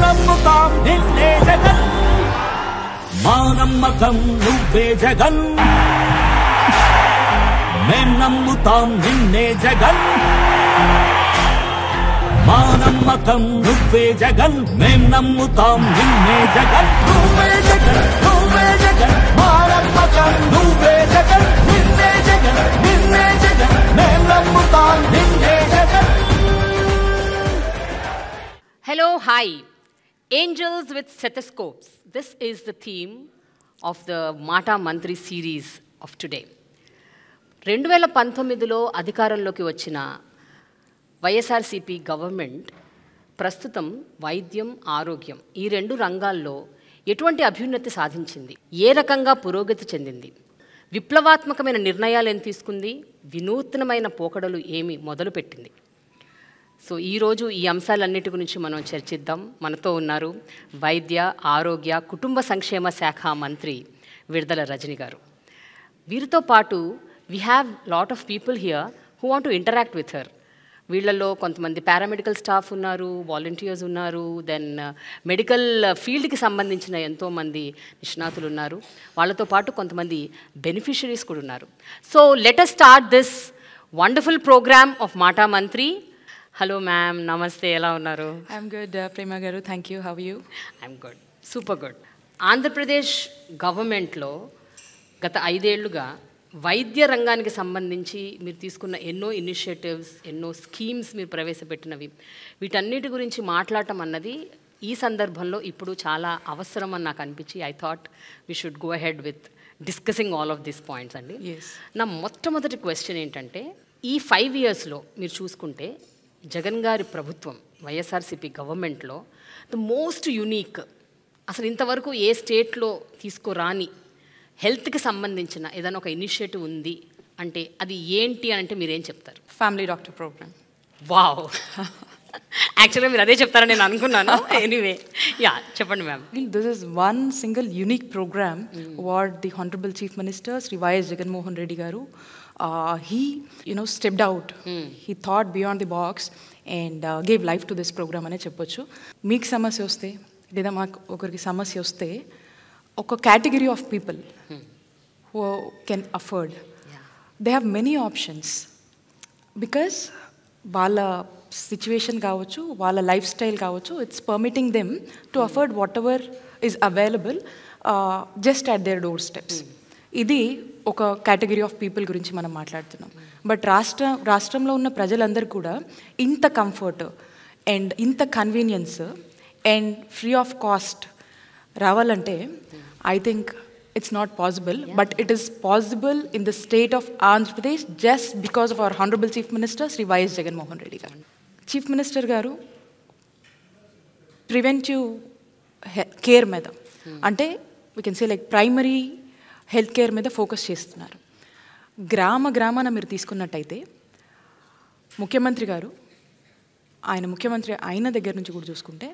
నమ్ముతాం నిన్నే జగన్ మా నమ్మకం నువ్వే జగన్ మేం నమ్ముతాం నిన్నే జగన్ మా నమ్మకం నువ్వే జగన్ మేం నమ్ముతాం నిన్నే జగన్ నువ్వే జగన్ నువ్వే జగన్ మా నమ్మకం నువ్వే జగన్ నిన్నే జగన్ నిన్నే జగన్ మేం నమ్ముతాం నిన్నే Jagan. Hello, hi. Angels with stethoscopes. This is the theme of the Mata Mantri series of today. 2019లో అధికారంలోకి వచ్చిన వైఎస్ఆర్సీపీ గవర్నమెంట్ ప్రస్తుతం వైద్యం ఆరోగ్యం ఈ రెండు రంగాల్లో ఎటువంటి అభ్యున్నతి సాధించింది, ఏ రకంగా పురోగతి చెందింది, విప్లవాత్మకమైన నిర్ణయాలు ఏం తీసుకుంది, వినూత్నమైన పోకడలు ఏమి మొదలుపెట్టింది. సో ఈరోజు ఈ అంశాలన్నిటి గురించి మనం చర్చిద్దాం. మనతో ఉన్నారు వైద్య ఆరోగ్య కుటుంబ సంక్షేమ శాఖ మంత్రి విడుదల రజని గారు. వీరితో పాటు we have lot of people here who want to interact with her. వీళ్ళల్లో కొంతమంది పారామెడికల్ స్టాఫ్ ఉన్నారు, వాలంటీర్స్ ఉన్నారు, దెన్ మెడికల్ ఫీల్డ్కి సంబంధించిన ఎంతోమంది నిష్ణాతులు ఉన్నారు. వాళ్ళతో పాటు కొంతమంది బెనిఫిషరీస్ కూడా ఉన్నారు. So let us start this wonderful program of మాటా మంత్రి. హలో మ్యామ్, నమస్తే, ఎలా ఉన్నారు? ఐఎమ్ గుడ్ ప్రేమ గారు, thank you. How are you? I'm good, super good. Andhra Pradesh గవర్నమెంట్లో గత 5 ఏళ్లుగా వైద్య రంగానికి సంబంధించి మీరు తీసుకున్న ఎన్నో ఇనిషియేటివ్స్, ఎన్నో స్కీమ్స్ మీరు ప్రవేశపెట్టినవి, వీటన్నిటి గురించి మాట్లాడటం అన్నది ఈ సందర్భంలో ఇప్పుడు చాలా అవసరం అని నాకు అనిపించి I thought we should go ahead with discussing all of these points అండి. నా మొట్టమొదటి క్వశ్చన్ ఏంటంటే, ఈ 5 ఇయర్స్లో మీరు చూసుకుంటే జగన్ గారి ప్రభుత్వం వైఎస్ఆర్సీపీ గవర్నమెంట్లో ద మోస్ట్ యునీక్, అసలు ఇంతవరకు ఏ స్టేట్లో తీసుకురాని హెల్త్కి సంబంధించిన ఏదైనా ఒక ఇనిషియేటివ్ ఉంది అంటే అది ఏంటి అని అంటే మీరేం చెప్తారు? Family doctor programme. వావ్, యాక్చువల్గా మీరు అదే చెప్తారని నేను అనుకున్నాను. ఎనీవే, యా, చెప్పండి ma'am. This is one single unique program what the Honorable Chief Minister Sri Y.S. Jagannath Reddy garu he stepped out. He thought beyond the box and gave life to this program అనే చెప్పొచ్చు. మీకు సమస్య వస్తే లేదా మాకు ఒకరికి సమస్య వస్తే ఒక category of people who can afford, they have many options because వాళ్ళ సిచ్యువేషన్ కావచ్చు, వాళ్ళ లైఫ్ స్టైల్ కావచ్చు, it's permitting them to afford what ever is available just at their door steps. ఇది ఒక కేటగిరీ ఆఫ్ పీపుల్ గురించి మనం మాట్లాడుతున్నాం. But రాష్ట్రంలో ఉన్న ప్రజలందరూ కూడా ఇంత కంఫర్ట్ అండ్ ఇంత convenience and free of cost రావాలంటే I think it's not possible, but it is possible in the state of Andhra Pradesh just because of our Honorable Chief Minister Sri Y.S. Jagannath Reddy garu. Chief Minister garu preventive care మీద అంటే we can say like primary health care మీద focus చేస్తున్నారు. గ్రామాన మీరు తీసుకున్నట్టయితే ముఖ్యమంత్రి గారు ముఖ్యమంత్రి అయిన దగ్గర నుంచి కూడా చూసుకుంటే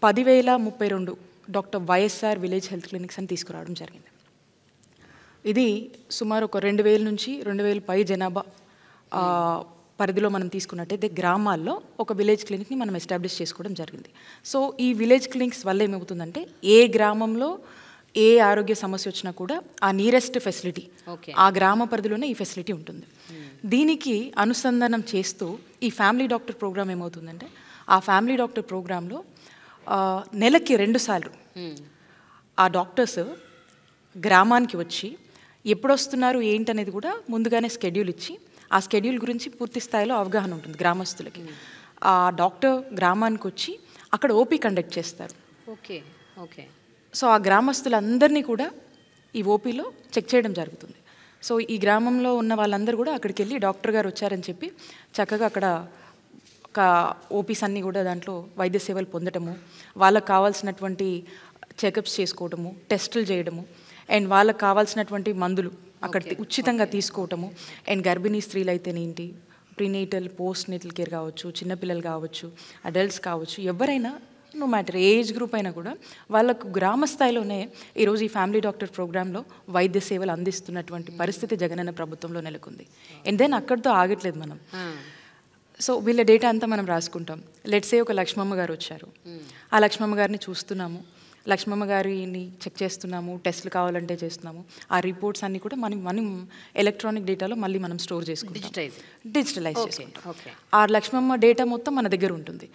10,032 doctor YSR village health clinics అని తీసుకురావడం జరిగింది. ఇది సుమారు ఒక 2,000 నుంచి 2,000 పై జనాభా పరిధిలో మనం తీసుకున్నట్టయితే గ్రామాల్లో ఒక విలేజ్ క్లినిక్ని మనం ఎస్టాబ్లిష్ చేసుకోవడం జరిగింది. సో ఈ విలేజ్ క్లినిక్స్ వల్ల ఏమవుతుందంటే ఏ గ్రామంలో ఏ ఆరోగ్య సమస్య వచ్చినా కూడా ఆ నియరెస్ట్ ఫెసిలిటీ ఆ గ్రామ పరిధిలోనే ఈ ఫెసిలిటీ ఉంటుంది. దీనికి అనుసంధానం చేస్తూ ఈ ఫ్యామిలీ డాక్టర్ ప్రోగ్రామ్ ఏమవుతుందంటే ఆ ఫ్యామిలీ డాక్టర్ ప్రోగ్రాంలో నెలకి 2 సార్లు ఆ డాక్టర్స్ గ్రామానికి వచ్చి ఎప్పుడు వస్తున్నారు ఏంటనేది కూడా ముందుగానే స్కెడ్యూల్ ఇచ్చి ఆ స్కెడ్యూల్ గురించి పూర్తి స్థాయిలో అవగాహన ఉంటుంది గ్రామస్తులకి. ఆ డాక్టర్ గ్రామానికి వచ్చి అక్కడ ఓపీ కండక్ట్ చేస్తారు. Okay okay. సో ఆ గ్రామస్తులందరినీ కూడా ఈ ఓపీలో చెక్ చేయడం జరుగుతుంది. సో ఈ గ్రామంలో ఉన్న వాళ్ళందరూ కూడా అక్కడికి వెళ్ళి డాక్టర్ గారు వచ్చారని చెప్పి చక్కగా అక్కడ ఓపీస్ అన్నీ కూడా దాంట్లో వైద్య సేవలు పొందటము, వాళ్ళకు కావాల్సినటువంటి చెకప్స్ చేసుకోవటము, టెస్టులు చేయడము, అండ్ వాళ్ళకు కావాల్సినటువంటి మందులు అక్కడ ఉచితంగా తీసుకోవటము, అండ్ గర్భిణీ స్త్రీలు అయితేనేంటి, ప్రీనేటల్ పోస్ట్ నేటల్ కేర్ కావచ్చు, చిన్నపిల్లలు కావచ్చు, అడల్ట్స్ కావచ్చు, ఎవరైనా నో మ్యాటర్ ఏజ్ గ్రూప్ అయినా కూడా వాళ్ళకు గ్రామ స్థాయిలోనే ఈరోజు ఈ ఫ్యామిలీ డాక్టర్ ప్రోగ్రాంలో వైద్య సేవలు అందిస్తున్నటువంటి పరిస్థితి జగనన్న ప్రభుత్వంలో నెలకొంది. అండ్ దెన్ అక్కడితో ఆగట్లేదు మనం. సో వీళ్ళ డేటా అంతా మనం రాసుకుంటాం. లెట్సే ఒక లక్ష్మమ్మ గారు వచ్చారు, ఆ లక్ష్మమ్మ గారిని చూస్తున్నాము, లక్ష్మమ్మ గారిని చెక్ చేస్తున్నాము, టెస్ట్లు కావాలంటే చేస్తున్నాము. ఆ రిపోర్ట్స్ అన్నీ కూడా మనం ఎలక్ట్రానిక్ డేటాలో మళ్ళీ మనం స్టోర్ చేసుకుంటాం, డిజిటలైజ్ చేసుకుంటాం. ఆ లక్ష్మమ్మ డేటా మొత్తం మన దగ్గర ఉంటుంది.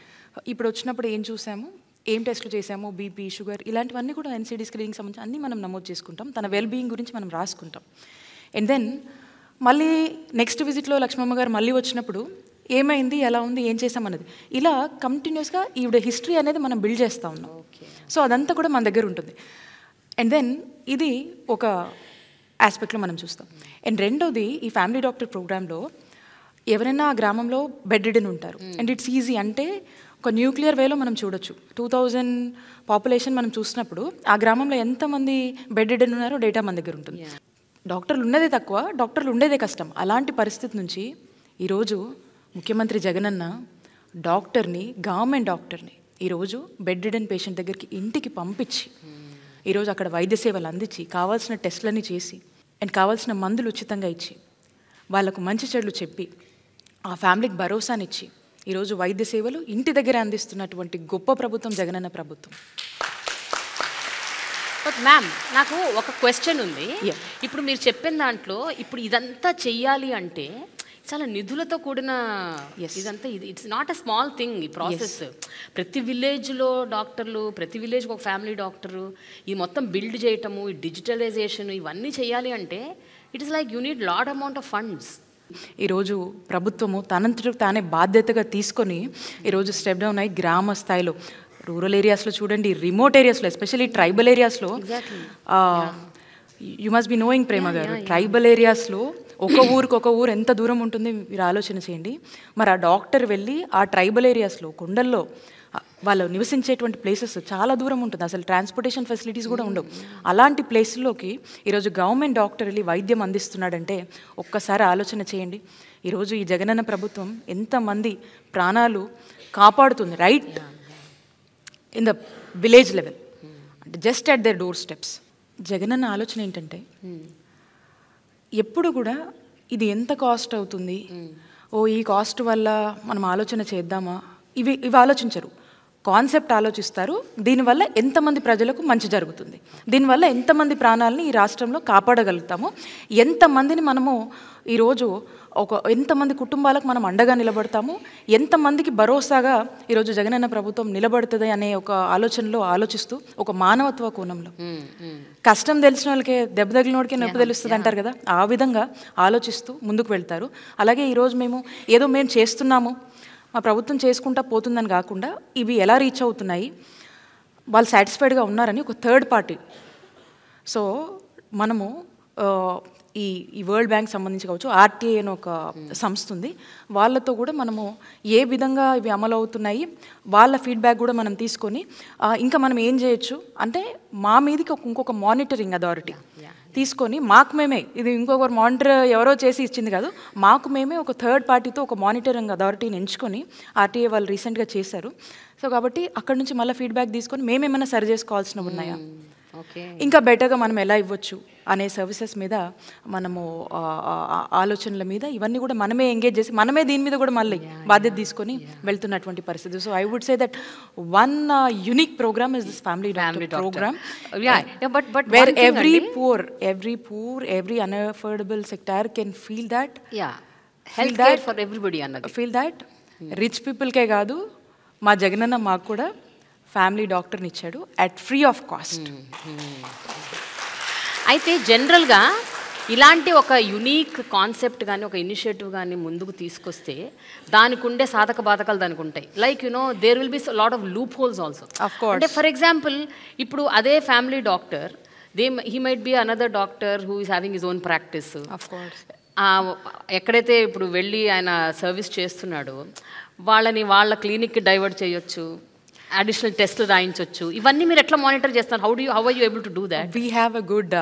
ఇప్పుడు వచ్చినప్పుడు ఏం చూసాము, ఏం టెస్ట్లు చేసాము, బీపీ, షుగర్, ఇలాంటివన్నీ కూడా ఎన్సీడీ స్క్రీనింగ్ సంబంధించి అన్నీ మనం నమోదు చేసుకుంటాం. తన వెల్బీయింగ్ గురించి మనం రాసుకుంటాం. అండ్ దెన్ మళ్ళీ నెక్స్ట్ విజిట్లో లక్ష్మమ్మ గారు మళ్ళీ వచ్చినప్పుడు ఏమైంది, ఎలా ఉంది, ఏం చేసామన్నది, ఇలా కంటిన్యూస్గా ఈవిడ హిస్టరీ అనేది మనం బిల్డ్ చేస్తూ ఉన్నాం. సో అదంతా కూడా మన దగ్గర ఉంటుంది. అండ్ దెన్ ఇది ఒక ఆస్పెక్ట్లో మనం చూస్తాం. అండ్ రెండోది, ఈ ఫ్యామిలీ డాక్టర్ ప్రోగ్రాంలో ఎవరైనా ఆ గ్రామంలో బెడ్ రిడెన్ ఉంటారు. అండ్ ఇట్స్ ఈజీ, అంటే ఒక న్యూక్లియర్ వేలో మనం చూడొచ్చు. 2000 పాపులేషన్ మనం చూసినప్పుడు ఆ గ్రామంలో ఎంతమంది బెడ్ రిడెన్ ఉన్నారో డేటా మన దగ్గర ఉంటుంది. డాక్టర్లు ఉన్నదే తక్కువ, డాక్టర్లు ఉండేదే కష్టం. అలాంటి పరిస్థితి నుంచి ఈరోజు ముఖ్యమంత్రి జగనన్న డాక్టర్ని, గవర్నమెంట్ డాక్టర్ని ఈరోజు బెడ్ రిడెన్ పేషెంట్ దగ్గరికి ఇంటికి పంపించి ఈరోజు అక్కడ వైద్య సేవలు అందించి కావాల్సిన టెస్టులన్నీ చేసి అండ్ కావాల్సిన మందులు ఉచితంగా ఇచ్చి వాళ్ళకు మంచి చెడులు చెప్పి ఆ ఫ్యామిలీకి భరోసానిచ్చి ఈరోజు వైద్య సేవలు ఇంటి దగ్గర అందిస్తున్నటువంటి గొప్ప ప్రభుత్వం జగనన్న ప్రభుత్వం. బట్ మ్యామ్, నాకు ఒక క్వశ్చన్ ఉంది. ఇప్పుడు మీరు చెప్పిన దాంట్లో ఇప్పుడు ఇదంతా చెయ్యాలి అంటే చాలా నిధులతో కూడిన ఇదంతా, it's not a small thing ఈ ప్రాసెస్. ప్రతి విలేజ్లో డాక్టర్లు, ప్రతి విలేజ్కి ఒక ఫ్యామిలీ డాక్టరు, ఈ మొత్తం బిల్డ్ చేయటము, ఈ డిజిటలైజేషన్, ఇవన్నీ చేయాలి అంటే it is like you need lot amount of funds. ఈరోజు ప్రభుత్వము తనంతట తానే బాధ్యతగా తీసుకొని ఈరోజు స్టెప్ డౌన్ అయ్యి గ్రామ స్థాయిలో, రూరల్ ఏరియాస్లో చూడండి, రిమోట్ ఏరియాస్లో, ఎస్పెషల్లీ ట్రైబల్ ఏరియాస్లో, యు మస్ట్ బి నోయింగ్ ప్రేమ గారు, ట్రైబల్ ఏరియాస్లో ఒక ఊరు ఎంత దూరం ఉంటుంది మీరు ఆలోచన చేయండి. మరి ఆ డాక్టర్ వెళ్ళి ఆ ట్రైబల్ ఏరియాస్లో, కొండల్లో వాళ్ళు నివసించేటువంటి ప్లేసెస్ చాలా దూరం ఉంటుంది, అసలు ట్రాన్స్పోర్టేషన్ ఫెసిలిటీస్ కూడా ఉండవు. అలాంటి ప్లేస్లోకి ఈరోజు గవర్నమెంట్ డాక్టర్ వెళ్ళి వైద్యం అందిస్తున్నాడంటే ఒక్కసారి ఆలోచన చేయండి. ఈరోజు ఈ జగనన్న ప్రభుత్వం ఎంతమంది ప్రాణాలు కాపాడుతుంది, right in the village level, అంటే just at their doorsteps. Jagananna ఆలోచన ఏంటంటే ఎప్పుడు కూడా ఇది ఎంత కాస్ట్ అవుతుంది, ఈ కాస్ట్ వల్ల మనం ఆలోచన చేద్దామా, ఇవి ఆలోచించరు. కాన్సెప్ట్ ఆలోచిస్తారు, దీనివల్ల ఎంతమంది ప్రజలకు మంచి జరుగుతుంది, దీనివల్ల ఎంతమంది ప్రాణాలని ఈ రాష్ట్రంలో కాపాడగలుగుతాము, ఎంతమందిని మనము ఈరోజు ఎంతమంది కుటుంబాలకు మనం అండగా నిలబడతాము, ఎంతమందికి భరోసాగా ఈరోజు జగనన్న ప్రభుత్వం నిలబడుతుంది అనే ఒక ఆలోచనలో ఆలోచిస్తూ, ఒక మానవత్వ కోణంలో, కష్టం తెలిసిన వాళ్ళకే దెబ్బ తగిలినోడికే నొప్పి తెలుస్తుంది అంటారు కదా, ఆ విధంగా ఆలోచిస్తూ ముందుకు వెళ్తారు. అలాగే ఈరోజు మేము చేస్తున్నాము, మా ప్రభుత్వం చేసుకుంటా పోతుందని కాకుండా ఇవి ఎలా రీచ్ అవుతున్నాయి, వాళ్ళు సాటిస్ఫైడ్గా ఉన్నారని ఒక థర్డ్ పార్టీ. సో మనము ఈ వరల్డ్ బ్యాంక్ సంబంధించి కావచ్చు, ఆర్టీఐ అని ఒక సంస్థ ఉంది, వాళ్ళతో కూడా మనము ఏ విధంగా ఇవి అమలు అవుతున్నాయి వాళ్ళ ఫీడ్బ్యాక్ కూడా మనం తీసుకొని ఇంకా మనం ఏం చేయొచ్చు అంటే మా మీదకి ఇంకొక మానిటరింగ్ అథారిటీ తీసుకొని మాకు మేమే, ఇది ఇంకొకరు మానిటర్ ఎవరో చేసి ఇచ్చింది కాదు, మాకు మేమే ఒక థర్డ్ పార్టీతో ఒక మానిటరింగ్ అథారిటీని ఎంచుకొని ఆర్టీఐ వాళ్ళు రీసెంట్గా చేశారు. సో కాబట్టి అక్కడ నుంచి మళ్ళీ ఫీడ్బ్యాక్ తీసుకొని మేమేమైనా సరి చేసుకోవాల్సినవి ఉన్నాయా, ఇంకా బెటర్గా మనం ఎలా ఇవ్వచ్చు అనే సర్వీసెస్ మీద మనము ఆలోచనల మీద ఇవన్నీ కూడా మనమే ఎంగేజ్ చేసి మనమే దీని మీద కూడా మళ్ళీ బాధ్యత తీసుకొని వెళ్తున్నటువంటి పరిస్థితి. So I would say that one unique program is this family program, where every poor, every unaffordable sector can feel that, health care for everybody అన్నది, feel that రిచ్ పీపుల్కే కాదు, మా జగనన్న మాకు కూడా ఫ్యామిలీ డాక్టర్ని ఇచ్చాడు అట్ ఫ్రీ ఆఫ్ కాస్ట్. అయితే జనరల్గా ఇలాంటి ఒక యునీక్ కాన్సెప్ట్ కానీ ఒక ఇనిషియేటివ్ కానీ ముందుకు తీసుకొస్తే దానికి ఉండే సాధక బాధకాలు దానికి ఉంటాయి. Like there will be lot of loopholes also. అంటే ఫర్ ఎగ్జాంపుల్ ఇప్పుడు అదే family doctor, he might be another doctor who is having his own practice. ఎక్కడైతే ఇప్పుడు వెళ్ళి ఆయన సర్వీస్ చేస్తున్నాడో వాళ్ళ క్లినిక్కి డైవర్ట్ చేయొచ్చు, అడిషనల్ టెస్ట్లు రాయించవచ్చు. ఇవన్నీ మీరు ఎట్లా మానిటర్ చేస్తారు? How are you able to do that? We have a good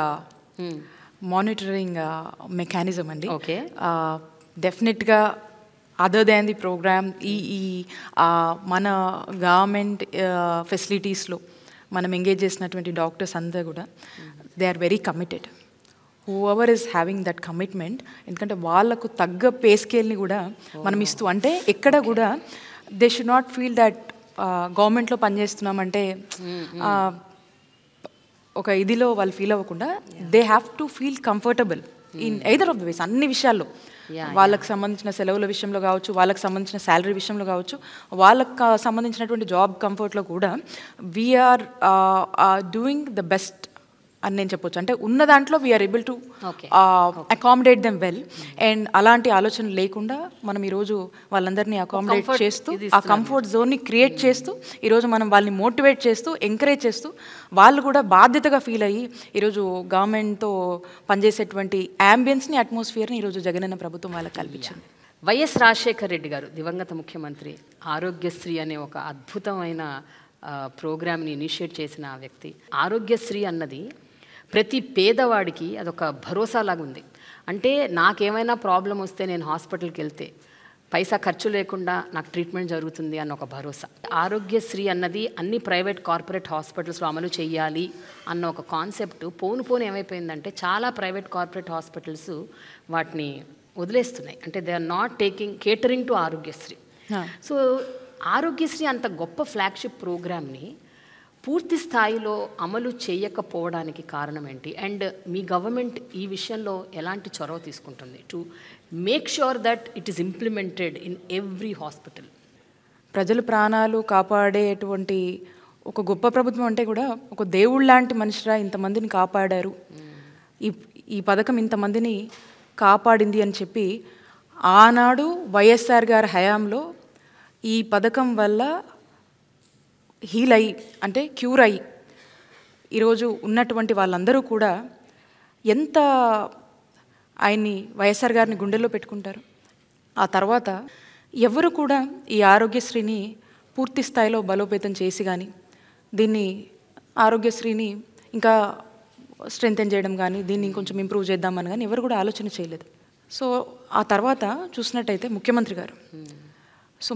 monitoring mechanism అండి. ఓకే, డెఫినెట్గా అదర్ దాన్ ది ప్రోగ్రామ్ ఈ మన గవర్నమెంట్ ఫెసిలిటీస్లో మనం ఎంగేజ్ చేసినటువంటి డాక్టర్స్ అంతా కూడా they are very committed. Whoever is having that commitment, ఎందుకంటే వాళ్ళకు తగ్గ పే స్కేల్ని కూడా మనం ఇస్తూ, అంటే ఎక్కడ కూడా they should not feel that గవర్నమెంట్లో పనిచేస్తున్నామంటే ఒక ఇదిలో వాళ్ళు ఫీల్ అవ్వకుండా they have to feel comfortable in either of the ways, అన్ని విషయాల్లో. వాళ్ళకి సంబంధించిన సెలవుల విషయంలో కావచ్చు, వాళ్ళకి సంబంధించిన శాలరీ విషయంలో కావచ్చు, వాళ్ళకి సంబంధించినటువంటి జాబ్ కంఫర్ట్లో కూడా వీఆర్ డూయింగ్ ద బెస్ట్ అని నేను చెప్పొచ్చు. అంటే ఉన్న దాంట్లో we are able to accommodate them well. And అలాంటి ఆలోచన లేకుండా మనం ఈరోజు వాళ్ళందరినీ అకామిడేట్ చేస్తూ, ఆ కంఫర్ట్ జోన్ని క్రియేట్ చేస్తూ, ఈరోజు మనం వాళ్ళని మోటివేట్ చేస్తూ, ఎంకరేజ్ చేస్తూ, వాళ్ళు కూడా బాధ్యతగా ఫీల్ అయ్యి ఈరోజు గవర్నమెంట్తో పనిచేసేటువంటి యాంబియన్స్ని, అట్మాస్ఫియర్ని ఈరోజు జగనన్న ప్రభుత్వం వాళ్ళకి కల్పించింది. వైఎస్ రాజశేఖర్ రెడ్డి గారు దివంగత ముఖ్యమంత్రి ఆరోగ్యశ్రీ అనే ఒక అద్భుతమైన ప్రోగ్రామ్ని ఇనిషియేట్ చేసిన ఆ వ్యక్తి. ఆరోగ్యశ్రీ అన్నది ప్రతి పేదవాడికి అదొక భరోసా లాగా ఉంది. అంటే నాకేమైనా ప్రాబ్లం వస్తే నేను హాస్పిటల్కి వెళ్తే పైసా ఖర్చు లేకుండా నాకు ట్రీట్మెంట్ జరుగుతుంది అన్న ఒక భరోసా. ఆరోగ్యశ్రీ అన్నది అన్ని ప్రైవేట్ కార్పొరేట్ హాస్పిటల్స్లో అమలు చేయాలి అన్న ఒక కాన్సెప్ట్ పోను ఏమైపోయిందంటే చాలా ప్రైవేట్ కార్పొరేట్ హాస్పిటల్స్ వాటిని వదిలేస్తున్నాయి. అంటే they are not catering to Aarogyasri. So Aarogyasri అంత గొప్ప ఫ్లాగ్షిప్ ప్రోగ్రామ్ని పూర్తి స్థాయిలో అమలు చేయకపోవడానికి కారణం ఏంటి? అండ్ మీ గవర్నమెంట్ ఈ విషయంలో ఎలాంటి చొరవ తీసుకుంటుంది to make sure that it is implemented in every hospital? ప్రజల ప్రాణాలు కాపాడేటువంటి ఒక గొప్ప ప్రభుత్వం అంటే కూడా ఒక దేవుళ్ళ లాంటి మనిషిరా ఇంతమందిని కాపాడారు, ఈ పథకం ఇంతమందిని కాపాడింది అని చెప్పి ఆనాడు వైఎస్ఆర్ గారి హయాంలో ఈ పథకం వల్ల హీల్ అయ్యి, అంటే క్యూర్ అయ్యి ఈరోజు ఉన్నటువంటి వాళ్ళందరూ కూడా ఎంత ఆయన్ని వైఎస్ఆర్ గారిని గుండెల్లో పెట్టుకుంటారు. ఆ తర్వాత ఎవరు కూడా ఈ ఆరోగ్యశ్రీని పూర్తి స్థాయిలో బలోపేతం చేసి కానీ, దీన్ని ఆరోగ్యశ్రీని ఇంకా స్ట్రెంథెన్ చేయడం కానీ, దీన్ని ఇంకొంచెం ఇంప్రూవ్ చేద్దామని కానీ ఎవరు కూడా ఆలోచన చేయలేదు. సో ఆ తర్వాత చూసినట్టయితే ముఖ్యమంత్రి గారు, సో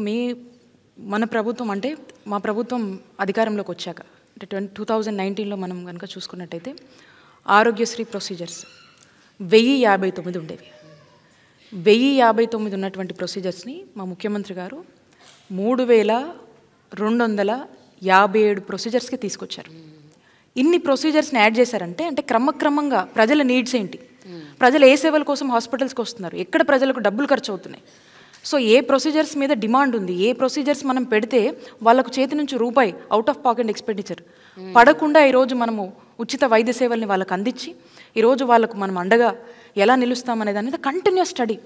మన ప్రభుత్వం అంటే మా ప్రభుత్వం అధికారంలోకి వచ్చాక అంటే 2019లో మనం కనుక చూసుకున్నట్టయితే ఆరోగ్యశ్రీ ప్రొసీజర్స్ 1059 ఉండేవి. 1059 ఉన్నటువంటి ప్రొసీజర్స్ని మా ముఖ్యమంత్రి గారు 3257 ప్రొసీజర్స్కి తీసుకొచ్చారు. ఇన్ని ప్రొసీజర్స్ని యాడ్ చేశారంటే అంటే క్రమక్రమంగా ప్రజల నీడ్స్ ఏంటి, ప్రజలు ఏ సేవల కోసం హాస్పిటల్స్కి వస్తున్నారు, ఎక్కడ ప్రజలకు డబ్బులు ఖర్చు అవుతున్నాయి, సో ఏ ప్రొసీజర్స్ మీద డిమాండ్ ఉంది, ఏ ప్రొసీజర్స్ మనం పెడితే వాళ్ళకు చేతి నుంచి రూపాయి అవుట్ ఆఫ్ పాకెట్ ఎక్స్పెండిచర్ పడకుండా ఈరోజు మనము ఉచిత వైద్య సేవల్ని వాళ్ళకి అందించి ఈరోజు వాళ్ళకు మనం అండగా ఎలా నిలుస్తామనేది అనేది కంటిన్యూస్ స్టడీ.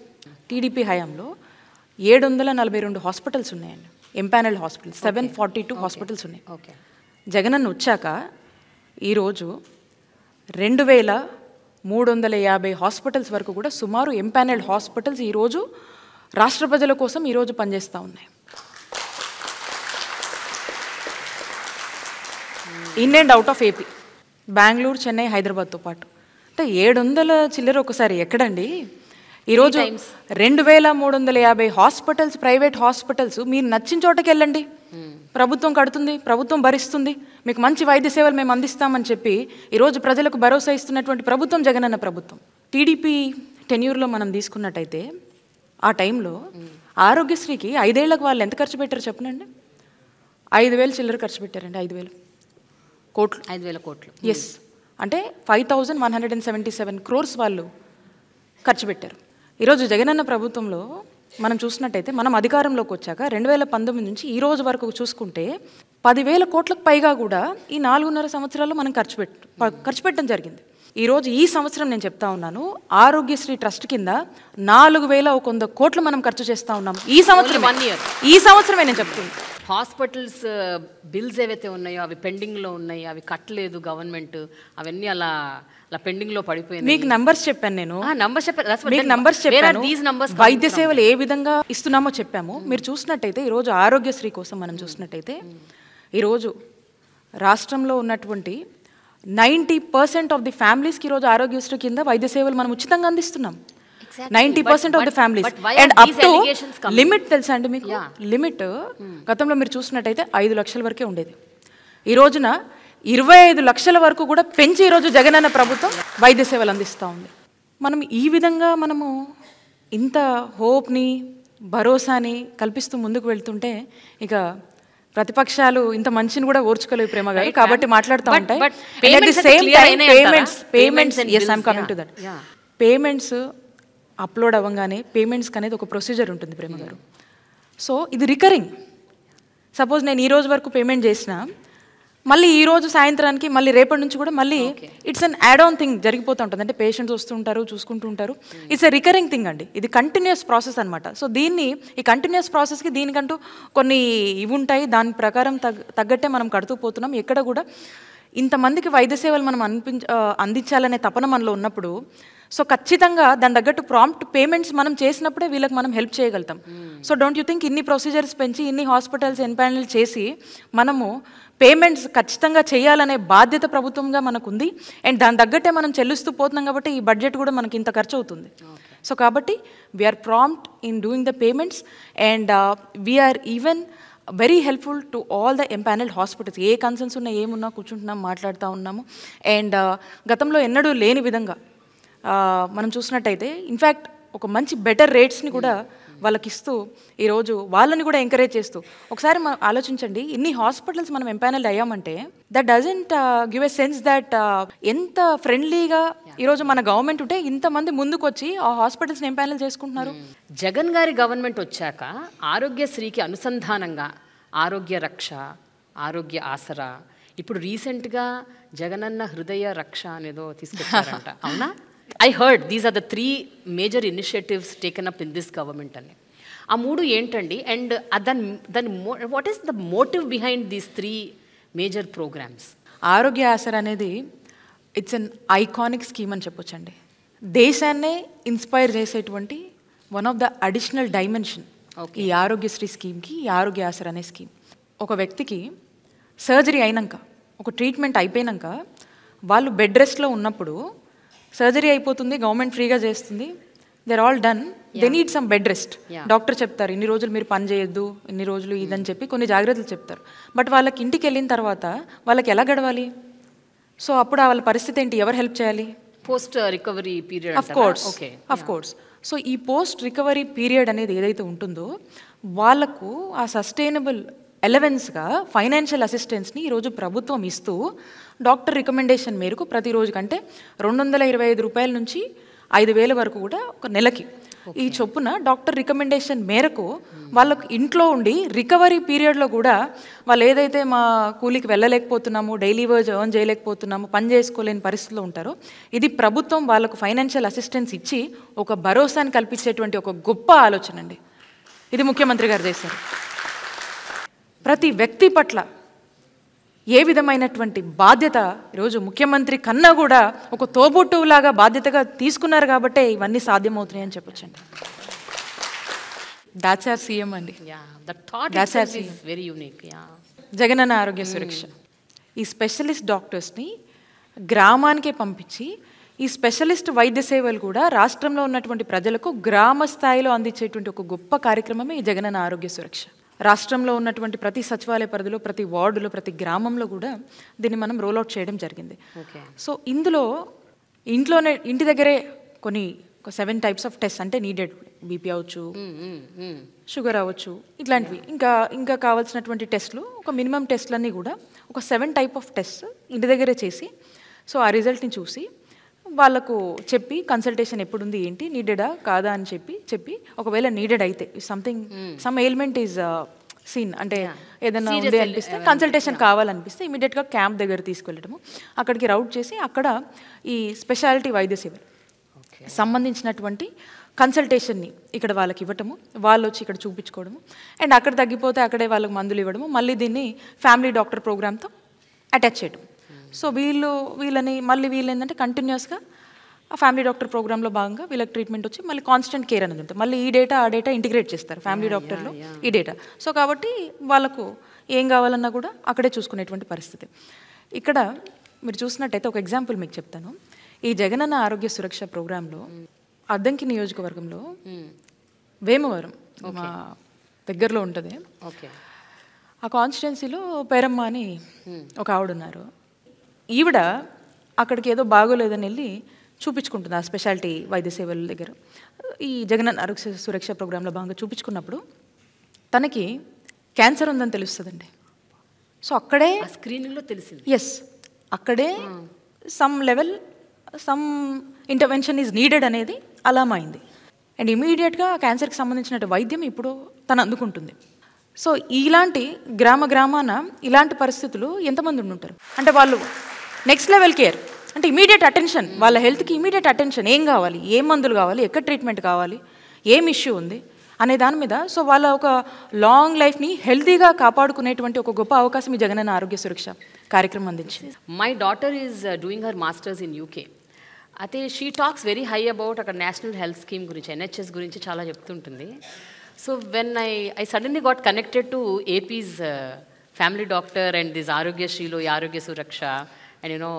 టీడీపీ హయాంలో 742 హాస్పిటల్స్ ఉన్నాయండి, ఎంపానల్డ్ హాస్పిటల్స్ 742 హాస్పిటల్స్ ఉన్నాయి. జగనన్న వచ్చాక ఈరోజు 2350 హాస్పిటల్స్ వరకు కూడా సుమారు ఎంపానల్డ్ హాస్పిటల్స్ ఈరోజు రాష్ట్ర ప్రజల కోసం ఈరోజు పనిచేస్తూ ఉన్నాయి. In and out of AP, Bengaluru, Chennai, హైదరాబాద్తో పాటు. అంటే 700 చిల్లర ఒకసారి ఎక్కడండి? ఈరోజు 2350 హాస్పిటల్స్, ప్రైవేట్ హాస్పిటల్స్, మీరు నచ్చిన చోటకి వెళ్ళండి, ప్రభుత్వం కడుతుంది, ప్రభుత్వం భరిస్తుంది, మీకు మంచి వైద్య సేవలు మేము అందిస్తామని చెప్పి ఈరోజు ప్రజలకు భరోసా ఇస్తున్నటువంటి ప్రభుత్వం జగనన్న ప్రభుత్వం. టీడీపీ టెన్యూర్లో మనం తీసుకున్నట్టయితే ఆ టైంలో ఆరోగ్యశ్రీకి 5 ఏళ్లకు వాళ్ళు ఎంత ఖర్చు పెట్టారు చెప్పనండి? 5,000 చిల్లర ఖర్చు పెట్టారండి. 5,000 కోట్లు. ఎస్, అంటే 5177 crores వాళ్ళు ఖర్చు పెట్టారు. ఈరోజు జగనన్న ప్రభుత్వంలో మనం చూసినట్టయితే మనం అధికారంలోకి వచ్చాక 2019 నుంచి ఈ రోజు వరకు చూసుకుంటే 10,000 కోట్లకు పైగా కూడా ఈ 4.5 సంవత్సరాల్లో మనం ఖర్చు పెట్టడం జరిగింది. ఈరోజు ఈ సంవత్సరం నేను చెప్తా ఉన్నాను, ఆరోగ్యశ్రీ ట్రస్ట్ కింద 4,100 కోట్లు మనం ఖర్చు చేస్తూ ఉన్నాం ఈ సంవత్సరం. 1 year ఈ సంవత్సరమే నేను చెప్తుంది. హాస్పిటల్స్ బిల్స్ ఏవైతే ఉన్నాయో అవి పెండింగ్లో ఉన్నాయి, అవి కట్టలేదు గవర్నమెంట్, అవన్నీ అలా పెండింగ్లో పడిపోయింది. మీకు నంబర్స్ చెప్పాను నేను, మీకు నంబర్స్ చెప్పాను, వైద్య సేవలు ఏ విధంగా ఇస్తున్నామో చెప్పాము. మీరు చూసినట్టయితే ఈరోజు ఆరోగ్యశ్రీ కోసం మనం చూసినట్టయితే ఈరోజు రాష్ట్రంలో ఉన్నటువంటి 90% ఆఫ్ ది ఫ్యామిలీస్కి ఈరోజు ఆరోగ్యశ్రీ కింద వైద్య సేవలు మనం ఉచితంగా అందిస్తున్నాం. 90% of the families. And up to limit తెలుసా అండి మీకు? లిమిట్ గతంలో మీరు చూసినట్టయితే 5 లక్షల వరకే ఉండేది. ఈ రోజున 25 లక్షల వరకు కూడా పెంచి ఈరోజు జగనన్న ప్రభుత్వం వైద్య సేవలు అందిస్తూ ఉంది. మనం ఈ విధంగా మనము ఇంత హోప్ని భరోసాని కల్పిస్తూ ముందుకు వెళ్తుంటే ఇక ప్రతిపక్షాలు ఇంత మంచిని కూడా ఓర్చుకోలేవు ప్రేమ గారు, కాబట్టి మాట్లాడుతూ ఉంటాయి. పేమెంట్స్ అప్లోడ్ అవ్వగానే పేమెంట్స్కి అనేది ఒక ప్రొసీజర్ ఉంటుంది ప్రేమ గారు. సో ఇది రికరింగ్. సపోజ్ నేను ఈ రోజు వరకు పేమెంట్ చేసిన, మళ్ళీ ఈ రోజు సాయంత్రానికి మళ్ళీ రేపటి నుంచి కూడా మళ్ళీ it's an add on thing జరిగిపోతూ ఉంటుంది. అంటే పేషెంట్స్ వస్తుంటారు, చూసుకుంటూ ఉంటారు. ఇట్స్ ఎ రికరింగ్ థింగ్ అండి, ఇది కంటిన్యూస్ ప్రాసెస్ అనమాట. సో దీన్ని ఈ కంటిన్యూస్ ప్రాసెస్కి దీనికంటూ కొన్ని ఇవి ఉంటాయి, దాని ప్రకారం తగ్గట్టే మనం కడుతూ పోతున్నాం. ఎక్కడ కూడా ఇంతమందికి వైద్య సేవలు మనం అందించాలనే తపన మనలో ఉన్నప్పుడు సో ఖచ్చితంగా దాని తగ్గట్టు ప్రాంప్ట్ పేమెంట్స్ మనం చేసినప్పుడే వీళ్ళకి మనం హెల్ప్ చేయగలుగుతాం. సో డోంట్ యూ థింక్ ఇన్ని ప్రొసీజర్స్ పెంచి ఇన్ని హాస్పిటల్స్ ఎన్పానల్ చేసి మనము పేమెంట్స్ ఖచ్చితంగా చేయాలనే బాధ్యత ప్రభుత్వంగా మనకు ఉంది. అండ్ దాని తగ్గట్టే మనం చెల్లిస్తూ పోతున్నాం కాబట్టి ఈ బడ్జెట్ కూడా మనకి ఇంత ఖర్చు అవుతుంది. సో కాబట్టి we are prompt in doing the payments and we are even very helpful to all the empanelled hospitals. ఏ కన్సర్న్స్ ఉన్నా ఏమున్నా కూర్చుంటున్నాం, మాట్లాడుతూ ఉన్నాము. అండ్ గతంలో ఎన్నడూ లేని విధంగా మనం చూసినట్టయితే ఇన్ఫ్యాక్ట్ ఒక మంచి బెటర్ రేట్స్ని కూడా వాళ్ళకి ఇస్తూ ఈరోజు వాళ్ళని కూడా ఎంకరేజ్ చేస్తూ ఒకసారి మనం ఆలోచించండి, ఇన్ని హాస్పిటల్స్ మనం ఎంపానల్డ్ అయ్యామంటే that doesn't give a sense that ఎంత ఫ్రెండ్లీగా ఈరోజు మన గవర్నమెంట్ ఉంటే ఇంతమంది ముందుకు వచ్చి ఆ హాస్పిటల్స్ని ఎంపానల్ చేసుకుంటున్నారు. జగన్ గారి గవర్నమెంట్ వచ్చాక ఆరోగ్యశ్రీకి అనుసంధానంగా ఆరోగ్య రక్ష, ఆరోగ్య ఆసరా, ఇప్పుడు రీసెంట్గా జగనన్న హృదయ రక్ష అనేదో తీసుకొచ్చారంట, అవునా? I heard these are the 3 major initiatives taken up in this government అని. ఆ 3 ఏంటండి? అండ్ దాని what is the motive behind these 3 major programs? Aarogya Asara అనేది ఇట్స్ అన్ ఐకానిక్ స్కీమ్ అని చెప్పొచ్చండి. దేశాన్నే ఇన్స్పైర్ చేసేటువంటి one of the additional dimension ఈ ఆరోగ్యశ్రీ స్కీమ్కి, ఈ ఆరోగ్య ఆసరా అనే స్కీమ్. ఒక వ్యక్తికి సర్జరీ అయినాక, ఒక ట్రీట్మెంట్ అయిపోయినాక వాళ్ళు బెడ్ రెస్ట్లో ఉన్నప్పుడు సర్జరీ అయిపోతుంది, గవర్నమెంట్ ఫ్రీగా చేస్తుంది, there all done, they need some bed rest. Doctor చెప్తారు ఇన్ని రోజులు మీరు పని చేయొద్దు, ఇన్ని రోజులు ఇదని చెప్పి కొన్ని జాగ్రత్తలు చెప్తారు. బట్ వాళ్ళకి ఇంటికి వెళ్ళిన తర్వాత వాళ్ళకి ఎలా గడవాలి? సో అప్పుడు వాళ్ళ పరిస్థితి ఏంటి? ఎవరు హెల్ప్ చేయాలి? Post recovery period. Of course. So ఈ పోస్ట్ రికవరీ పీరియడ్ అనేది ఏదైతే ఉంటుందో వాళ్ళకు ఆ సస్టైనబుల్ ఎలవెన్స్గా ఫైనాన్షియల్ అసిస్టెన్స్ని ఈరోజు ప్రభుత్వం ఇస్తూ డాక్టర్ రికమెండేషన్ మేరకు ప్రతిరోజు కంటే 225 రూపాయల నుంచి 5,000 వరకు కూడా ఒక నెలకి ఈ చొప్పున డాక్టర్ రికమెండేషన్ మేరకు వాళ్ళకు ఇంట్లో ఉండి రికవరీ పీరియడ్లో కూడా వాళ్ళు ఏదైతే మా కూలికి వెళ్ళలేకపోతున్నాము, డైలీ వేజ్ ఎర్న్ చేయలేకపోతున్నాము, పని చేసుకోలేని పరిస్థితిలో ఉంటారో ఇది ప్రభుత్వం వాళ్ళకు ఫైనాన్షియల్ అసిస్టెన్స్ ఇచ్చి ఒక భరోసాని కల్పించేటువంటి ఒక గొప్ప ఆలోచన అండి. ఇది ముఖ్యమంత్రి గారు చేశారు. ప్రతి వ్యక్తి పట్ల ఏ విధమైనటువంటి బాధ్యత ఈరోజు ముఖ్యమంత్రి కన్నా కూడా ఒక తోబుట్టులాగా బాధ్యతగా తీసుకున్నారు కాబట్టే ఇవన్నీ సాధ్యమవుతున్నాయని చెప్పొచ్చండి. దాట్స్ ఆర్ సీఎం అండి. జగనన్న ఆరోగ్య సురక్ష. ఈ స్పెషలిస్ట్ డాక్టర్స్ని గ్రామానికే పంపించి ఈ స్పెషలిస్ట్ వైద్య సేవలు కూడా రాష్ట్రంలో ఉన్నటువంటి ప్రజలకు గ్రామ స్థాయిలో అందించేటువంటి ఒక గొప్ప కార్యక్రమమే ఈ జగనన్న ఆరోగ్య సురక్ష. రాష్ట్రంలో ఉన్నటువంటి ప్రతి సచివాలయ పరిధిలో, ప్రతి వార్డులో, ప్రతి గ్రామంలో కూడా దీన్ని మనం రోల్అవుట్ చేయడం జరిగింది. సో ఇందులో ఇంటి దగ్గరే కొన్ని 7 టైప్స్ ఆఫ్ టెస్ట్ అంటే నీడెడ్, బీపీ అవ్వచ్చు, షుగర్ అవ్వచ్చు, ఇట్లాంటివి ఇంకా కావాల్సినటువంటి టెస్ట్లు, ఒక మినిమం టెస్ట్లన్నీ కూడా ఒక 7 టైప్ ఆఫ్ టెస్ట్ ఇంటి దగ్గరే చేసి సో ఆ రిజల్ట్ని చూసి వాళ్ళకు చెప్పి కన్సల్టేషన్ ఎప్పుడుంది, ఏంటి, నీడెడా కాదా అని చెప్పి ఒకవేళ నీడెడ్ అయితే సమ్ ఎయిల్మెంట్ ఈజ్ సీన్, అంటే ఏదైనా ఉంది అనిపిస్తే, కన్సల్టేషన్ కావాలనిపిస్తే ఇమీడియట్గా క్యాంప్ దగ్గర తీసుకెళ్ళటము, అక్కడికి రౌట్ చేసి అక్కడ ఈ స్పెషాలిటీ వైద్య సేవలు సంబంధించినటువంటి కన్సల్టేషన్ని ఇక్కడ వాళ్ళకి ఇవ్వటము, వాళ్ళు వచ్చి ఇక్కడ చూపించుకోవడము, అండ్ అక్కడ తగ్గిపోతే అక్కడే వాళ్ళకి మందులు ఇవ్వడము, మళ్ళీ దీన్ని ఫ్యామిలీ డాక్టర్ ప్రోగ్రామ్తో అటాచ్ చేయడం. సో వీళ్ళని వీళ్ళు ఏంటంటే కంటిన్యూస్గా ఆ ఫ్యామిలీ డాక్టర్ ప్రోగ్రాంలో భాగంగా వీళ్ళకి ట్రీట్మెంట్ వచ్చి మళ్ళీ కాన్స్టెంట్ కేర్ అనేది ఉంటుంది. మళ్ళీ ఈ డేటా ఆ డేటా ఇంటిగ్రేట్ చేస్తారు ఫ్యామిలీ డాక్టర్లో ఈ డేటా. సో కాబట్టి వాళ్ళకు ఏం కావాలన్నా కూడా అక్కడే చూసుకునేటువంటి పరిస్థితి. ఇక్కడ మీరు చూసినట్టయితే ఒక ఎగ్జాంపుల్ మీకు చెప్తాను. ఈ జగనన్న ఆరోగ్య సురక్ష ప్రోగ్రాంలో అద్దంకి నియోజకవర్గంలో వేమవరం మా దగ్గరలో ఉంటుంది. ఆ కాన్స్టిట్యున్సీలో పేరమ్మ అని ఒక ఆవిడ ఉన్నారు. ఈవిడ అక్కడికి ఏదో బాగోలేదని వెళ్ళి చూపించుకుంటుంది ఆ స్పెషాలిటీ వైద్య సేవల దగ్గర. ఈ జగనన్న ఆరోగ్య సురక్ష ప్రోగ్రాంలో భాగంగా చూపించుకున్నప్పుడు తనకి క్యాన్సర్ ఉందని తెలుస్తుందండి. సో అక్కడే స్క్రీనింగ్లో తెలిసింది. ఎస్, అక్కడే some level some intervention is needed అనేది అలామైంది. అండ్ ఇమీడియట్గా క్యాన్సర్కి సంబంధించిన వైద్యం ఇప్పుడు తను అందుకుంటుంది. సో ఇలాంటి గ్రామాన ఇలాంటి పరిస్థితులు ఎంతమంది ఉండుంటారు? అంటే వాళ్ళు నెక్స్ట్ లెవెల్ కేర్ అంటే ఇమీడియట్ అటెన్షన్, వాళ్ళ హెల్త్కి ఇమీడియట్ అటెన్షన్, ఏం కావాలి, ఏం మందులు కావాలి, ఎక్కడ ట్రీట్మెంట్ కావాలి, ఏం ఇష్యూ ఉంది అనే దాని మీద. సో వాళ్ళ ఒక లాంగ్ లైఫ్ని హెల్తీగా కాపాడుకునేటువంటి ఒక గొప్ప అవకాశం ఈ జగనన్న ఆరోగ్య సురక్ష కార్యక్రమం అందించింది. My daughter is doing her masters in UK. అయితే she talks very high about అక్కడ నేషనల్ హెల్త్ స్కీమ్ గురించి, NHS గురించి చాలా చెప్తుంటుంది. So when I suddenly got connected to AP's family doctor and this ఆరోగ్యశ్రీలో ఈ ఆరోగ్య సురక్ష అండ్ యూనో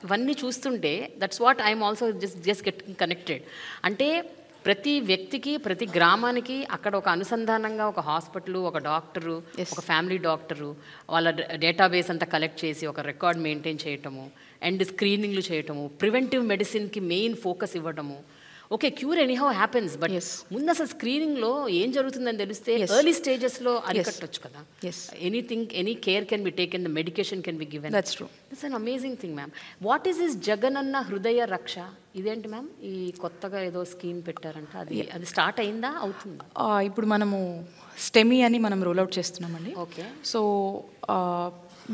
ఇవన్నీ చూస్తుంటే that's what I'm also just getting connected. అంటే ప్రతి వ్యక్తికి, ప్రతి గ్రామానికి అక్కడ ఒక అనుసంధానంగా ఒక హాస్పిటల్, ఒక డాక్టరు, ఒక ఫ్యామిలీ డాక్టరు, వాళ్ళ డేటాబేస్ అంతా కలెక్ట్ చేసి ఒక రికార్డ్ మెయింటైన్ చేయటము అండ్ స్క్రీనింగ్లు చేయటము, ప్రివెంటివ్ మెడిసిన్కి మెయిన్ ఫోకస్ ఇవ్వటము. Okay, cure anyhow happens, but ముందు అసలు స్క్రీనింగ్లో ఏం జరుగుతుందని తెలిస్తే ఎర్లీ స్టేజెస్లో అరికట్టొచ్చు కదా. Any care can be taken, the medication can be given. That's true. It's an amazing thing ma'am. What is this Jagananna హృదయ రక్ష? ఇదేంటి మ్యామ్? ఈ కొత్తగా ఏదో స్కీమ్ పెట్టారంట, అది స్టార్ట్ అయిందా, అవుతుందా? ఇప్పుడు మనము స్టెమీ అని మనం రోల్అవుట్ చేస్తున్నామండి. ఓకే. సో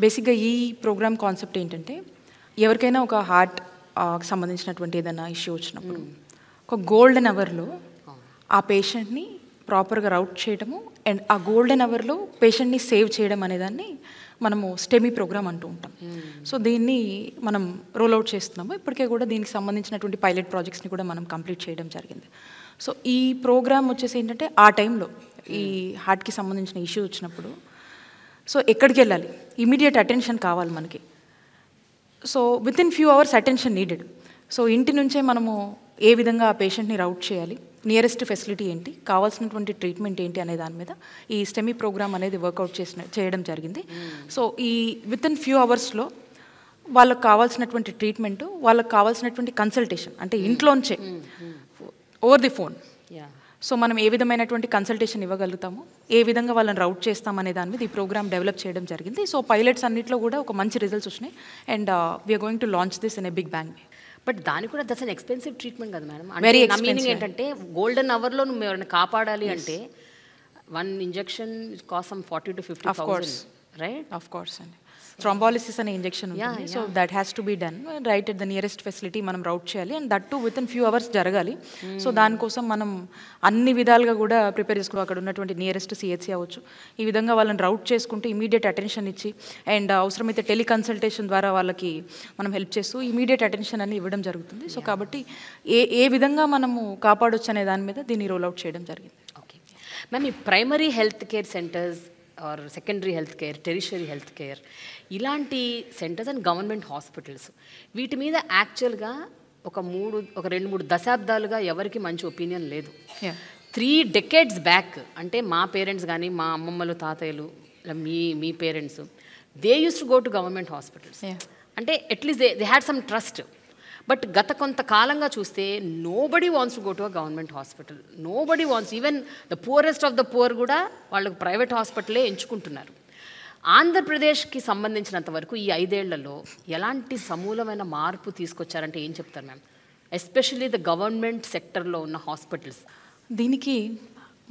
బేసిక్గా ఈ ప్రోగ్రామ్ కాన్సెప్ట్ ఏంటంటే, ఎవరికైనా ఒక హార్ట్ సంబంధించినటువంటి ఏదైనా ఇష్యూ వచ్చినప్పుడు ఒక గోల్డెన్ అవర్లో ఆ పేషెంట్ని ప్రాపర్గా రౌట్ చేయడము అండ్ ఆ గోల్డెన్ అవర్లో పేషెంట్ని సేవ్ చేయడం అనేదాన్ని మనము స్టెమీ ప్రోగ్రామ్ అంటూ ఉంటాం. సో దీన్ని మనం రోల్అవుట్ చేస్తున్నాము. ఇప్పటికే కూడా దీనికి సంబంధించినటువంటి పైలట్ ప్రాజెక్ట్స్ని కూడా మనం కంప్లీట్ చేయడం జరిగింది. సో ఈ ప్రోగ్రామ్ వచ్చేసి ఏంటంటే, ఆ టైంలో ఈ హార్ట్కి సంబంధించిన ఇష్యూ వచ్చినప్పుడు సో ఎక్కడికి వెళ్ళాలి, ఇమీడియట్ అటెన్షన్ కావాలి మనకి. So with in few hours attention needed. So ఇంటి నుంచే మనము ఏ విధంగా ఆ పేషెంట్ని రౌట్ చేయాలి, నియరెస్ట్ ఫెసిలిటీ ఏంటి, కావాల్సినటువంటి ట్రీట్మెంట్ ఏంటి అనే దాని మీద ఈ స్టెమీ ప్రోగ్రామ్ అనేది వర్కౌట్ చేయడం జరిగింది. సో ఈ విత్ ఇన్ ఫ్యూ అవర్స్లో వాళ్ళకు కావాల్సినటువంటి ట్రీట్మెంటు, వాళ్ళకు కావాల్సినటువంటి కన్సల్టేషన్, అంటే ఇంట్లోంచే ఓవర్ ది ఫోన్. సో మనం ఏ విధమైనటువంటి కన్సల్టేషన్ ఇవ్వగలుగుతాము, ఏ విధంగా వాళ్ళని రౌట్ చేస్తామనే దాని మీద ఈ ప్రోగ్రామ్ డెవలప్ చేయడం జరిగింది. సో పైలట్స్ అన్నింటిలో కూడా ఒక మంచి రిజల్ట్స్ వచ్చినాయి and we are going to launch this in a big bang. But దానికి కూడా దట్స్ అన్ ఎక్స్పెన్సివ్ ట్రీట్మెంట్ కదా మేడం. వెరీ నా మీనింగ్ ఏంటంటే, గోల్డెన్ అవర్లో నువ్వు ఎవరైనా కాపాడాలి అంటే 1 injection cost some 40,000 to 50,000, right? Of course అండి. థ్రాంబాలిసిస్ అనే ఇంజెక్షన్ ఉంటుంది. So that has to be done right at the nearest facility మనం రౌట్ చేయాలి and that to within few hours జరగాలి. సో దానికోసం మనం అన్ని విధాలుగా కూడా ప్రిపేర్ చేసుకోవాలి. అక్కడ ఉన్నటువంటి నియరెస్ట్ CHC అవ్వచ్చు, ఈ విధంగా వాళ్ళని రౌట్ చేసుకుంటూ ఇమీడియట్ అటెన్షన్ ఇచ్చి అండ్ అవసరమైతే టెలికన్సల్టేషన్ ద్వారా వాళ్ళకి మనం హెల్ప్ చేస్తూ ఇమీడియట్ అటెన్షన్ అని ఇవ్వడం జరుగుతుంది. సో కాబట్టి ఏ విధంగా మనము కాపాడొచ్చు అనే దాని మీద దీన్ని రోల్అవుట్ చేయడం జరిగింది. ఓకే మ్యామ్, ఈ primary health care centres or secondary health care, tertiary health care, ఇలాంటి సెంటర్స్ అండ్ గవర్నమెంట్ హాస్పిటల్స్, వీటి మీద యాక్చువల్గా ఒక 2-3 దశాబ్దాలుగా ఎవరికి మంచి ఒపీనియన్ లేదు. 3 decades బ్యాక్, అంటే మా పేరెంట్స్ కానీ మా అమ్మమ్మలు తాతయ్యలు మీ parents, they used to go to government hospitals. అంటే at least they had some trust. But గత కొంతకాలంగా చూస్తే nobody wants to go to a government hospital. Nobody wants, even the poorest of the poor కూడా వాళ్ళకు ప్రైవేట్ హాస్పిటలే ఎంచుకుంటున్నారు. ఆంధ్రప్రదేశ్కి సంబంధించినంత వరకు ఈ 5 ఏళ్లలో ఎలాంటి సమూలమైన మార్పు తీసుకొచ్చారంటే ఏం చెప్తారు మ్యామ్, ఎస్పెషల్లీ ద గవర్నమెంట్ సెక్టర్లో ఉన్న హాస్పిటల్స్? దీనికి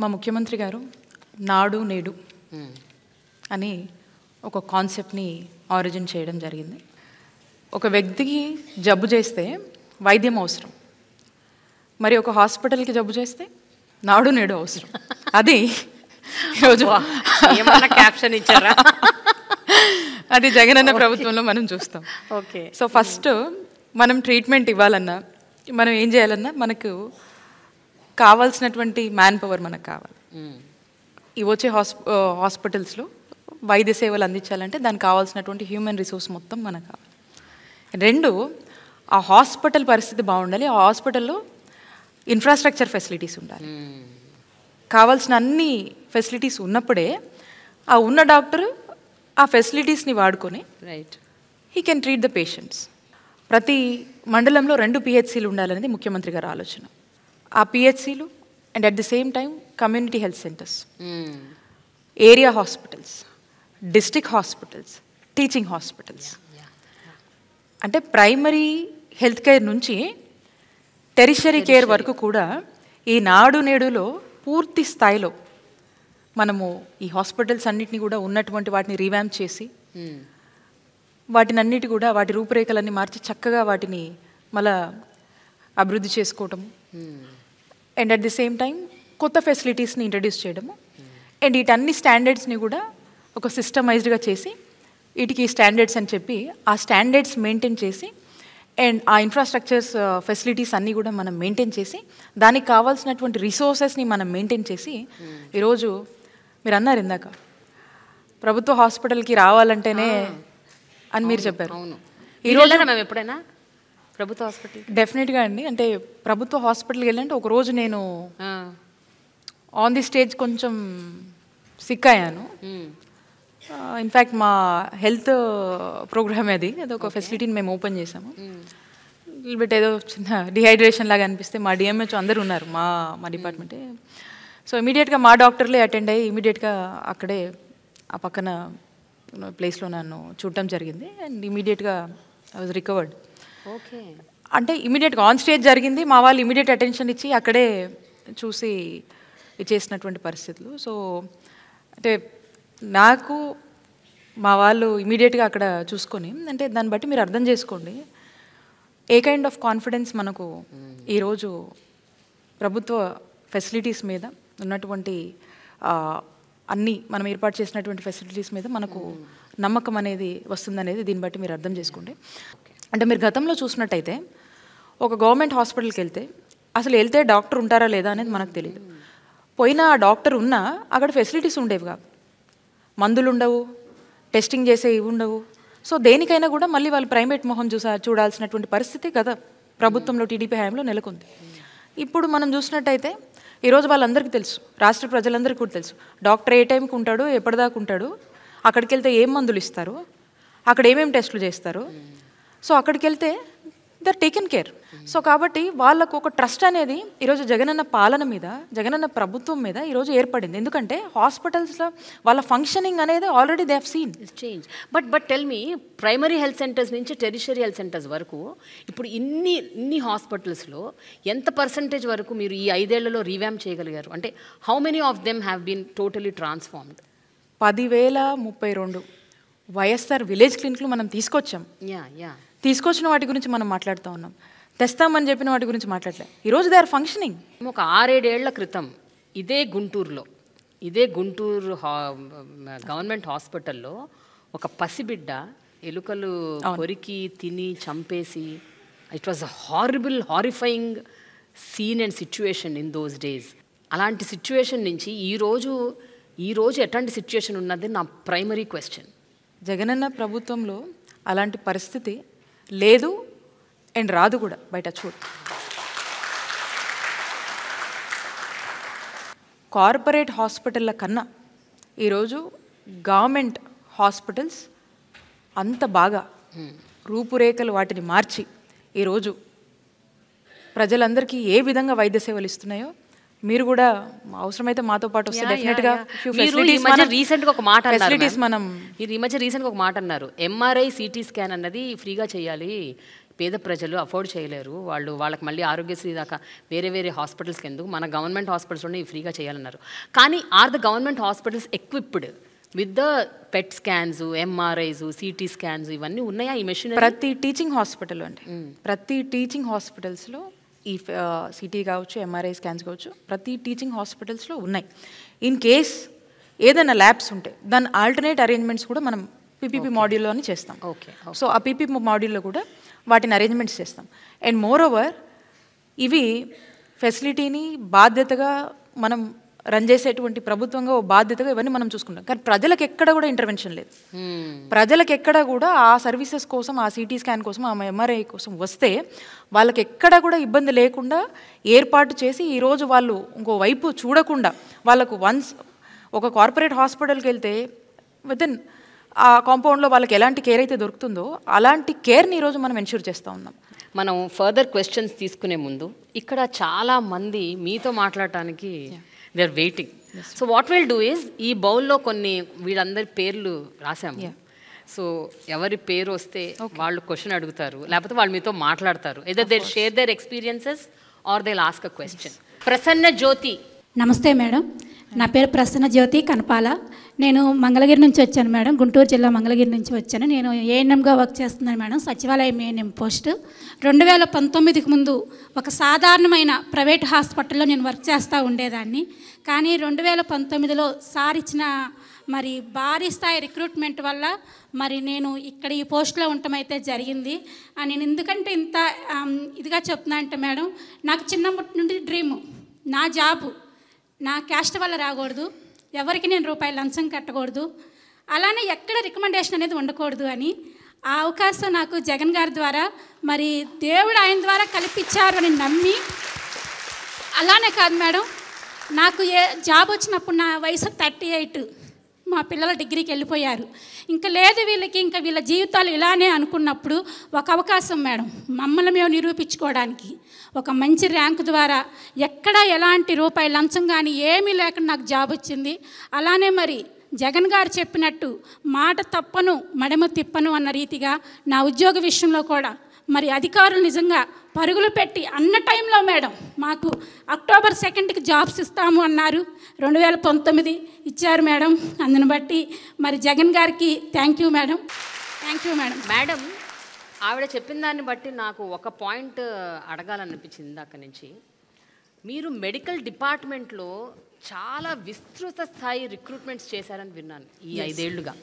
మా ముఖ్యమంత్రి గారు నాడు నేడు అని ఒక కాన్సెప్ట్ని ఆరిజిన్ చేయడం జరిగింది. ఒక వ్యక్తికి జబ్బు చేస్తే వైద్యం అవసరం, మరి ఒక హాస్పిటల్కి జబ్బు చేస్తే నాడు నేడు అవసరం. అది ఈరోజు ఏమన్నా క్యాప్షన్ ఇచ్చారా? అది జగనన్న ప్రభుత్వంలో మనం చూస్తాం. ఓకే. సో ఫస్ట్ మనం ట్రీట్మెంట్ ఇవ్వాలన్నా, మనం ఏం చేయాలన్నా, మనకు కావాల్సినటువంటి మ్యాన్ పవర్ మనకు కావాలి. ఈ వచ్చే హాస్పిటల్స్లో వైద్య సేవలు అందించాలంటే దానికి కావాల్సినటువంటి హ్యూమన్ రిసోర్స్ మొత్తం మనకు కావాలి. 2, ఆ హాస్పిటల్ పరిస్థితి బాగుండాలి. ఆ హాస్పిటల్లో ఇన్ఫ్రాస్ట్రక్చర్ ఫెసిలిటీస్ ఉండాలి. కావాల్సిన అన్ని ఫెసిలిటీస్ ఉన్నప్పుడే ఆ ఉన్న డాక్టరు ఆ ఫెసిలిటీస్ని వాడుకొని right he can treat the patients. ప్రతి మండలంలో 2 పిహెచ్సిలు ఉండాలనేది ముఖ్యమంత్రి గారి ఆలోచన. ఆ పిహెచ్సిలు and at the same time community health centres, area hospitals, district hospitals, teaching hospitals. అంటే ప్రైమరీ హెల్త్ కేర్ నుంచి టెరిషరీ కేర్ వరకు కూడా ఈ నాడు నేడులో పూర్తి స్థాయిలో మనము ఈ హాస్పిటల్స్ అన్నిటిని కూడా ఉన్నటువంటి వాటిని రీవ్యాంప్ చేసి వాటినన్నిటి కూడా వాటి రూపురేఖలన్నీ మార్చి చక్కగా వాటిని మళ్ళా అభివృద్ధి చేసుకోవటము and at the same time కొత్త ఫెసిలిటీస్ని ఇంట్రడ్యూస్ చేయడము అండ్ వీటన్ని స్టాండర్డ్స్ని కూడా ఒక సిస్టమైజ్డ్గా చేసి వీటికి స్టాండర్డ్స్ అని చెప్పి ఆ స్టాండర్డ్స్ మెయింటైన్ చేసి అండ్ ఆ ఇన్ఫ్రాస్ట్రక్చర్స్ ఫెసిలిటీస్ అన్నీ కూడా మనం మెయింటైన్ చేసి దానికి కావాల్సినటువంటి రిసోర్సెస్ని మనం మెయింటైన్ చేసి ఈరోజు మీరు అన్నారు ఇందాక ప్రభుత్వ హాస్పిటల్కి రావాలంటేనే అని మీరు చెప్పారు. ఈరోజు మేము ఎప్పుడైనా ప్రభుత్వ హాస్పిటల్ డెఫినెట్గా అండి. అంటే ప్రభుత్వ హాస్పిటల్కి వెళ్ళంటే ఒకరోజు నేను ఆన్ ది స్టేజ్ కొంచెం సిక్ అయ్యాను. ఇన్ఫ్యాక్ట్ మా హెల్త్ ప్రోగ్రామ్ అది ఒక ఫెసిలిటీని మేము ఓపెన్ చేసాము. బిట్ ఏదో చిన్న డిహైడ్రేషన్ లాగా అనిపిస్తే మా డిఎంహెచ్ అందరూ ఉన్నారు మా డిపార్ట్మెంటే. సో ఇమీడియట్గా మా డాక్టర్లే అటెండ్ అయ్యి ఇమీడియట్గా అక్కడే ఆ పక్కన ప్లేస్లో నన్ను చూడటం జరిగింది అండ్ ఇమీడియట్గా ఐ వాజ్ రికవర్డ్. ఓకే. అంటే ఇమీడియట్గా ఆన్ స్టేజ్ జరిగింది, మా వాళ్ళు ఇమీడియట్ అటెన్షన్ ఇచ్చి అక్కడే చూసి ఇచ్చేసినటువంటి పరిస్థితులు. సో అంటే నాకు మా వాళ్ళు ఇమీడియట్గా అక్కడ చూసుకొని అంటే దాన్ని బట్టి మీరు అర్థం చేసుకోండి ఏ కైండ్ ఆఫ్ కాన్ఫిడెన్స్ మనకు ఈరోజు ప్రభుత్వ ఫెసిలిటీస్ మీద ఉన్నటువంటి అన్నీ మనం ఏర్పాటు చేసినటువంటి ఫెసిలిటీస్ మీద మనకు నమ్మకం అనేది వస్తుందనేది దీన్ని బట్టి మీరు అర్థం చేసుకోండి. అంటే మీరు గతంలో చూసినట్టయితే ఒక గవర్నమెంట్ హాస్పిటల్కి వెళ్తే డాక్టర్ ఉంటారా లేదా అనేది మనకు తెలియదు. పోయినా ఆ డాక్టర్ ఉన్నా అక్కడ ఫెసిలిటీస్ ఉండేవి కాదు, మందులు ఉండవు, టెస్టింగ్ చేసే ఇవి ఉండవు. సో దేనికైనా కూడా మళ్ళీ వాళ్ళు ప్రైవేట్ మొహం చూడాల్సినటువంటి పరిస్థితి గత ప్రభుత్వంలో టీడీపీ హయాంలో నెలకొంది. ఇప్పుడు మనం చూసినట్టయితే ఈరోజు వాళ్ళందరికీ తెలుసు, రాష్ట్ర ప్రజలందరికీ కూడా తెలుసు డాక్టర్ ఏ టైంకి ఉంటాడు, ఎప్పటిదాకా ఉంటాడు, అక్కడికి వెళ్తే ఏం మందులు ఇస్తారు, అక్కడ ఏమేమి టెస్టులు చేస్తారు. సో అక్కడికి వెళ్తే దర్ టేకెన్ కేర్. సో కాబట్టి వాళ్ళకు ఒక ట్రస్ట్ అనేది ఈరోజు జగనన్న పాలన మీద, జగనన్న ప్రభుత్వం మీద ఈరోజు ఏర్పడింది. ఎందుకంటే హాస్పిటల్స్లో వాళ్ళ ఫంక్షనింగ్ అనేది already they have seen change. But tell me, primary health centres నుంచి టెరిషరీ హెల్త్ సెంటర్స్ వరకు ఇప్పుడు ఇన్ని హాస్పిటల్స్లో ఎంత పర్సంటేజ్ వరకు మీరు ఈ 5 ఏళ్లలో రీవ్యాంప్ చేయగలిగారు? అంటే how many of them have been totally transformed? 10,032 YSR village క్లినిక్లు మనం తీసుకొచ్చాం. తీసుకొచ్చిన వాటి గురించి మనం మాట్లాడుతూ ఉన్నాం, తెస్తామని చెప్పిన వాటి గురించి మాట్లాడలే. ఈరోజు దే ఆర్ ఫంక్షనింగ్. ఒక 6-7 ఏళ్ల క్రితం ఇదే గుంటూరు గవర్నమెంట్ హాస్పిటల్లో ఒక పసిబిడ్డ ఎలుకలు కొరికి తిని చంపేసి, it was a horrifying scene and situation in those days. అలాంటి సిచ్యువేషన్ నుంచి ఈరోజు ఎట్లాంటి సిచ్యువేషన్ ఉన్నది నా ప్రైమరీ క్వశ్చన్. జగనన్న ప్రభుత్వంలో అలాంటి పరిస్థితి లేదు అండ్ రాదు కూడా. బయట చూడు, కార్పొరేట్ హాస్పిటళ్ళ కన్నా ఈరోజు గవర్నమెంట్ హాస్పిటల్స్ అంత బాగా రూపురేఖలు వాటిని మార్చి ఈరోజు ప్రజలందరికీ ఏ విధంగా వైద్య సేవలు ఇస్తున్నాయో మీరు కూడా అవసరమైతే మాతో పాటు వస్తే డెఫినెట్గా రీసెంట్గా ఒక మాట అన్నారు, ఎంఆర్ఐ సిటీ స్కాన్ అన్నది ఫ్రీగా చేయాలి, పేద ప్రజలు అఫోర్డ్ చేయలేరు, వాళ్ళకి మళ్ళీ ఆరోగ్యశ్రీ దాకా వేరే హాస్పిటల్స్కి ఎందుకు, మన గవర్నమెంట్ హాస్పిటల్స్లోనే ఫ్రీగా చేయాలన్నారు. కానీ are the government hospitals equipped with the PET scans, MRIs, CT scans ఇవన్నీ ఉన్నాయా ఈ మెషిన్? ప్రతి టీచింగ్ హాస్పిటల్ అండి, ప్రతి టీచింగ్ హాస్పిటల్స్లో ఈ సిటీ కావచ్చు, ఎంఆర్ఐ స్కాన్స్ కావచ్చు, ప్రతి టీచింగ్ హాస్పిటల్స్లో ఉన్నాయి. ఇన్ కేస్ ఏదైనా ల్యాబ్స్ ఉంటే దాని ఆల్టర్నేట్ అరేంజ్మెంట్స్ కూడా మనం పీపీపీ మాడ్యూల్లోనే చేస్తాం. సో ఆ పీపీపీ మాడ్యూల్లో కూడా వాటిని అరేంజ్మెంట్స్ చేస్తాం. అండ్ మోర్ ఓవర్ ఇవి ఫెసిలిటీని బాధ్యతగా మనం రన్ చేసేటువంటి ప్రభుత్వంగా బాధ్యతగా ఇవన్నీ మనం చూసుకుంటాం. కానీ ప్రజలకు ఎక్కడ కూడా ఇంటర్వెన్షన్ లేదు. ప్రజలకు ఎక్కడ కూడా ఆ సర్వీసెస్ కోసం, ఆ సిటీ స్కాన్ కోసం, ఆ ఎంఆర్ఐ కోసం వస్తే వాళ్ళకి ఎక్కడ కూడా ఇబ్బంది లేకుండా ఏర్పాటు చేసి ఈరోజు వాళ్ళు ఇంకో వైపు చూడకుండా వాళ్ళకు వన్స్ ఒక కార్పొరేట్ హాస్పిటల్కి వెళ్తే వితిన్ ఆ కాంపౌండ్లో వాళ్ళకి ఎలాంటి కేర్ అయితే దొరుకుతుందో అలాంటి కేర్ని ఈరోజు మనం ఎన్ష్యూర్ చేస్తూ ఉన్నాం. మనం ఫర్దర్ క్వశ్చన్స్ తీసుకునే ముందు ఇక్కడ చాలా మంది మీతో మాట్లాడటానికి they are waiting. So what will do is ఈ బౌల్లో కొన్ని వీళ్ళందరి పేర్లు రాసాము. సో ఎవరి పేరు వస్తే వాళ్ళు క్వశ్చన్ అడుగుతారు, లేకపోతే వాళ్ళు మీతో మాట్లాడతారు. Either they share their experiences or they ask a question. Prasanna Jyoti. నమస్తే మేడం, నా పేరు ప్రసన్న జ్యోతి కనపాల. నేను మంగళగిరి నుంచి వచ్చాను మేడం, గుంటూరు జిల్లా మంగళగిరి నుంచి వచ్చాను. నేను ఏఎన్ఎంగా వర్క్ చేస్తున్నాను మేడం, సచివాలయం ఏఎన్ఎం పోస్ట్. 2019కి ముందు ఒక సాధారణమైన ప్రైవేట్ హాస్పిటల్లో నేను వర్క్ చేస్తూ ఉండేదాన్ని. కానీ 2019లో సార్ ఇచ్చిన మరి భారీ స్థాయి రిక్రూట్మెంట్ వల్ల మరి నేను ఇక్కడ ఈ పోస్ట్లో ఉండటం అయితే జరిగింది. నేను ఎందుకంటే ఇంత ఇదిగా చెప్తున్నా అంటే మేడం, నాకు చిన్నప్పటి నుండి డ్రీము, నా జాబు నా క్యాస్ట్ వల్ల రాకూడదు, ఎవరికి నేను రూపాయలు లంచం కట్టకూడదు, అలానే ఎక్కడ రికమెండేషన్ అనేది ఉండకూడదు అని. ఆ అవకాశం నాకు జగన్ గారి ద్వారా మరి దేవుడు ఆయన ద్వారా కల్పించారు అని నమ్మి, అలానే కాదు మేడం, నాకు జాబ్ వచ్చినప్పుడు నా వయసు 38, మా పిల్లలు డిగ్రీకి వెళ్ళిపోయారు. ఇంకా లేదు వీళ్ళకి, ఇంకా వీళ్ళ జీవితాలు ఇలానే అనుకున్నప్పుడు ఒక అవకాశం మేడం, మమ్మల్ని మేము నిరూపించుకోవడానికి ఒక మంచి ర్యాంకు ద్వారా ఎక్కడ ఎలాంటి రూపాయి లంచం కానీ ఏమీ లేకుండా నాకు జాబ్ వచ్చింది. అలానే మరి జగన్ గారు చెప్పినట్టు మాట తప్పను మడమ తిప్పను అన్న రీతిగా నా ఉద్యోగ విషయంలో కూడా మరి అధికారులు నిజంగా పరుగులు పెట్టి అన్న టైంలో మేడం మాకు అక్టోబర్ 2కి జాబ్స్ ఇస్తాము అన్నారు. 2019 ఇచ్చారు మేడం. అందుని బట్టి మరి జగన్ గారికి thank you madam. Thank you madam. Madam ఆవిడ చెప్పిన దాన్ని బట్టి నాకు ఒక పాయింట్ అడగాలనిపించింది ఇందాక నుంచి. మీరు మెడికల్ డిపార్ట్మెంట్లో చాలా విస్తృత స్థాయి రిక్రూట్మెంట్స్ చేశారని విన్నాను ఈ 5 ఏళ్లుగా.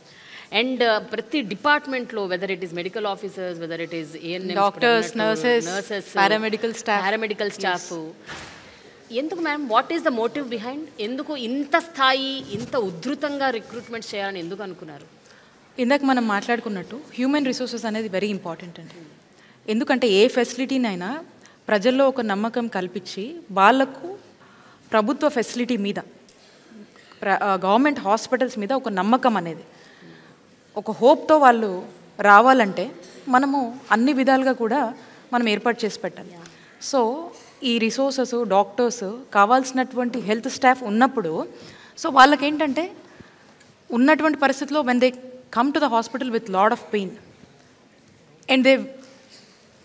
అండ్ ప్రతి డిపార్ట్మెంట్లో whether it is medical officers, whether it is doctors, nurses, paramedical staff. ఎందుకు ma'am, what is the motive behind? ఎందుకు ఇంత స్థాయి ఇంత ఉధృతంగా రిక్రూట్మెంట్స్ చేయాలని ఎందుకు అనుకున్నారు? ఇందాక మనం మాట్లాడుకున్నట్టు హ్యూమన్ రిసోర్సెస్ అనేది వెరీ ఇంపార్టెంట్ అండి. ఎందుకంటే ఏ ఫెసిలిటీనైనా ప్రజల్లో ఒక నమ్మకం కల్పించి వాళ్ళకు ప్రభుత్వ ఫెసిలిటీ మీద, గవర్నమెంట్ హాస్పిటల్స్ మీద ఒక నమ్మకం అనేది, ఒక హోప్తో వాళ్ళు రావాలంటే మనము అన్ని విధాలుగా కూడా మనం ఏర్పాటు చేసి పెట్టాలి. సో ఈ రిసోర్సెస్, డాక్టర్స్, కావాల్సినటువంటి హెల్త్ స్టాఫ్ ఉన్నప్పుడు సో వాళ్ళకేంటంటే ఉన్నటువంటి పరిస్థితిలో when they come to the hospital with lot of pain and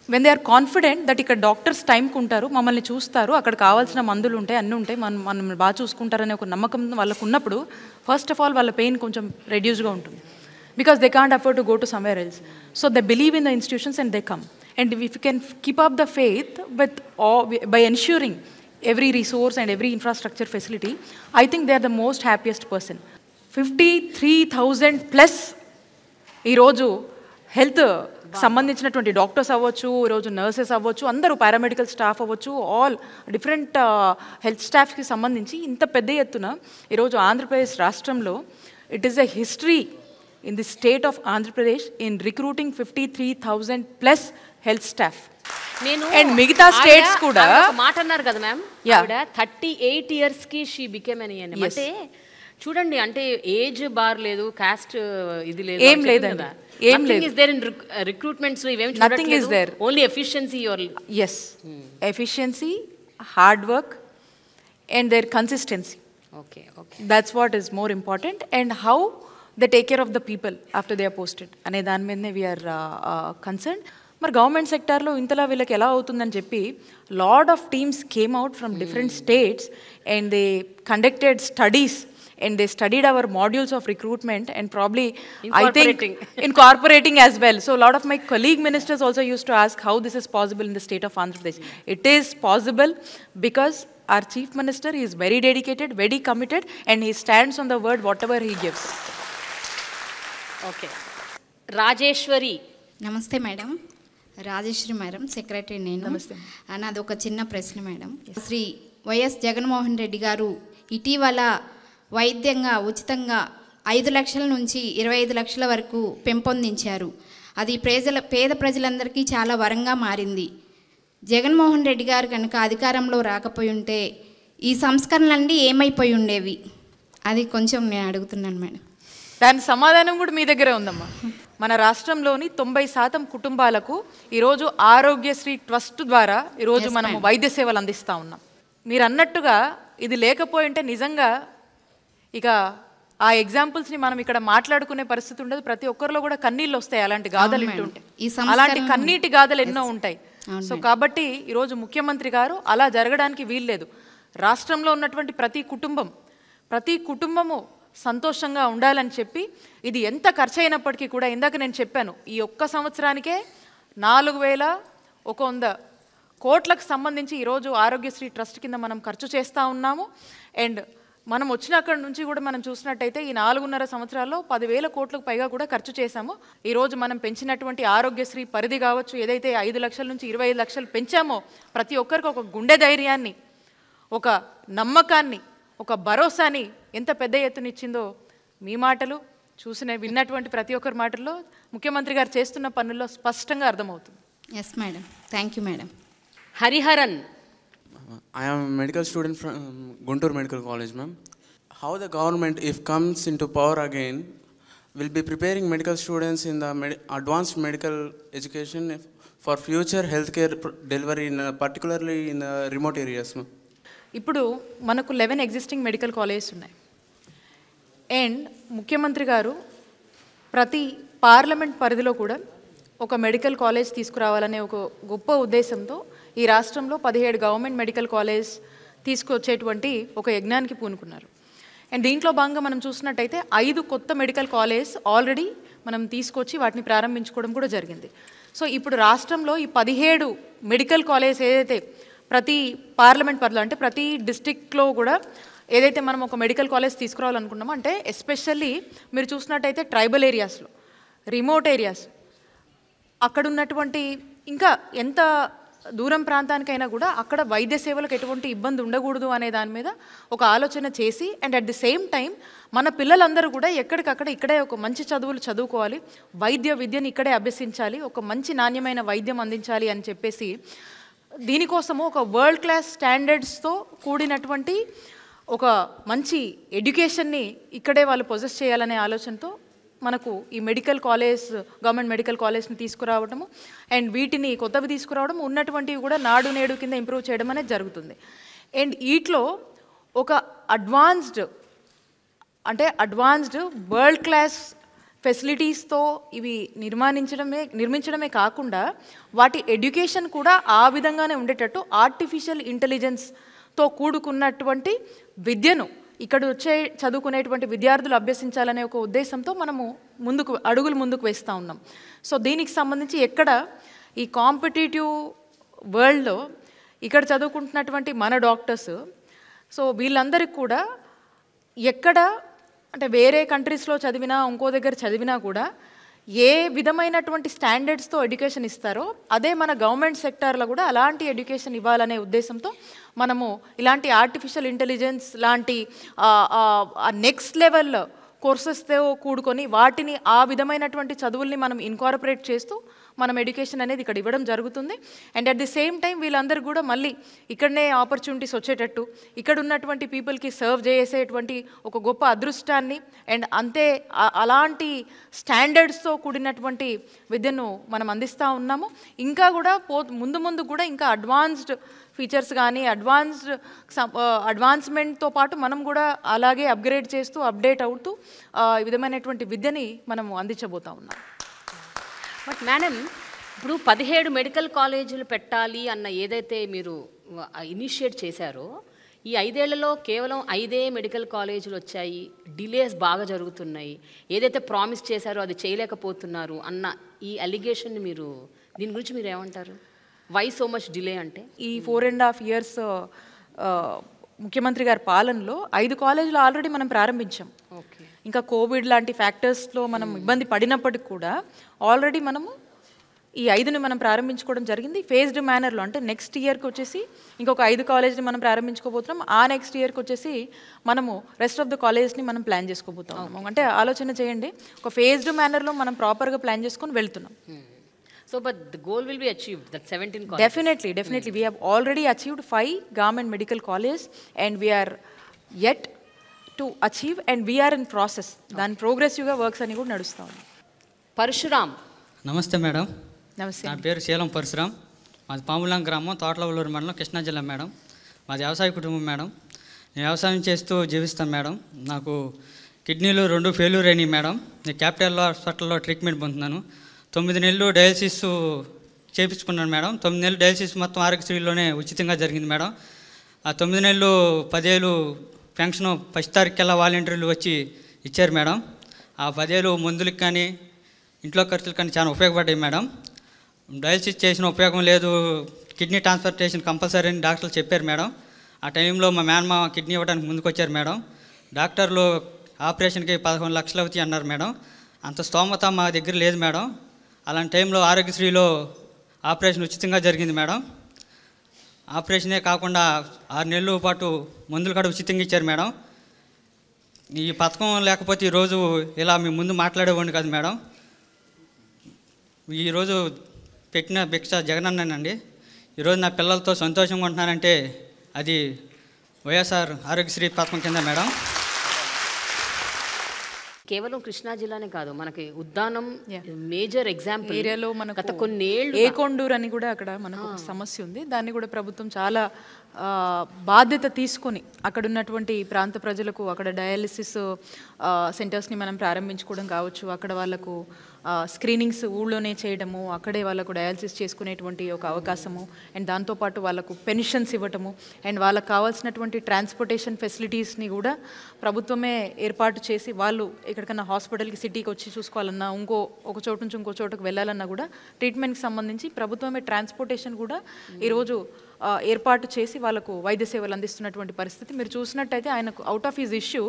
when they are confident that ఇక్కడ డాక్టర్స్ టైంకి ఉంటారు, మమ్మల్ని చూస్తారు, అక్కడ కావాల్సిన మందులు ఉంటాయి, అన్నీ ఉంటాయి, మనం బాగా చూసుకుంటారనే ఒక నమ్మకం వాళ్ళకు ఉన్నప్పుడు ఫస్ట్ ఆఫ్ ఆల్ వాళ్ళ పెయిన్ కొంచెం రెడ్యూస్గా ఉంటుంది. Because they can't afford to go to somewhere else. So they believe in the institutions and they come. And if you can keep up the faith with by ensuring every resource and every infrastructure facility, I think they are the most happiest person. 53,000 plus ఈరోజు health సంబంధించినటువంటి doctors అవ్వచ్చు, ఈరోజు nurses అవ్వచ్చు, అందరూ paramedical staff అవ్వచ్చు, all different health స్టాఫ్కి సంబంధించి ఇంత పెద్ద ఎత్తున ఈరోజు ఆంధ్రప్రదేశ్ రాష్ట్రంలో it is a history in the state of Andhra Pradesh in recruiting 53,000 plus health staff. And మిగతా స్టేట్స్ కూడా మాట అన్నారు కదా మ్యామ్, 38 yearsకి షీ బికేమ్ అని. అంటే చూడండి, అంటే ఏజ్ బార్ లేదు, కాస్ట్ ఇది లేదు, ఏం లేదండి, ఏం లేదు. ఇస్ దేర్ ఇన్ రిక్రూట్మెంట్స్ ఇవేం nothing is there, only efficiency. Yes, efficiency, hard work and there consistency. Okay, that's what is more important. And how they take care of the people after they are posted అనే దాని మీదనే we are concern. మరి government సెక్టార్లో ఇంతలా వీళ్ళకి ఎలా అవుతుందని చెప్పి lot of teams came out from different states and they conducted studies and they studied our modules of recruitment and probably I think incorporating as well. So a lot of my colleague ministers also used to ask how this is possible in the state of Andhra Pradesh. It is possible because our chief minister is very dedicated, very committed, and he stands on the word whatever he gives. Okay. Rajeshwari. Namaste madam. Rajeshwari madam, secretary నేను. నమస్తే. నాది ఒక చిన్న ప్రశ్న madam. Shri YS Jaganmohan Reddy గారు ఇటీవల వైద్యంగా ఉచితంగా 5 లక్షల నుంచి 25 లక్షల వరకు పెంపొందించారు. అది పేద ప్రజలందరికీ చాలా వరంగా మారింది. జగన్మోహన్ రెడ్డి గారు కనుక అధికారంలో రాకపోయి ఉంటే ఈ సంస్కరణలన్నీ ఏమైపోయి ఉండేవి? అది కొంచెం నేను అడుగుతున్నాను మేడం. దాని సమాధానం కూడా మీ దగ్గరే ఉందమ్మా. మన రాష్ట్రంలోని 90% కుటుంబాలకు ఈరోజు ఆరోగ్యశ్రీ ట్రస్ట్ ద్వారా ఈరోజు మనము వైద్య సేవలు అందిస్తూ ఉన్నాం. మీరు అన్నట్టుగా ఇది లేకపోయింటే నిజంగా ఇక ఆ ఎగ్జాంపుల్స్ని మనం ఇక్కడ మాట్లాడుకునే పరిస్థితి ఉండదు. ప్రతి ఒక్కరిలో కూడా కన్నీళ్ళు వస్తాయి అలాంటి గాథలు వింటుంటే. అలాంటి కన్నీటి గాథలు ఎన్నో ఉంటాయి. సో కాబట్టి ఈరోజు ముఖ్యమంత్రి గారు అలా జరగడానికి వీల్లేదు. రాష్ట్రంలో ఉన్నటువంటి ప్రతి కుటుంబము సంతోషంగా ఉండాలని చెప్పి ఇది ఎంత ఖర్చు అయినప్పటికీ కూడా ఇందాక నేను చెప్పాను, ఈ ఒక్క సంవత్సరానికే 4100 కోట్లకు సంబంధించి ఈరోజు ఆరోగ్యశ్రీ ట్రస్ట్ కింద మనం ఖర్చు చేస్తూ ఉన్నాము. అండ్ మనం వచ్చినక్కడి నుంచి కూడా మనం చూసినట్టయితే ఈ 4.5 సంవత్సరాల్లో 10,000 కోట్లకు పైగా కూడా ఖర్చు చేశాము. ఈరోజు మనం పెంచినటువంటి ఆరోగ్యశ్రీ పరిధి కావచ్చు, ఏదైతే 5 లక్షల నుంచి 25 లక్షలు పెంచామో ప్రతి ఒక్కరికి ఒక గుండె ధైర్యాన్ని, ఒక నమ్మకాన్ని, ఒక భరోసాని ఎంత పెద్ద ఎత్తునిచ్చిందో మీ మాటలు విన్నటువంటి ప్రతి ఒక్కరి మాటల్లో ముఖ్యమంత్రి గారు చేస్తున్న పనుల్లో స్పష్టంగా అర్థమవుతుంది. Yes madam, thank you madam. Hariharan. I am a medical student from Guntur Medical College, ma'am. How the government, if comes into power again, will be preparing medical students in the advanced medical education for future healthcare delivery, particularly in the remote areas, ma'am? ఇప్పుడు మనకు 11 existing medical colleges ఉన్నాయి. And ముఖ్యమంత్రి గారు ప్రతి parliament పరిధిలో కూడా ఒక medical college తీసుకురావాలనే ఒక గొప్ప ఉద్దేశంతో ఈ రాష్ట్రంలో 17 గవర్నమెంట్ మెడికల్ కాలేజ్ తీసుకొచ్చేటువంటి ఒక యజ్ఞానికి పూనుకున్నారు. అండ్ దీంట్లో భాగంగా మనం చూసినట్టయితే 5 కొత్త మెడికల్ కాలేజ్ ఆల్రెడీ మనం తీసుకొచ్చి వాటిని ప్రారంభించుకోవడం కూడా జరిగింది. సో ఇప్పుడు రాష్ట్రంలో ఈ 17 మెడికల్ కాలేజ్ ఏదైతే ప్రతి పార్లమెంట్ పరిధిలో అంటే ప్రతి డిస్టిక్లో కూడా ఏదైతే మనం ఒక మెడికల్ కాలేజ్ తీసుకురావాలనుకున్నామో, అంటే ఎస్పెషల్లీ మీరు చూసినట్టయితే ట్రైబల్ ఏరియాస్లో, రిమోట్ ఏరియాస్, అక్కడ ఉన్నటువంటి ఇంకా ఎంత దూరం ప్రాంతానికైనా కూడా అక్కడ వైద్య సేవలకు ఎటువంటి ఇబ్బంది ఉండకూడదు అనే దాని మీద ఒక ఆలోచన చేసి, and at the same time మన పిల్లలందరూ కూడా ఎక్కడికక్కడ ఇక్కడే ఒక మంచి చదువులు చదువుకోవాలి, విద్యని ఇక్కడే అభ్యసించాలి, ఒక మంచి నాణ్యమైన వైద్యం అందించాలి అని చెప్పేసి దీనికోసము ఒక వరల్డ్ క్లాస్ స్టాండర్డ్స్తో కూడినటువంటి ఒక మంచి ఎడ్యుకేషన్ని ఇక్కడే వాళ్ళు పొజెస్ చేయాలనే ఆలోచనతో మనకు ఈ మెడికల్ కాలేజ్, గవర్నమెంట్ మెడికల్ కాలేజ్ని తీసుకురావడము అండ్ వీటిని కొత్తవి తీసుకురావడం, ఉన్నటువంటివి కూడా నాడు నేడు కింద ఇంప్రూవ్ చేయడం అనేది జరుగుతుంది. అండ్ వీటిలో ఒక అడ్వాన్స్డ్ వరల్డ్ క్లాస్ ఫెసిలిటీస్తో ఇవి నిర్మించడమే కాకుండా వాటి ఎడ్యుకేషన్ కూడా ఆ విధంగానే ఉండేటట్టు ఆర్టిఫిషియల్ ఇంటెలిజెన్స్తో కూడుకున్నటువంటి విద్యను ఇక్కడ చదువుకునేటువంటి విద్యార్థులు అభ్యసించాలనే ఒక ఉద్దేశంతో మనము అడుగులు ముందుకు వేస్తూ ఉన్నాం. సో దీనికి సంబంధించి ఎక్కడ ఈ కాంపిటేటివ్ వరల్డ్లో ఇక్కడ చదువుకుంటున్నటువంటి మన డాక్టర్స్, సో వీళ్ళందరికీ కూడా ఎక్కడ అంటే వేరే కంట్రీస్లో చదివినా ఇంకో దగ్గర చదివినా కూడా ఏ విధమైనటువంటి స్టాండర్డ్స్తో ఎడ్యుకేషన్ ఇస్తారో అదే మన గవర్నమెంట్ సెక్టార్లో కూడా అలాంటి ఎడ్యుకేషన్ ఇవ్వాలనే ఉద్దేశంతో మనము ఇలాంటి ఆర్టిఫిషియల్ ఇంటెలిజెన్స్ లాంటి నెక్స్ట్ లెవెల్ కోర్సెస్తో కూడుకొని వాటిని ఆ విధమైనటువంటి చదువుల్ని మనం ఇన్కార్పొరేట్ చేస్తూ మనం ఎడ్యుకేషన్ అనేది ఇక్కడ ఇవ్వడం జరుగుతుంది. And at the same time వీళ్ళందరూ కూడా మళ్ళీ ఇక్కడనే ఆపర్చునిటీస్ వచ్చేటట్టు ఇక్కడ ఉన్నటువంటి పీపుల్కి సర్వ్ చేసేటువంటి ఒక గొప్ప అదృష్టాన్ని అండ్ అంతే అలాంటి స్టాండర్డ్స్తో కూడినటువంటి విద్యను మనం అందిస్తూ ఉన్నాము. ఇంకా కూడా ముందు కూడా ఇంకా అడ్వాన్స్డ్ ఫీచర్స్ కానీ అడ్వాన్స్మెంట్తో పాటు మనం కూడా అలాగే అప్గ్రేడ్ చేస్తూ అప్డేట్ అవుతూ ఈ విధమైనటువంటి విద్యని మనము అందించబోతా ఉన్నాం. బట్ మేడం, ఇప్పుడు 17 మెడికల్ కాలేజీలు పెట్టాలి అన్న ఏదైతే మీరు ఇనిషియేట్ చేశారో ఈ 5 ఏళ్లలో కేవలం 5 మెడికల్ కాలేజీలు వచ్చాయి, డిలేస్ బాగా జరుగుతున్నాయి, ఏదైతే ప్రామిస్ చేశారో అది చేయలేకపోతున్నారు అన్న ఈ అలిగేషన్ మీరు దీని గురించి మీరు ఏమంటారు? వై సో మచ్ డిలే అంటే? ఈ 4.5 years ముఖ్యమంత్రి గారి పాలనలో 5 కాలేజీలు ఆల్రెడీ మనం ప్రారంభించాం. ఓకే, ఇంకా కోవిడ్ లాంటి ఫ్యాక్టర్స్లో మనం ఇబ్బంది పడినప్పటికి కూడా ఆల్రెడీ మనము ఈ 5ని మనం ప్రారంభించుకోవడం జరిగింది ఫేజ్డ్ మేనర్లో. అంటే నెక్స్ట్ ఇయర్కి వచ్చేసి ఇంకొక 5 కాలేజ్ని మనం ప్రారంభించుకోబోతున్నాం. ఆ నెక్స్ట్ ఇయర్కి వచ్చేసి మనము రెస్ట్ ఆఫ్ ద కాలేజ్ని మనం ప్లాన్ చేసుకోబోతున్నాం. అంటే ఆలోచన చేయండి, ఒక ఫేజ్డ్ మేనర్లో మనం ప్రాపర్గా ప్లాన్ చేసుకొని వెళ్తున్నాం. So, but the goal will be achieved, that 17 colleges. Definitely. We have already achieved 5 government medical colleges and we are yet to achieve, and we are in process. దాని ప్రోగ్రెసివ్గా వర్క్స్ అని కూడా నడుస్తూ ఉంది. పరశురామ్. నమస్తే మేడం. నమస్తే. నా పేరు శీలం పరశురామ్. మాది పాములాం గ్రామం, తోటలవల్లూరు మండలం, కృష్ణా జిల్లా మేడం. మాది వ్యవసాయ కుటుంబం మేడం. నేను వ్యవసాయం చేస్తూ జీవిస్తాను మేడం. నాకు కిడ్నీలు 2 ఫెయిల్యూర్ అయినాయి మేడం. నేను క్యాపిటల్ హాస్పిటల్లో ట్రీట్మెంట్ పొందుతున్నాను. 9 నెలలు డయాలసిస్ చేయించుకున్నాను మేడం. 9 నెలలు డయాలసిస్ మొత్తం ఆరోగ్యశ్రీలోనే ఉచితంగా జరిగింది మేడం. ఆ 9 నెలలు 10 ఏళ్ళు పెన్షన్ ఫస్ట్ తారీఖుకెల్లా వాలంటీర్లు వచ్చి ఇచ్చారు మేడం. ఆ 10 ఏళ్ళు మందులకు కానీ ఇంట్లో ఖర్చులు కానీ చాలా ఉపయోగపడ్డాయి మేడం. డయాలసిస్ చేసిన ఉపయోగం లేదు, కిడ్నీ ట్రాన్స్ప్లాంటేషన్ కంపల్సరీ అని డాక్టర్లు చెప్పారు మేడం. ఆ టైంలో మా మేనమామ కిడ్నీ ఇవ్వడానికి ముందుకు వచ్చారు మేడం. డాక్టర్లు ఆపరేషన్కి 11 లక్షలు అవుతాయి అన్నారు మేడం. అంత స్తోమత మా దగ్గర లేదు మేడం. అలాంటి టైంలో ఆరోగ్యశ్రీలో ఆపరేషన్ ఉచితంగా జరిగింది మేడం. ఆపరేషనే కాకుండా 6 నెలల పాటు మందులు కూడా ఉచితంగా ఇచ్చారు మేడం. ఈ పథకం లేకపోతే ఈరోజు ఇలా మీ ముందు మాట్లాడేవాడిని కాదు మేడం. ఈరోజు పెట్టిన భిక్ష జగనన్నండి. ఈరోజు నా పిల్లలతో సంతోషంగా ఉంటున్నానంటే అది వైఎస్ఆర్ ఆరోగ్యశ్రీ పథకం కింద మేడం. కేవలం కృష్ణా జిల్లానే కాదు, మనకి ఉద్దానం మేజర్ ఎగ్జాంపుల్. ఏరియాలో మనకు గత కొన్నేళ్ళు ఏకొండూరు అని కూడా అక్కడ మనకు ఒక సమస్య ఉంది. దాన్ని కూడా ప్రభుత్వం చాలా బాధ్యత తీసుకొని అక్కడ ఉన్నటువంటి ప్రాంత ప్రజలకు అక్కడ డయాలిసిస్ సెంటర్స్ని మనం ప్రారంభించుకోవడం కావచ్చు, అక్కడ వాళ్ళకు స్క్రీనింగ్స్ ఊళ్ళోనే చేయడము, అక్కడే వాళ్ళకు డయాలసిస్ చేసుకునేటువంటి ఒక అవకాశము, అండ్ దాంతోపాటు వాళ్ళకు పెన్షన్స్ ఇవ్వటము, అండ్ వాళ్ళకు కావాల్సినటువంటి ట్రాన్స్పోర్టేషన్ ఫెసిలిటీస్ని కూడా ప్రభుత్వమే ఏర్పాటు చేసి వాళ్ళు ఎక్కడికన్నా హాస్పిటల్కి సిటీకి వచ్చి చూసుకోవాలన్నా, ఒక చోటు నుంచి ఇంకో చోటుకు వెళ్ళాలన్నా కూడా ట్రీట్మెంట్కి సంబంధించి ప్రభుత్వమే ట్రాన్స్పోర్టేషన్ కూడా ఈరోజు ఏర్పాటు చేసి వాళ్ళకు వైద్య సేవలు అందిస్తున్నటువంటి పరిస్థితి మీరు చూసినట్టయితే ఆయనకు out of his issue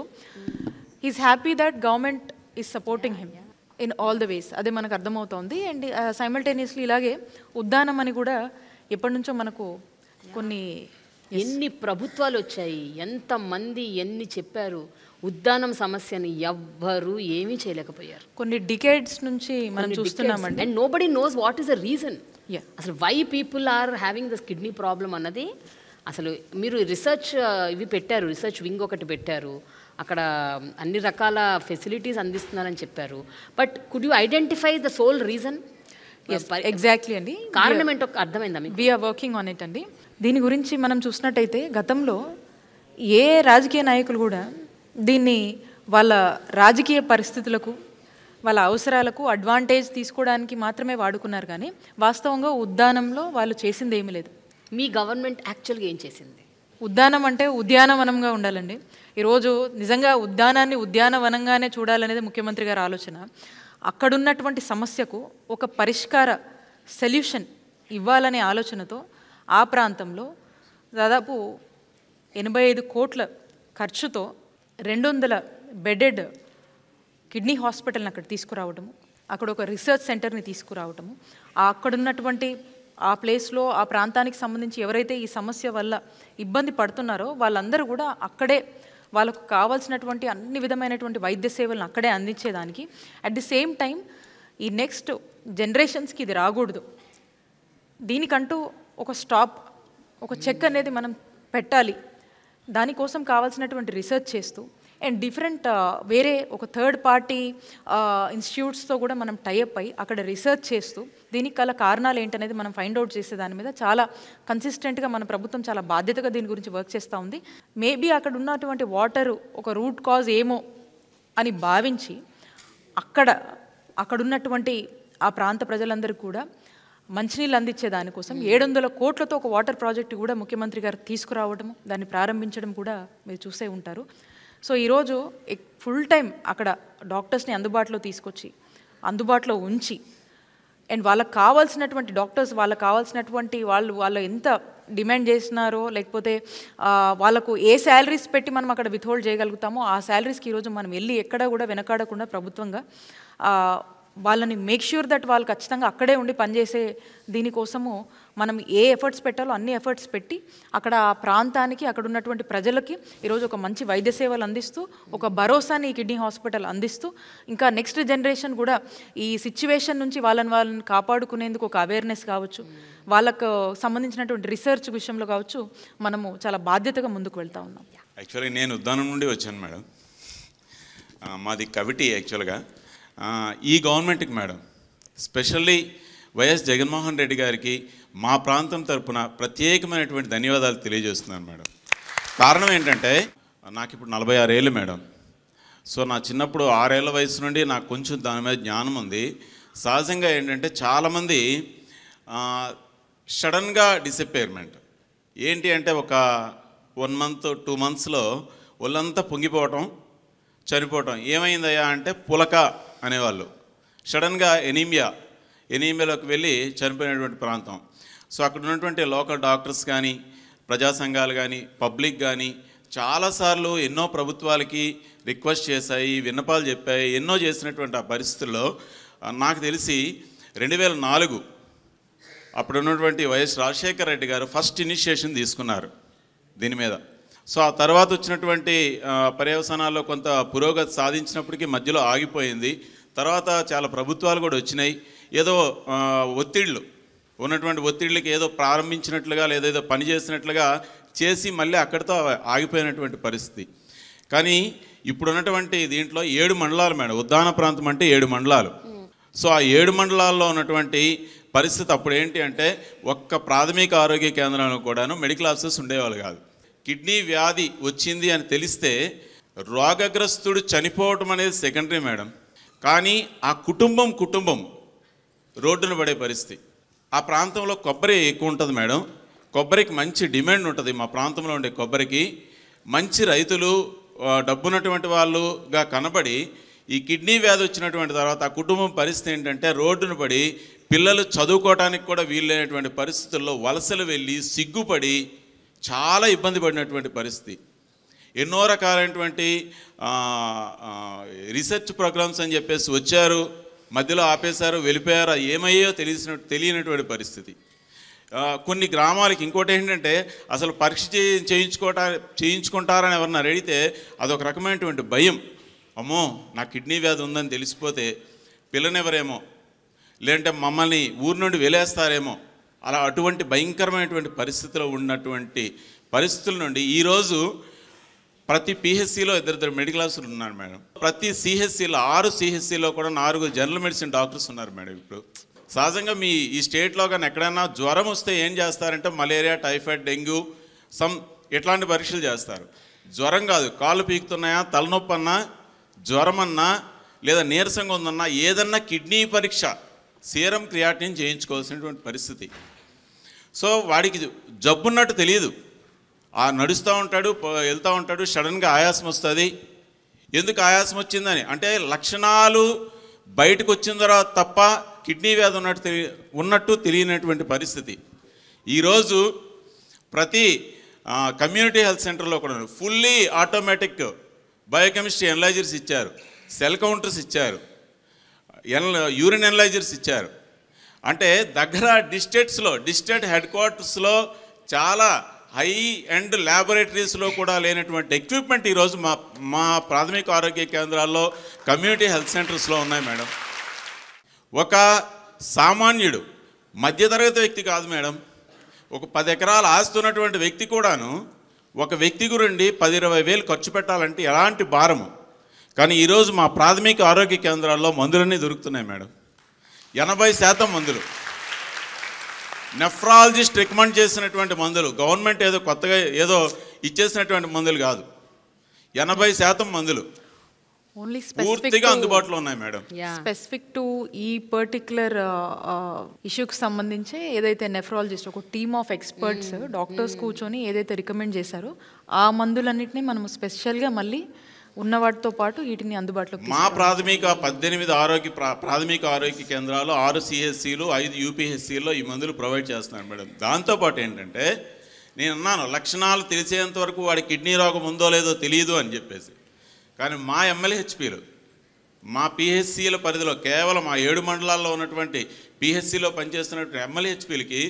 he's happy that government is supporting him in all the ways. అదే మనకు అర్థమవుతోంది. అండ్ సైమల్టేనియస్లీ ఇలాగే ఉద్దానం అని కూడా ఎప్పటి నుంచో మనకు ఎన్ని ప్రభుత్వాలు వచ్చాయి, ఎంతమంది ఎన్ని చెప్పారు, ఉద్దానం సమస్యని ఎవ్వరూ ఏమీ చేయలేకపోయారు. కొన్ని డికేడ్స్ నుంచి మనం చూస్తున్నామండి. And nobody knows what is the reason. అసలు why people are having this kidney problem అన్నది అసలు మీరు రీసెర్చ్ ఇవి పెట్టారు, రీసెర్చ్ వింగ్ ఒకటి పెట్టారు, అక్కడ అన్ని రకాల ఫెసిలిటీస్ అందిస్తున్నారని చెప్పారు. But could you identify the sole reason? Exactly అండి. కారణం ఏంటో అర్థమైందా మీకు? వీఆర్ వర్కింగ్ ఆన్ ఇట్ అండి. దీని గురించి మనం చూసినట్టయితే గతంలో ఏ రాజకీయ నాయకులు కూడా దీన్ని వాళ్ళ రాజకీయ పరిస్థితులకు వాళ్ళ అవసరాలకు అడ్వాంటేజ్ తీసుకోవడానికి మాత్రమే వాడుకున్నారు, కానీ వాస్తవంగా ఉద్దానంలో వాళ్ళు చేసింది ఏమీ లేదు. మీ గవర్నమెంట్ యాక్చువల్గా ఏం చేసింది? ఉద్దానం అంటే ఉద్యానవనంగా ఉండాలండి. ఈరోజు నిజంగా ఉద్యానాన్ని ఉద్యానవనంగానే చూడాలనేది ముఖ్యమంత్రి గారి ఆలోచన. అక్కడున్నటువంటి సమస్యకు ఒక పరిష్కార సొల్యూషన్ ఇవ్వాలనే ఆలోచనతో ఆ ప్రాంతంలో దాదాపు 85 కోట్ల ఖర్చుతో 200 బెడెడ్ కిడ్నీ హాస్పిటల్ని అక్కడ తీసుకురావటము, అక్కడ ఒక రీసెర్చ్ సెంటర్ని తీసుకురావటము, అక్కడున్నటువంటి ఆ ప్లేస్లో ఆ ప్రాంతానికి సంబంధించి ఎవరైతే ఈ సమస్య వల్ల ఇబ్బంది పడుతున్నారో వాళ్ళందరూ కూడా అక్కడే వాళ్ళకు కావాల్సినటువంటి అన్ని విధమైనటువంటి వైద్య సేవలను అక్కడే అందించేదానికి, అట్ ది సేమ్ టైం ఈ నెక్స్ట్ జనరేషన్స్కి ఇది రాకూడదు, దీనికంటూ ఒక స్టాప్, ఒక చెక్ అనేది మనం పెట్టాలి, దానికోసం కావాల్సినటువంటి రీసెర్చ్ చేస్తూ అండ్ డిఫరెంట్ వేరే ఒక థర్డ్ పార్టీ ఇన్స్టిట్యూట్స్తో కూడా మనం టైఅప్ అయ్యి అక్కడ రీసెర్చ్ చేస్తూ దీనికి గల కారణాలు ఏంటనేది మనం ఫైండ్ అవుట్ చేసే దాని మీద చాలా కన్సిస్టెంట్గా మన ప్రభుత్వం చాలా బాధ్యతగా దీని గురించి వర్క్ చేస్తూ ఉంది. మేబీ అక్కడ ఉన్నటువంటి వాటర్ ఒక రూట్ కాజ్ ఏమో అని భావించి అక్కడున్నటువంటి ఆ ప్రాంత ప్రజలందరికీ కూడా మంచినీళ్ళు అందించే దానికోసం 700 కోట్లతో ఒక వాటర్ ప్రాజెక్టు కూడా ముఖ్యమంత్రి గారు తీసుకురావడం, దాన్ని ప్రారంభించడం కూడా మీరు చూసే ఉంటారు. సో ఈరోజు ఫుల్ టైం అక్కడ డాక్టర్స్ని అందుబాటులో తీసుకొచ్చి అందుబాటులో ఉంచి అండ్ వాళ్ళకి కావాల్సినటువంటి డాక్టర్స్ వాళ్ళకి కావాల్సినటువంటి వాళ్ళు ఎంత డిమాండ్ చేస్తున్నారో లేకపోతే వాళ్ళకు ఏ శాలరీస్ పెట్టి మనం అక్కడ విత్హోల్డ్ చేయగలుగుతామో ఆ శాలరీస్కి ఈరోజు మనం వెళ్ళి ఎక్కడా కూడా వెనకాడకుండా ప్రభుత్వంగా వాళ్ళని మేక్ ష్యూర్ దట్ వాళ్ళు ఖచ్చితంగా అక్కడే ఉండి పనిచేసే దీనికోసము మనం ఏ ఎఫర్ట్స్ పెట్టాలో అన్ని ఎఫర్ట్స్ పెట్టి అక్కడ ఆ ప్రాంతానికి అక్కడ ఉన్నటువంటి ప్రజలకి ఈరోజు ఒక మంచి వైద్య సేవలు అందిస్తూ ఒక భరోసాని ఈ కిడ్నీ హాస్పిటల్ అందిస్తూ ఇంకా నెక్స్ట్ జనరేషన్ కూడా ఈ సిచ్యువేషన్ నుంచి వాళ్ళని కాపాడుకునేందుకు ఒక అవేర్నెస్ కావచ్చు, వాళ్ళకు సంబంధించినటువంటి రీసెర్చ్ విషయంలో కావచ్చు, మనము చాలా బాధ్యతగా ముందుకు వెళ్తూ ఉన్నాం. యాక్చువల్గా నేను ఉద్దానం నుండి వచ్చాను మేడం. మాది కవిటి యాక్చువల్గా. ఈ గవర్నమెంట్కి madam, specially YS Jaganmohan Reddy గారికి మా ప్రాంతం తరఫున ప్రత్యేకమైనటువంటి ధన్యవాదాలు తెలియజేస్తున్నాను మేడం. కారణం ఏంటంటే నాకు ఇప్పుడు 46 ఏళ్ళు మేడం. సో నా చిన్నప్పుడు 6 ఏళ్ల వయసు నుండి నాకు కొంచెం దాని మీద జ్ఞానం ఉంది. సహజంగా ఏంటంటే చాలామంది సడన్గా డిసప్పేర్మెంట్ ఏంటి అంటే ఒక 1 మంత్ 2 మంత్స్లో ఒళ్ళంతా పొంగిపోవటం, చనిపోవటం. ఏమైందయ్యా అంటే పులక అనేవాళ్ళు. సడన్గా ఎనీమియాలోకి వెళ్ళి చనిపోయినటువంటి ప్రాంతం. సో అక్కడ ఉన్నటువంటి లోకల్ డాక్టర్స్ కానీ, ప్రజా సంఘాలు కానీ, పబ్లిక్ కానీ చాలాసార్లు ఎన్నో ప్రభుత్వాలకి రిక్వెస్ట్ చేశాయి, విన్నపాలు చెప్పాయి, ఎన్నో చేసినటువంటి ఆ పరిస్థితుల్లో నాకు తెలిసి 2004 అప్పుడు ఉన్నటువంటి వైఎస్ రాజశేఖర రెడ్డి గారు ఫస్ట్ ఇనిషియేషన్ తీసుకున్నారు దీని మీద. సో ఆ తర్వాత వచ్చినటువంటి పర్యవసానాల్లో కొంత పురోగతి సాధించినప్పటికీ మధ్యలో ఆగిపోయింది. తర్వాత చాలా ప్రభుత్వాలు కూడా వచ్చినాయి. ఏదో ఉన్నటువంటి ఒత్తిళ్ళకి ఏదో ప్రారంభించినట్లుగా లేదా ఏదో పని చేసినట్లుగా చేసి మళ్ళీ అక్కడితో ఆగిపోయినటువంటి పరిస్థితి. కానీ ఇప్పుడున్నటువంటి దీంట్లో 7 మండలాలు మేడం. ఉద్దాన ప్రాంతం అంటే 7 మండలాలు. సో ఆ 7 మండలాల్లో ఉన్నటువంటి పరిస్థితి అప్పుడు ఏంటి అంటే ఒక్క ప్రాథమిక ఆరోగ్య కేంద్రంలో కూడాను మెడికల్ ఆఫీసర్స్ ఉండేవాళ్ళు కాదు. కిడ్నీ వ్యాధి వచ్చింది అని తెలిస్తే రోగగ్రస్తుడు చనిపోవటం అనేది సెకండరీ మేడం. కానీ ఆ కుటుంబం రోడ్డున పడే పరిస్థితి. ఆ ప్రాంతంలో కొబ్బరి ఎక్కువ ఉంటుంది మేడం. కొబ్బరికి మంచి డిమాండ్ ఉంటుంది. మా ప్రాంతంలో ఉండే కొబ్బరికి మంచి రైతులు, డబ్బున్నటువంటి వాళ్ళుగా కనబడి ఈ కిడ్నీ వ్యాధి వచ్చినటువంటి తర్వాత ఆ కుటుంబం పరిస్థితి ఏంటంటే రోడ్డున పడి పిల్లలు చదువుకోవడానికి కూడా వీలైనటువంటి పరిస్థితుల్లో వలసలు వెళ్ళి సిగ్గుపడి చాలా ఇబ్బంది పడినటువంటి పరిస్థితి. ఎన్నో రకాలైనటువంటి రీసెర్చ్ ప్రోగ్రామ్స్ అని చెప్పేసి వచ్చారు, మధ్యలో ఆపేశారు, వెళ్ళిపోయారు. ఏమయ్యో తెలియనటువంటి పరిస్థితి. కొన్ని గ్రామాలకి ఇంకోటి ఏంటంటే అసలు పరీక్ష చేయించుకుంటారని ఎవరన్నా అడిగితే అదొక రకమైనటువంటి భయం. అమ్మో నా కిడ్నీ వ్యాధి ఉందని తెలిసిపోతే పిల్లనెవరేమో, లేదంటే మమ్మల్ని ఊరి నుండి వెలేస్తారేమో, అలా అటువంటి భయంకరమైనటువంటి పరిస్థితిలో ఉన్నటువంటి పరిస్థితుల నుండి ఈరోజు ప్రతి పిహెచ్సిలో 2 మెడికల్ ఆఫీసర్లు ఉన్నారు మేడం. ప్రతి సిహెచ్సిలో 6 సిహెచ్సిలో కూడా 4 జనరల్ మెడిసిన్ డాక్టర్స్ ఉన్నారు మేడం. ఇప్పుడు సహజంగా మీ ఈ స్టేట్లో కానీ ఎక్కడైనా జ్వరం వస్తే ఏం చేస్తారంటే మలేరియా, టైఫాయిడ్, డెంగ్యూ ఇట్లాంటి పరీక్షలు చేస్తారు. జ్వరం కాదు, కాళ్ళు పీకుతున్నాయా, తలనొప్పి అన్నా, జ్వరం అన్నా, లేదా నీరసంగా ఉందన్నా ఏదన్నా కిడ్నీ పరీక్ష, సీరం క్రియాటినిన్ చేయించుకోవాల్సినటువంటి పరిస్థితి. సో వాడికి జబ్బున్నట్టు తెలియదు. నడుస్తూ ఉంటాడు, వెళ్తూ ఉంటాడు, సడన్గా ఆయాసం వస్తుంది. ఎందుకు ఆయాసం వచ్చిందని అంటే లక్షణాలు బయటకు వచ్చిన తర్వాత తప్ప కిడ్నీ వ్యాధి ఉన్నట్టు తెలియనటువంటి పరిస్థితి. ఈరోజు ప్రతి కమ్యూనిటీ హెల్త్ సెంటర్లో కూడా ఫుల్లీ ఆటోమేటిక్ బయోకెమిస్ట్రీ ఎనలైజర్స్ ఇచ్చారు, సెల్ కౌంటర్స్ ఇచ్చారు, యూరిన్ ఎనలైజర్స్ ఇచ్చారు. అంటే దగ్గర డిస్ట్రిక్ట్ హెడ్ క్వార్టర్స్లో చాలా హై అండ్ ల్యాబొరేటరీస్లో కూడా లేనటువంటి ఎక్విప్మెంట్ ఈరోజు మా ప్రాథమిక ఆరోగ్య కేంద్రాల్లో, కమ్యూనిటీ హెల్త్ సెంటర్స్లో ఉన్నాయి మేడం. ఒక సామాన్యుడు, మధ్యతరగతి వ్యక్తి కాదు మేడం, ఒక 10 ఎకరాల ఆస్తి ఉన్నటువంటి వ్యక్తి కూడాను ఒక వ్యక్తి గురించి 10-20 వేలు ఖర్చు పెట్టాలంటే ఎలాంటి భారము. కానీ ఈరోజు మా ప్రాథమిక ఆరోగ్య కేంద్రాల్లో మందులన్నీ దొరుకుతున్నాయి మేడం. 80% మందులు నెఫ్రాలజిస్ట్ రికమెండ్ చేసినటువంటి మందులు, గవర్నమెంట్ ఏదో కొత్తగా ఏదో ఇచ్చేసినటువంటి మందులు కాదు. 80% మందులు ఓన్లీ పూర్తిగా అందుబాటులో ఉన్నాయి మేడం. స్పెసిఫిక్ టు ఈ పర్టిక్యులర్ ఇష్యూకి సంబంధించి ఏదైతే నెఫ్రాలజిస్ట్ ఒక టీమ్ ఆఫ్ ఎక్స్పర్ట్స్ డాక్టర్స్ కూర్చొని ఏదైతే రికమెండ్ చేశారో ఆ మందులన్నింటినీ మనం స్పెషల్గా మళ్ళీ ఉన్న వాటితో పాటు వీటిని అందుబాటులో మా ప్రాథమిక 18 ప్రాథమిక ఆరోగ్య కేంద్రాలు, 6 సిహెచ్సిలు, 5 యూపీహెచ్సిలో ఈ మందులు ప్రొవైడ్ చేస్తున్నారు మేడం. దాంతోపాటు ఏంటంటే నేను అన్నాను లక్షణాలు తెలిసేంత వరకు వాడి కిడ్నీ రోగం ఉందో లేదో తెలియదు అని చెప్పేసి. కానీ మా ఎమ్మెల్యేహెచ్పీలు, మా పిహెచ్సిల పరిధిలో కేవలం ఆ 7 మండలాల్లో ఉన్నటువంటి పిహెచ్సిలో పనిచేస్తున్నటువంటి ఎమ్మెల్యేహెచ్పీలకి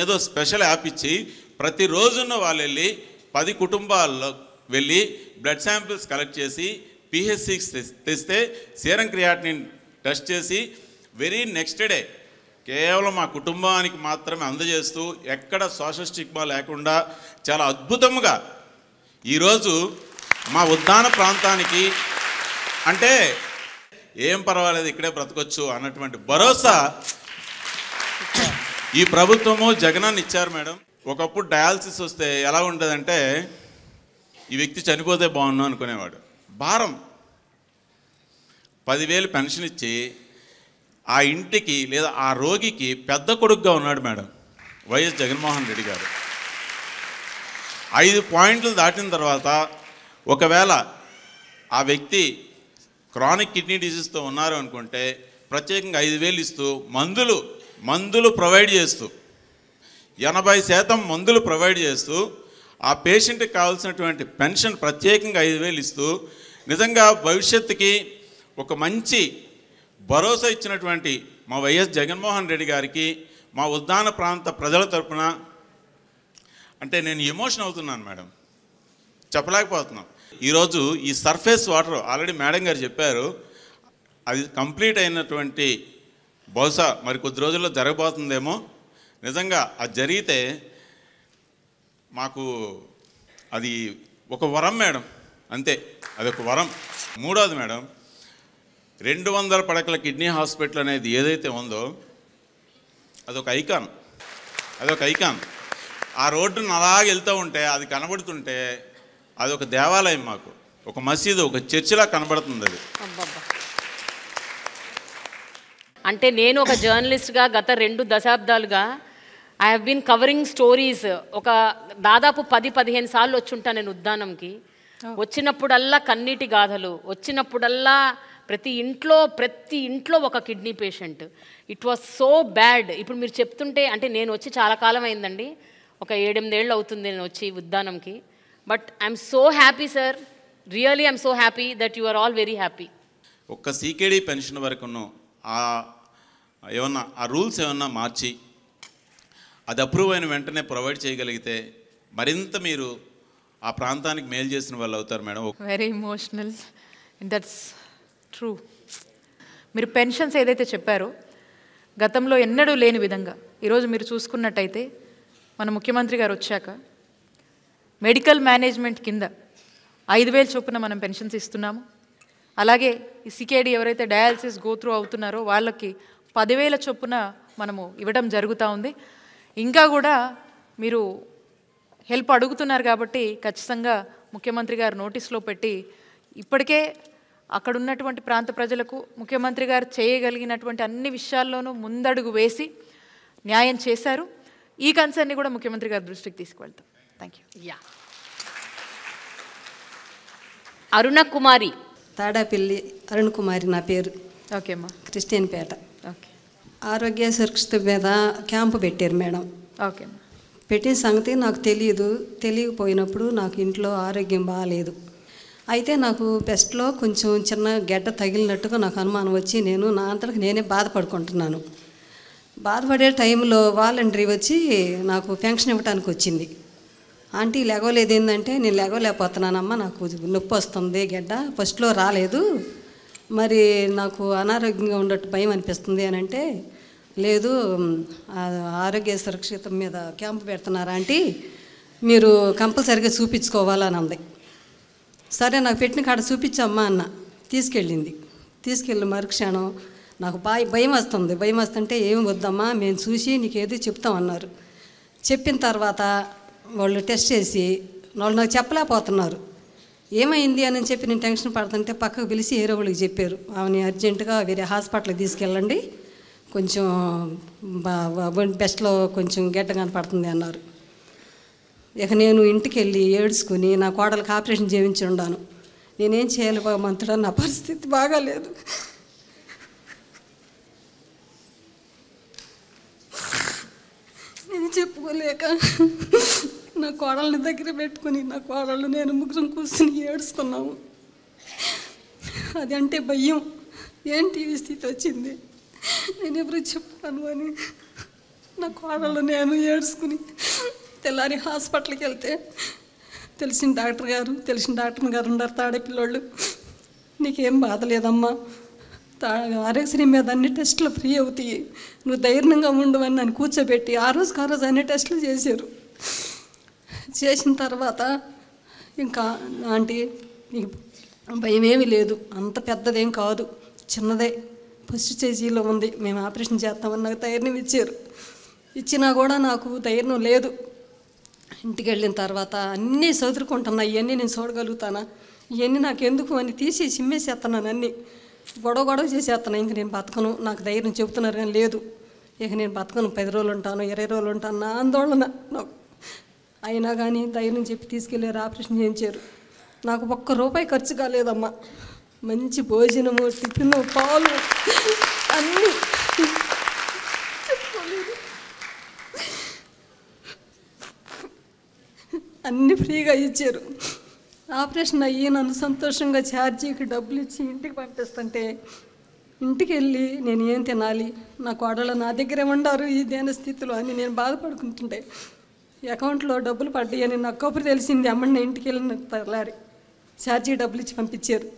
ఏదో స్పెషల్ యాప్ ఇచ్చి ప్రతిరోజున్న వాళ్ళు వెళ్ళి 10 కుటుంబాల్లో వెళ్ళి బ్లడ్ శాంపిల్స్ కలెక్ట్ చేసి పిహెచ్సికి తెస్తే సీరం క్రియాటినిన్ టెస్ట్ చేసి వెరీ నెక్స్ట్ డే కేవలం మా కుటుంబానికి మాత్రమే అందజేస్తూ ఎక్కడ సోషల్ స్టిగ్మా లేకుండా చాలా అద్భుతంగా ఈరోజు మా ఉద్దాన ప్రాంతానికి అంటే ఏం పర్వాలేదు ఇక్కడే బ్రతకొచ్చు అన్నటువంటి భరోసా ఈ ప్రభుత్వము జగనన్న ఇచ్చారు మేడం. ఒకప్పుడు డయాలసిస్ వస్తే ఎలా ఉంటుందంటే ఈ వ్యక్తి చనిపోతే బాగున్నాను అనుకునేవాడు. భారం 10,000 పెన్షన్ ఇచ్చి ఆ ఇంటికి లేదా ఆ రోగికి పెద్ద కొడుకుగా ఉన్నాడు మేడం వైఎస్ జగన్మోహన్ రెడ్డి గారు. 5 పాయింట్లు దాటిన తర్వాత ఒకవేళ ఆ వ్యక్తి క్రానిక్ కిడ్నీ డిసీజ్తో ఉన్నారు అనుకుంటే ప్రత్యేకంగా 5,000 ఇస్తూ మందులు ప్రొవైడ్ చేస్తూ 80% మందులు ప్రొవైడ్ చేస్తూ ఆ పేషెంట్కి కావాల్సినటువంటి పెన్షన్ ప్రత్యేకంగా 5,000 ఇస్తూ నిజంగా భవిష్యత్తుకి ఒక మంచి భరోసా ఇచ్చినటువంటి మా వైఎస్ జగన్మోహన్ రెడ్డి గారికి మా ఉద్దాన ప్రాంత ప్రజల తరపున అంటే నేను ఎమోషన్ అవుతున్నాను మేడం, చెప్పలేకపోతున్నాను. ఈరోజు ఈ సర్ఫేస్ వాటర్ ఆల్రెడీ మేడం గారు చెప్పారు, అది కంప్లీట్ అయినటువంటి బహుశా మరి కొద్ది రోజుల్లో జరగబోతుందేమో. నిజంగా అది జరిగితే మాకు అది ఒక వరం మేడం, అంతే, అది ఒక వరం. మూడోది మేడం, 200 పడకల కిడ్నీ హాస్పిటల్ అనేది ఏదైతే ఉందో అదొక ఐకాన్. ఆ రోడ్డును అలాగే వెళ్తూ ఉంటే అది కనబడుతుంటే అది ఒక దేవాలయం, మాకు ఒక మసీదు, ఒక చర్చిలా కనబడుతుంది అది. అంటే నేను ఒక జర్నలిస్ట్గా గత 2 దశాబ్దాలుగా I have been covering stories. ఒక దాదాపు 10-15 సార్లు వచ్చి ఉంటాను నేను ఉద్దానంకి. వచ్చినప్పుడల్లా కన్నీటి గాథలు, వచ్చినప్పుడల్లా ప్రతి ఇంట్లో ఒక kidney patient. It was so bad. ఇప్పుడు మీరు చెప్తుంటే అంటే నేను వచ్చి చాలా కాలం అయిందండి, ఒక 7-8 ఏళ్ళు అవుతుంది నేను వచ్చి ఉద్దానంకి. But I'm so happy sir, really I'm so happy that you are all very happy. ఒక్క సీకేడీ పెన్షన్ వరకును ఏమన్నా ఆ రూల్స్ ఏమన్నా మార్చి అది అప్రూవ్ అయిన వెంటనే ప్రొవైడ్ చేయగలిగితే మరింత మీరు ఆ ప్రాంతానికి మేలు చేసిన వాళ్ళు అవుతారు madam. Very emotional, that's true. మీరు పెన్షన్స్ ఏదైతే చెప్పారో గతంలో ఎన్నడూ లేని విధంగా ఈరోజు మీరు చూసుకున్నట్టయితే మన ముఖ్యమంత్రి గారు వచ్చాక మెడికల్ మేనేజ్మెంట్ కింద 5,000 చొప్పున మనం పెన్షన్స్ ఇస్తున్నాము. అలాగే ఈ సికేడి ఎవరైతే డయాలసిస్ గోత్రూ అవుతున్నారో వాళ్ళకి 10,000 చొప్పున మనము ఇవ్వడం జరుగుతూ ఉంది. ఇంకా కూడా మీరు హెల్ప్ అడుగుతున్నారు కాబట్టి ఖచ్చితంగా ముఖ్యమంత్రి గారు నోటీస్లో పెట్టి ఇప్పటికే అక్కడ ఉన్నటువంటి ప్రాంత ప్రజలకు ముఖ్యమంత్రి గారు చేయగలిగినటువంటి అన్ని విషయాల్లోనూ ముందడుగు వేసి న్యాయం చేశారు. ఈ కన్సర్న్ని కూడా ముఖ్యమంత్రి గారి దృష్టికి తీసుకువెళ్తాం. Thank you. అరుణ కుమారి. తాడాపల్లి అరుణ్ కుమారి నా పేరు. ఓకే అమ్మా. క్రిస్టియన్పేట. ఓకే. ఆరోగ్య సురక్షిత మీద క్యాంపు పెట్టారు మేడం. ఓకే అమ్మా. పెట్టిన సంగతి నాకు తెలియకపోయినప్పుడు నాకు ఇంట్లో ఆరోగ్యం బాగాలేదు. అయితే నాకు బెస్ట్లో కొంచెం చిన్న గడ్డ తగిలినట్టుగా నాకు అనుమానం వచ్చి నేను నా అంతటికి నేనే బాధపడుకుంటున్నాను. బాధపడే టైంలో వాలంటరీ వచ్చి నాకు పెన్షన్ ఇవ్వడానికి వచ్చింది. ఆంటీ లేగలేదు ఏంటంటే నేను లేగలేకపోతున్నానమ్మా, నాకు నొప్పి వస్తుంది, గడ్డ ఫస్ట్లో రాలేదు, మరి నాకు అనారోగ్యంగా ఉండట్టు భయం అనిపిస్తుంది అని అంటే, లేదు ఆరోగ్య సురక్షితం మీద క్యాంపు పెడుతున్నారు ఆంటీ, మీరు కంపల్సరీగా చూపించుకోవాలని అంది. సరే నాకు పెట్టిన కాడ చూపించమ్మా అన్న. తీసుకెళ్ళి మరుక్షణం నాకు భయం వస్తుంటే ఏం వద్దమ్మా మేము చూసి నీకేదో చెప్తామన్నారు. చెప్పిన తర్వాత వాళ్ళు టెస్ట్ చేసి వాళ్ళు నాకు చెప్పలేకపోతున్నారు. ఏమైంది అని చెప్పి నేను టెన్షన్ పడుతుంటే పక్కకు పిలిచి వేరే వాళ్ళకి చెప్పారు, ఆమెని అర్జెంటుగా వేరే హాస్పిటల్కి తీసుకెళ్ళండి, కొంచెం బెస్ట్లో కొంచెం గడ్డ కనపడుతుంది అన్నారు. ఇక నేను ఇంటికి వెళ్ళి ఏడ్చుకుని నా కోడలకు ఆపరేషన్ చేయించి ఉన్నాను. నేనేం చేయాలి భగవంతుడా, నా పరిస్థితి బాగాలేదు. నేను చెప్పుకోలేక నా కోడల్ని దగ్గర పెట్టుకుని నా కోడళ్ళు నేను ముగ్గురం కూర్చుని ఏడ్చుకున్నాము. అది అంటే భయం, ఏంటి ఈ స్థితి వచ్చింది, నేను ఎవరు చెప్పాను అని నా కోడళ్ళు నేను ఏడ్చుకుని తెల్లారి హాస్పిటల్కి వెళ్తే తెలిసిన డాక్టర్ గారు ఉన్నారు తాడేపిల్లోళ్ళు. నీకేం బాధ లేదమ్మా, ఆరోగ్యశ్రీ మీద అన్ని టెస్టులు ఫ్రీ అవుతాయి, నువ్వు ధైర్యంగా ఉండవని నన్ను కూర్చోబెట్టి ఆ రోజు అన్ని టెస్టులు చేశారు. చేసిన తర్వాత ఇంకా ఆంటీ నీకు భయం ఏమీ లేదు, అంత పెద్దదేం కాదు, చిన్నదే, ఫస్ట్ స్టేజీలో ఉంది, మేము ఆపరేషన్ చేస్తామని నాకు ధైర్యం ఇచ్చారు. ఇచ్చినా కూడా నాకు ధైర్యం లేదు. ఇంటికి వెళ్ళిన తర్వాత అన్నీ చదువుకుంటున్నా, ఇవన్నీ నేను చూడగలుగుతానా, ఇవన్నీ నాకు ఎందుకు అని తీసి చిమ్మేసేస్తున్నాను, అన్నీ గొడవ చేసేస్తున్నాను. ఇంక నేను బతకను, నాకు ధైర్యం చెబుతున్నారు కానీ లేదు, ఇక నేను బతకను, 10 రోజులు ఉంటాను, 20 రోజులు ఉంటాను, నా ఆందోళన నాకు. అయినా కానీ ధైర్యం చెప్పి తీసుకెళ్ళారు, ఆపరేషన్ చేయించారు. నాకు ₹1 ఖర్చు కాలేదమ్మా. మంచి భోజనము, టిఫిన్, పాలు అన్నీ అన్నీ ఫ్రీగా ఇచ్చారు. ఆపరేషన్ అయ్యి నన్ను సంతోషంగా ఛార్జీకి డబ్బులు ఇచ్చి ఇంటికి పంపిస్తుంటే, ఇంటికి వెళ్ళి నేను ఏం తినాలి, నా కోడళ్ళు నా దగ్గరే ఉండారు ఈ దేని స్థితిలో అని నేను బాధపడుకుంటుంటే, అకౌంట్లో డబ్బులు పడ్డాయి అని నాకు కబురు తెలిసింది. అమ్మని ఇంటికి వెళ్ళిన తెల్లారి ఛార్జీ డబ్బులు ఇచ్చి పంపించారు.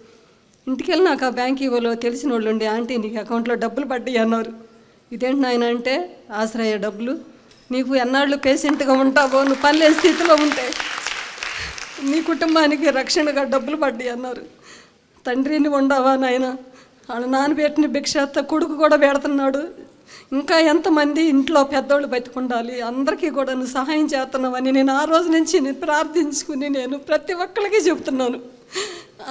ఇంటికి వెళ్ళి నాకు ఆ బ్యాంక్ ఇవ్వలో తెలిసిన వాళ్ళు ఉండి, ఆంటీ నీకు అకౌంట్లో డబ్బులు పడ్డాయి అన్నారు. ఇదేంటి నాయన అంటే, ఆశ్రయ డబ్బులు, నీకు ఎన్నాళ్ళు పేషెంట్గా ఉంటావో, నువ్వు పనిలేని స్థితిలో ఉంటే నీ కుటుంబానికి రక్షణగా డబ్బులు పడ్డాయి అన్నారు. తండ్రిని ఉండవా నాయన, వాళ్ళ నాన్నబెట్టిన భిక్షాత కొడుకు కూడా పెడుతున్నాడు, ఇంకా ఎంతమంది ఇంట్లో పెద్దోళ్ళు బతికుండాలి, అందరికీ కూడా నువ్వు సహాయం చేస్తున్నావని నేను ఆ రోజు నుంచి ప్రార్థించుకుని నేను ప్రతి ఒక్కరికి చెబుతున్నాను.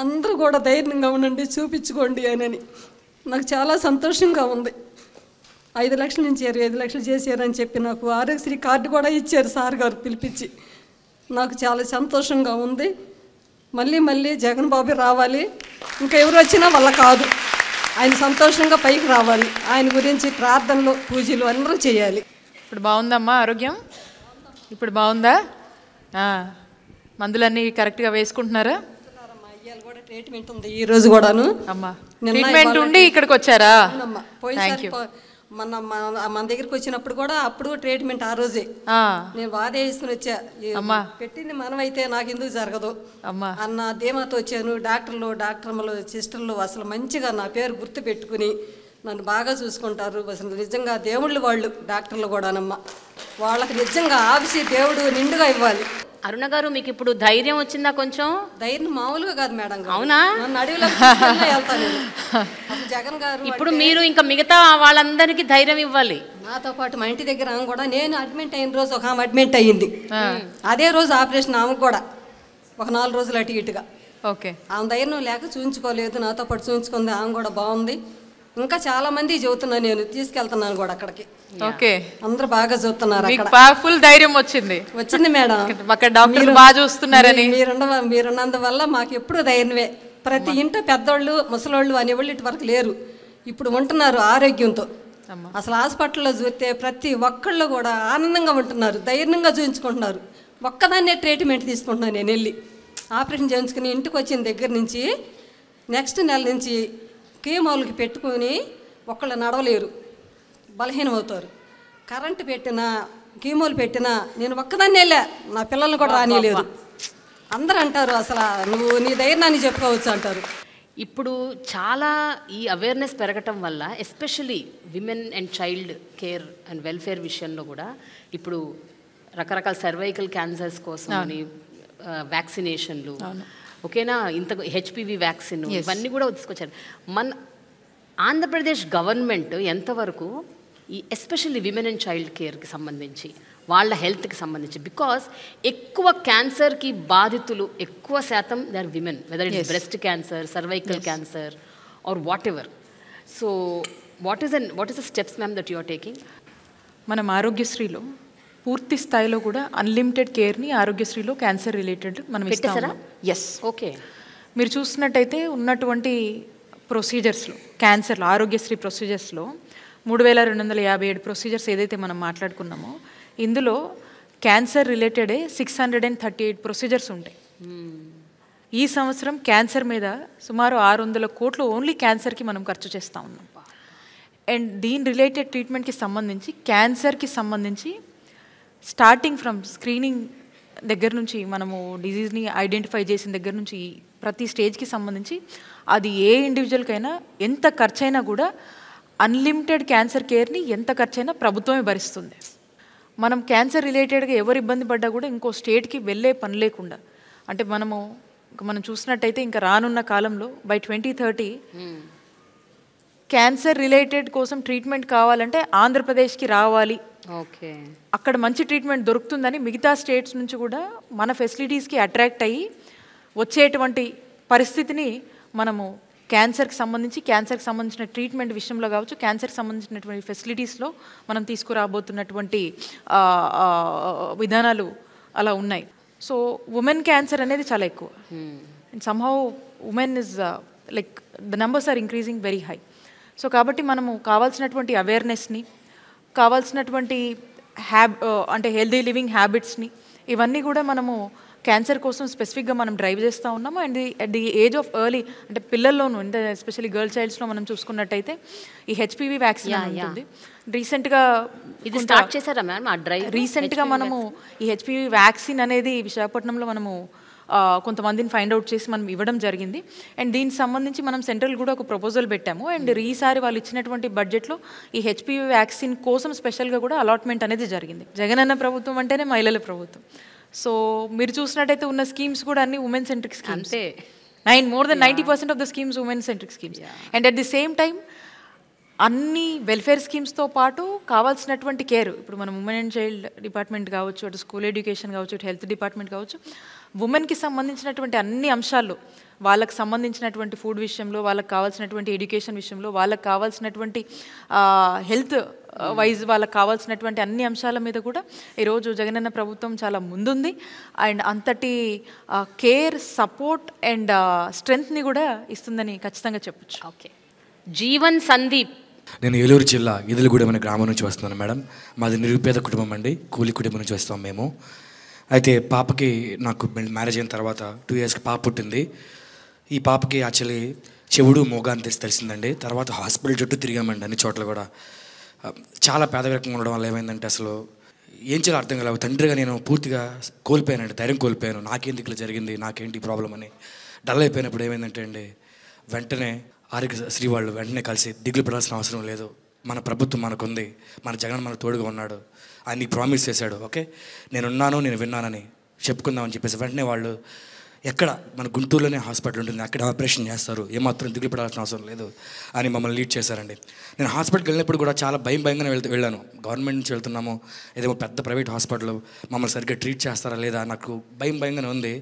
అందరూ కూడా ధైర్యంగా ఉండండి, చూపించుకోండి అని. నాకు చాలా సంతోషంగా ఉంది. 5 లక్షల నుంచి 25 లక్షలు చేశారని చెప్పి నాకు ఆరోగ్యశ్రీ కార్డు కూడా ఇచ్చారు సార్ గారు పిలిపించి. నాకు చాలా సంతోషంగా ఉంది. మళ్ళీ జగన్ బాబు రావాలి, ఇంకా ఎవరు వచ్చినా వల్ల కాదు, ఆయన సంతోషంగా పైకి రావాలి, ఆయన గురించి ప్రార్థనలు పూజలు అందరూ చేయాలి. ఇప్పుడు బాగుందమ్మా ఆరోగ్యం? ఇప్పుడు బాగుందా? మందులన్నీ కరెక్ట్గా వేసుకుంటున్నారా? కూడా ట్రీట్మెంట్ ఉంది ఈ రోజు కూడాను. అమ్మా ట్రీట్మెంట్ ఉండి ఇక్కడికి వచ్చారా? మన దగ్గరికి వచ్చినప్పుడు కూడా అప్పుడు ట్రీట్మెంట్ ఆ రోజే నేను వాదే వేసుకుని వచ్చా. పెట్టింది మనమైతే నాకు ఎందుకు జరగదు అన్న ధీమాతో వచ్చాను. డాక్టర్లు సిస్టర్లు అసలు మంచిగా నా పేరు గుర్తు పెట్టుకుని నన్ను బాగా చూసుకుంటారు. అసలు నిజంగా దేవుళ్ళు వాళ్ళు డాక్టర్లు కూడానమ్మా. వాళ్ళకి నిజంగా ఆఫీసీ దేవుడు నిండుగా ఇవ్వాలి. అరుణ గారు, మీకు ఇప్పుడు ధైర్యం వచ్చిందా? కొంచెం ధైర్యం మామూలుగా కాదు మేడం. అవునా? నన్ను అడవిలో వెళ్తాను జగన్ గారు. ఇప్పుడు మీరు ఇంకా మిగతా వాళ్ళందరికీ ధైర్యం ఇవ్వాలి. నాతో పాటు మా ఇంటి దగ్గర ఆమె కూడా, నేను అడ్మిట్ అయిన రోజు ఒక ఆమె అడ్మిట్ అయ్యింది, అదే రోజు ఆపరేషన్ ఆమెకు కూడా ఒక 4 రోజులు అటు ఇటుగా. ఓకే, ఆమె ధైర్యం లేక చూపించుకోలేదు, నాతో పాటు చూపించుకుంది, ఆమె కూడా బాగుంది. ఇంకా చాలా మంది చెబుతున్నాను, నేను తీసుకెళ్తున్నాను కూడా అక్కడికి. ఓకే, అందరూ బాగా చూస్తున్నారు. ఫుల్ ధైర్యం వచ్చింది మేడం. అక్కడ డాక్టర్లు బాగా చూస్తున్నారని మీరున్నందువల్ల మాకు ఎప్పుడు ధైర్యమే. ప్రతి ఇంట పెద్దోళ్ళు ముసలోళ్ళు అనేవాళ్ళు ఇటు వరకు లేరు, ఇప్పుడు ఉంటున్నారు ఆరోగ్యంతో. అసలు హాస్పిటల్లో చూస్తే ప్రతి ఒక్కళ్ళు కూడా ఆనందంగా ఉంటున్నారు, ధైర్యంగా చూపించుకుంటున్నారు. ఒక్కదాన్నే ట్రీట్మెంట్ తీసుకుంటున్నాను నేను. వెళ్ళి ఆపరేషన్ చేయించుకుని ఇంటికి వచ్చిన దగ్గర నుంచి నెక్స్ట్ నెల నుంచి కీమోలకి పెట్టుకుని ఒకళ్ళు నడవలేరు, బలహీనం అవుతారు. కరెంటు పెట్టినా కీమోలు పెట్టినా నేను ఒక్కదాన్ని వెళ్ళా, నా పిల్లల్ని కూడా రానిలేదు. అందరూ అంటారు అసలు నువ్వు నీ ధైర్యాన్ని చెప్పుకోవచ్చు అంటారు. ఇప్పుడు చాలా ఈ అవేర్నెస్ పెరగటం వల్ల especially women and child care and welfare విషయంలో కూడా ఇప్పుడు రకరకాల సర్వైకల్ క్యాన్సర్స్ కోసం అని వ్యాక్సినేషన్లు, ఓకేనా, ఇంత హెచ్పివి వ్యాక్సిన్ ఇవన్నీ కూడా తీసుకొచ్చారు. మన ఆంధ్రప్రదేశ్ గవర్నమెంట్ ఎంతవరకు ఈ ఎస్పెషల్లీ విమెన్ అండ్ చైల్డ్ కేర్కి సంబంధించి, వాళ్ళ హెల్త్కి సంబంధించి, బికాస్ ఎక్కువ క్యాన్సర్కి బాధితులు ఎక్కువ శాతం they are women, whether it is breast cancer, cervical cancer or whatever. So what is the steps ma'am that you are taking? మనం ఆరోగ్యశ్రీలో పూర్తి స్థాయిలో కూడా అన్లిమిటెడ్ కేర్ని ఆరోగ్యశ్రీలో క్యాన్సర్ రిలేటెడ్ మనం ఇస్తాము. Yes, okay. మీరు చూసినట్టయితే ఉన్నటువంటి ప్రొసీజర్స్లో క్యాన్సర్లో ఆరోగ్యశ్రీ ప్రొసీజర్స్లో 3257 ప్రొసీజర్స్ ఏదైతే మనం మాట్లాడుకున్నామో ఇందులో క్యాన్సర్ రిలేటెడే 638 ప్రొసీజర్స్ ఉంటాయి. ఈ సంవత్సరం క్యాన్సర్ మీద సుమారు 600 కోట్లు ఓన్లీ క్యాన్సర్కి మనం ఖర్చు చేస్తూ ఉన్నాం. అండ్ దీని రిలేటెడ్ ట్రీట్మెంట్కి సంబంధించి, క్యాన్సర్కి సంబంధించి స్టార్టింగ్ ఫ్రమ్ స్క్రీనింగ్ దగ్గర నుంచి, మనము డిజీజ్ని ఐడెంటిఫై చేసిన దగ్గర నుంచి ప్రతి స్టేజ్కి సంబంధించి అది ఏ ఇండివిజువల్కైనా ఎంత ఖర్చైనా కూడా అన్లిమిటెడ్ క్యాన్సర్ కేర్ని ఎంత ఖర్చైనా ప్రభుత్వమే భరిస్తుంది. మనం క్యాన్సర్ రిలేటెడ్గా ఎవరు ఇబ్బంది పడ్డా కూడా ఇంకో స్టేట్కి వెళ్ళే పని లేకుండా అంటే మనం చూసినట్టయితే ఇంకా రానున్న కాలంలో బై 2030 క్యాన్సర్ రిలేటెడ్ కోసం ట్రీట్మెంట్ కావాలంటే ఆంధ్రప్రదేశ్కి రావాలి, ఓకే, అక్కడ మంచి ట్రీట్మెంట్ దొరుకుతుందని మిగతా స్టేట్స్ నుంచి కూడా మన ఫెసిలిటీస్కి అట్రాక్ట్ అయ్యి వచ్చేటువంటి పరిస్థితిని మనము క్యాన్సర్కి సంబంధించిన ట్రీట్మెంట్ విషయంలో కావచ్చు, క్యాన్సర్కి సంబంధించినటువంటి ఫెసిలిటీస్లో మనం తీసుకురాబోతున్నటువంటి విధానాలు అలా ఉన్నాయి. సో ఉమెన్ క్యాన్సర్ అనేది చాలా ఎక్కువ. And somehow women is like the numbers are increasing very high. So కాబట్టి మనము కావాల్సినటువంటి అవేర్నెస్ని, కావాల్సినటువంటి అంటే హెల్దీ లివింగ్ హ్యాబిట్స్ని, ఇవన్నీ కూడా మనము క్యాన్సర్ కోసం స్పెసిఫిక్గా మనం డ్రైవ్ చేస్తూ ఉన్నాము. And at the age of early అంటే పిల్లల్లోనూ, అంటే ఎస్పెషల్లీ గర్ల్ చైల్డ్స్లో మనం చూసుకున్నట్టయితే ఈ హెచ్పివి వ్యాక్సిన్ ఉంటుంది. రీసెంట్గా ఇది స్టార్ట్ చేశారా మ్యామ్ ఆ డ్రైవ్? రీసెంట్గా మనము ఈ హెచ్పివి వ్యాక్సిన్ అనేది విశాఖపట్నంలో మనము కొంతమందిని ఫైండ్ అవుట్ చేసి మనం ఇవ్వడం జరిగింది. అండ్ దీనికి సంబంధించి మనం సెంట్రల్ కూడా ఒక ప్రపోజల్ పెట్టాము. అండ్ ఈసారి వాళ్ళు ఇచ్చినటువంటి బడ్జెట్లో ఈ హెచ్పివి వ్యాక్సిన్ కోసం స్పెషల్గా కూడా అలాట్మెంట్ అనేది జరిగింది. జగనన్న ప్రభుత్వం అంటేనే మహిళల ప్రభుత్వం. సో మీరు చూసినట్టయితే ఉన్న స్కీమ్స్ కూడా అన్ని women centric schemes. more than 90% of the schemes women centric schemes. And at the same time అన్ని వెల్ఫేర్ స్కీమ్స్తో పాటు కావాల్సినటువంటి కేర్, ఇప్పుడు మనం ఉమెన్ అండ్ చైల్డ్ డిపార్ట్మెంట్ కావచ్చు, అటు స్కూల్ ఎడ్యుకేషన్ కావచ్చు, అటు హెల్త్ డిపార్ట్మెంట్ కావచ్చు, ఉమెన్కి సంబంధించినటువంటి అన్ని అంశాల్లో, వాళ్ళకి సంబంధించినటువంటి ఫుడ్ విషయంలో, వాళ్ళకి కావాల్సినటువంటి ఎడ్యుకేషన్ విషయంలో, వాళ్ళకి కావాల్సినటువంటి హెల్త్ వైజ్ వాళ్ళకి కావాల్సినటువంటి అన్ని అంశాల మీద కూడా ఈరోజు జగనన్న ప్రభుత్వం చాలా ముందుంది. అండ్ అంతటి కేర్, సపోర్ట్ అండ్ స్ట్రెంగ్త్ని కూడా ఇస్తుందని ఖచ్చితంగా చెప్పొచ్చు. ఓకే, జీవన్ సందీప్. నేను ఏలూరు జిల్లా ఈదులగూడెం అనే గ్రామం నుంచి వస్తున్నాను మేడం. మాది నిరుపేద కుటుంబం అండి, కూలి కుటుంబం నుంచి వస్తాం మేము. అయితే పాపకి నాకు మ్యారేజ్ అయిన తర్వాత 2 yearsకి పాప పుట్టింది. ఈ పాపకి యాక్చువల్లీ చెవుడు మోగ అని తెలిసిందండి. తర్వాత హాస్పిటల్ చుట్టూ తిరిగామండి అన్ని చోట్ల కూడా. చాలా పేదరికంగా ఉండడం వల్ల ఏమైందంటే అసలు ఏం చేయాలో అర్థం కాలేదు. తండ్రిగా నేను పూర్తిగా కోల్పోయానండి, ధైర్యం కోల్పోయాను. నాకేంటి ఇట్లా జరిగింది, నాకేంటి ప్రాబ్లం అని డల్ అయిపోయినప్పుడు ఏమైందంటే అండి, వెంటనే ఆరోగ్యశ్రీ వాళ్ళు వెంటనే కలిసి దిగులు పడాల్సిన అవసరం లేదు, మన ప్రభుత్వం మనకుంది, మన జగన్ మనకు తోడుగా ఉన్నాడు, ఆయన నీకు ప్రామిస్ చేశాడు, ఓకే నేనున్నాను, నేను విన్నానని చెప్పుకుందామని చెప్పేసి వెంటనే వాళ్ళు ఎక్కడ మన గుంటూరులోనే హాస్పిటల్ ఉంటుంది, అక్కడ ఆపరేషన్ చేస్తారు, ఏమాత్రం దిగులు పడాల్సిన అవసరం లేదు అని మమ్మల్ని లీడ్ చేశారండి. నేను హాస్పిటల్కి వెళ్ళినప్పుడు కూడా చాలా భయంగానే వెళ్ళాను. గవర్నమెంట్ నుంచి వెళ్తున్నాము, ఏదేమో పెద్ద ప్రైవేట్ హాస్పిటల్, మమ్మల్ని సరిగ్గా ట్రీట్ చేస్తారా లేదా నాకు భయంగానే ఉంది.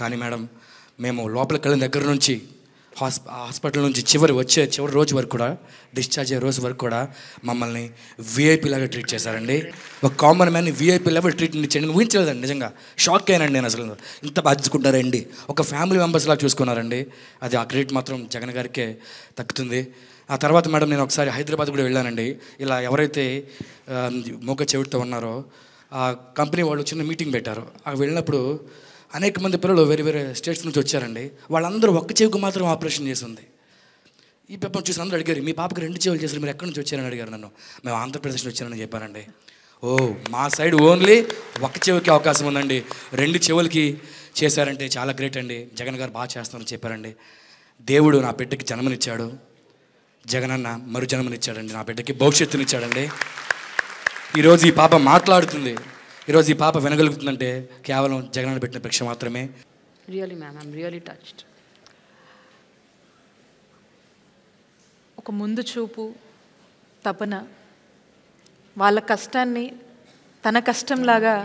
కానీ మేడం మేము లోపలికి వెళ్ళిన దగ్గర నుంచి హాస్పిటల్ నుంచి చివరి రోజు వరకు కూడా, డిశ్చార్జ్ అయ్యే రోజు వరకు కూడా మమ్మల్ని వీఐపీ లాగా ట్రీట్ చేశారండి. ఒక కామన్ మ్యాన్ని వీఐపీ లెవెల్ ట్రీట్మెంట్ ఇచ్చాను. నేను ఊహించలేదండి, నిజంగా షాక్ అయ్యానండి నేను. అసలు ఇంత బాధించుకుంటారండి, ఒక ఫ్యామిలీ మెంబర్స్ లాగా చూసుకున్నారండి. అది ఆ క్రెడిట్ మాత్రం జగన్ గారికే దక్కుతుంది. ఆ తర్వాత మేడం నేను ఒకసారి హైదరాబాద్ కూడా వెళ్ళానండి. ఇలా ఎవరైతే మోగ చెవిటితో ఉన్నారో ఆ కంపెనీ వాళ్ళు చిన్న మీటింగ్ పెట్టారు. అక్కడ వెళ్ళినప్పుడు అనేక మంది పిల్లలు వేరే స్టేట్స్ నుంచి వచ్చారండి. వాళ్ళందరూ ఒక్క చెవికి మాత్రం ఆపరేషన్ చేసింది. ఈ పేపర్ చూసి అందరూ అడిగారు, మీ పాపకి 2 చెవులు చేశారు, మీరు ఎక్కడి నుంచి వచ్చారని అడిగారు నన్ను. మేము ఆంధ్రప్రదేశ్ నుంచి వచ్చానని చెప్పానండి. ఓ మా సైడ్ ఓన్లీ ఒక్క చెవికి అవకాశం ఉందండి, 2 చెవులకి చేశారంటే చాలా గ్రేట్ అండి, జగన్ గారు బాగా చేస్తారని చెప్పారండి. దేవుడు నా బిడ్డకి జన్మనిచ్చాడు, జగనన్న మరు జన్మనిచ్చాడండి, నా బిడ్డకి భవిష్యత్తునిచ్చాడండి. ఈరోజు ఈ పాప మాట్లాడుతుంది, ఈరోజు ఈ పాప వినగలుగుతుందంటే కేవలం జగనన్న పెట్టిన భిక్ష మాత్రమే. Really ma'am, I'm really touched. ఒక ముందు చూపు, తపన, వాళ్ళ కష్టాన్ని తన కష్టంలాగా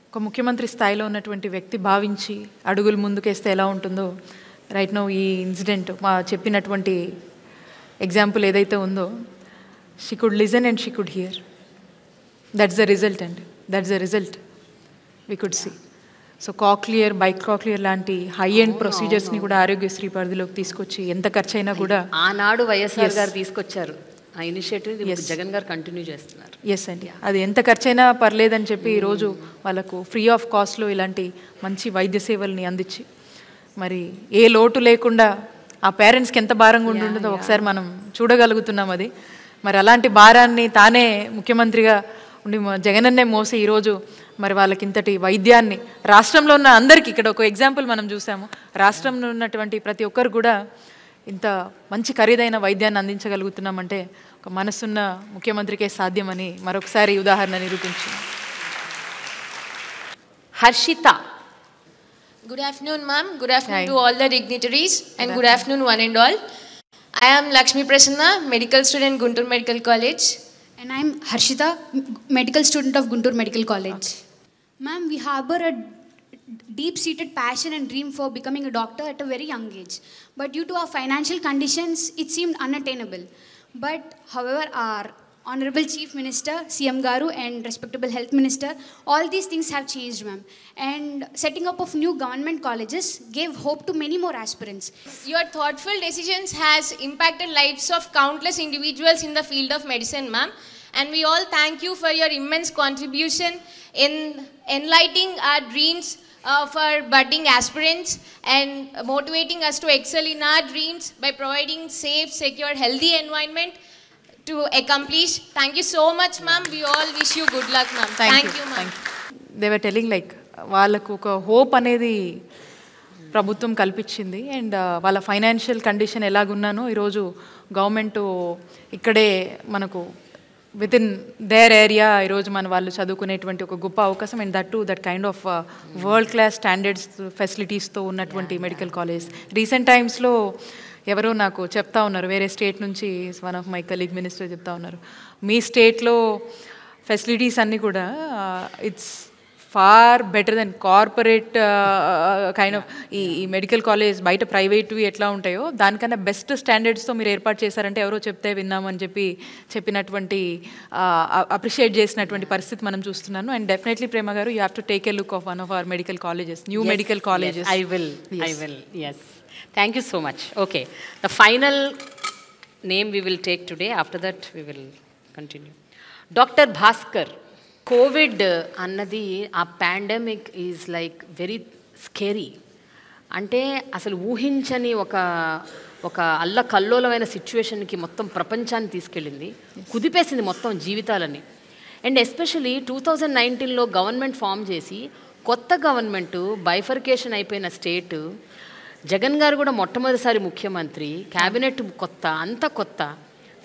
ఒక ముఖ్యమంత్రి స్థాయిలో ఉన్నటువంటి వ్యక్తి భావించి అడుగులు ముందుకేస్తే ఎలా ఉంటుందో రైట్ నౌ ఈ ఇన్సిడెంట్ మా చెప్పినటువంటి ఎగ్జాంపుల్ ఏదైతే ఉందో, she could listen and she could hear. That's the result అండి, that's the result we could see. So cochlear, bicochlear లాంటి హై ఎండ్ ప్రొసీజర్స్ని కూడా ఆరోగ్యశ్రీ పరిధిలోకి తీసుకొచ్చి ఎంత ఖర్చు అయినా కూడా ఆనాడు వైఎస్ఆర్ గారు తీసుకొచ్చారు ఆ ఇనిషియేటివ్, జగన్ గారు కంటిన్యూ చేస్తున్నారు. ఎస్ అండి, అది ఎంత ఖర్చైనా పర్లేదని చెప్పి ఈరోజు వాళ్ళకు ఫ్రీ ఆఫ్ కాస్ట్లో ఇలాంటి మంచి వైద్య సేవల్ని అందించి మరి ఏ లోటు లేకుండా ఆ పేరెంట్స్కి ఎంత భారంగా ఉంటుందో ఒకసారి మనం చూడగలుగుతున్నాం. అది మరి అలాంటి భారాన్ని తానే ముఖ్యమంత్రిగా ఉండి జగనన్నే మోసి ఈరోజు మరి వాళ్ళకి ఇంతటి వైద్యాన్ని రాష్ట్రంలో ఉన్న అందరికీ, ఇక్కడ ఒక ఎగ్జాంపుల్ మనం చూసాము, రాష్ట్రంలో ఉన్నటువంటి ప్రతి ఒక్కరు కూడా ఇంత మంచి ఖరీదైన వైద్యాన్ని అందించగలుగుతున్నామంటే ఒక మనసున్న ముఖ్యమంత్రికే సాధ్యమని మరొకసారి ఉదాహరణ నిరూపించింది. Harshita. Good afternoon, ma'am. Good afternoon to all the dignitaries, and good afternoon, one and all. I am Lakshmi Prasanna, medical student, Guntur Medical College. And I'm Harshita, medical student of Guntur Medical College. Ma'am, we harbor a deep-seated passion and dream for becoming a doctor at a very young age. But due to our financial conditions, it seemed unattainable. But however, our Honorable Chief Minister, CM Garu, and respectable Health Minister, all these things have changed, ma'am. And setting up of new government colleges gave hope to many more aspirants. Your thoughtful decisions has impacted lives of countless individuals in the field of medicine, ma'am. And we all thank you for your immense contribution in enlightening our dreams of our budding aspirants and motivating us to excel in our dreams by providing safe, secure, healthy environment to accomplish. Thank you so much, ma'am. We all wish you good luck, ma'am. Thank you, ma'am. They were telling like వాళ్ళకు ఒక hope అనేది ప్రభుత్వం కల్పించింది. And వాళ్ళ financial condition ఎలాగున్నానో ఈరోజు government ఇక్కడే మనకు with in there area ఈరోజు మన వాళ్ళు చదువుకునేటువంటి ఒక గొప్ప అవకాశం. And that kind of world class standards ఫెసిలిటీస్తో ఉన్నటువంటి మెడికల్ కాలేజ్. రీసెంట్ టైమ్స్లో ఎవరో నాకు చెప్తా ఉన్నారు, వేరే స్టేట్ నుంచి one of my colleague minister చెప్తా ఉన్నారు, మీ స్టేట్లో ఫెసిలిటీస్ అన్నీ కూడా it's far better than corporate kind of ఈ మెడికల్ కాలేజ్ బయట ప్రైవేట్వి ఎట్లా ఉంటాయో దానికన్నా బెస్ట్ స్టాండర్డ్స్తో మీరు ఏర్పాటు చేశారంటే ఎవరో చెప్తే విన్నామని చెప్పినటువంటి అప్రిషియేట్ చేసినటువంటి పరిస్థితి మనం చూస్తున్నాను. అండ్ డెఫినెట్లీ ప్రేమ గారు, you have to take a look of one of our medical colleges, new medical colleges. I will, yes. Thank you so much. Okay, the final name we will take today. After that, we will continue. Dr. Bhaskar. COVID అన్నది ఆ pandemic is like very scary. అంటే అసలు ఊహించని ఒక అల్లకల్లోలమైన సిచ్యువేషన్కి మొత్తం ప్రపంచాన్ని తీసుకెళ్ళింది, కుదిపేసింది మొత్తం జీవితాలని. అండ్ ఎస్పెషలీ 2019లో గవర్నమెంట్ ఫామ్ చేసి కొత్త గవర్నమెంట్ బైఫర్కేషన్ అయిపోయిన స్టేట్, జగన్ గారు కూడా మొట్టమొదటిసారి ముఖ్యమంత్రి, క్యాబినెట్ కొత్త, అంత కొత్త,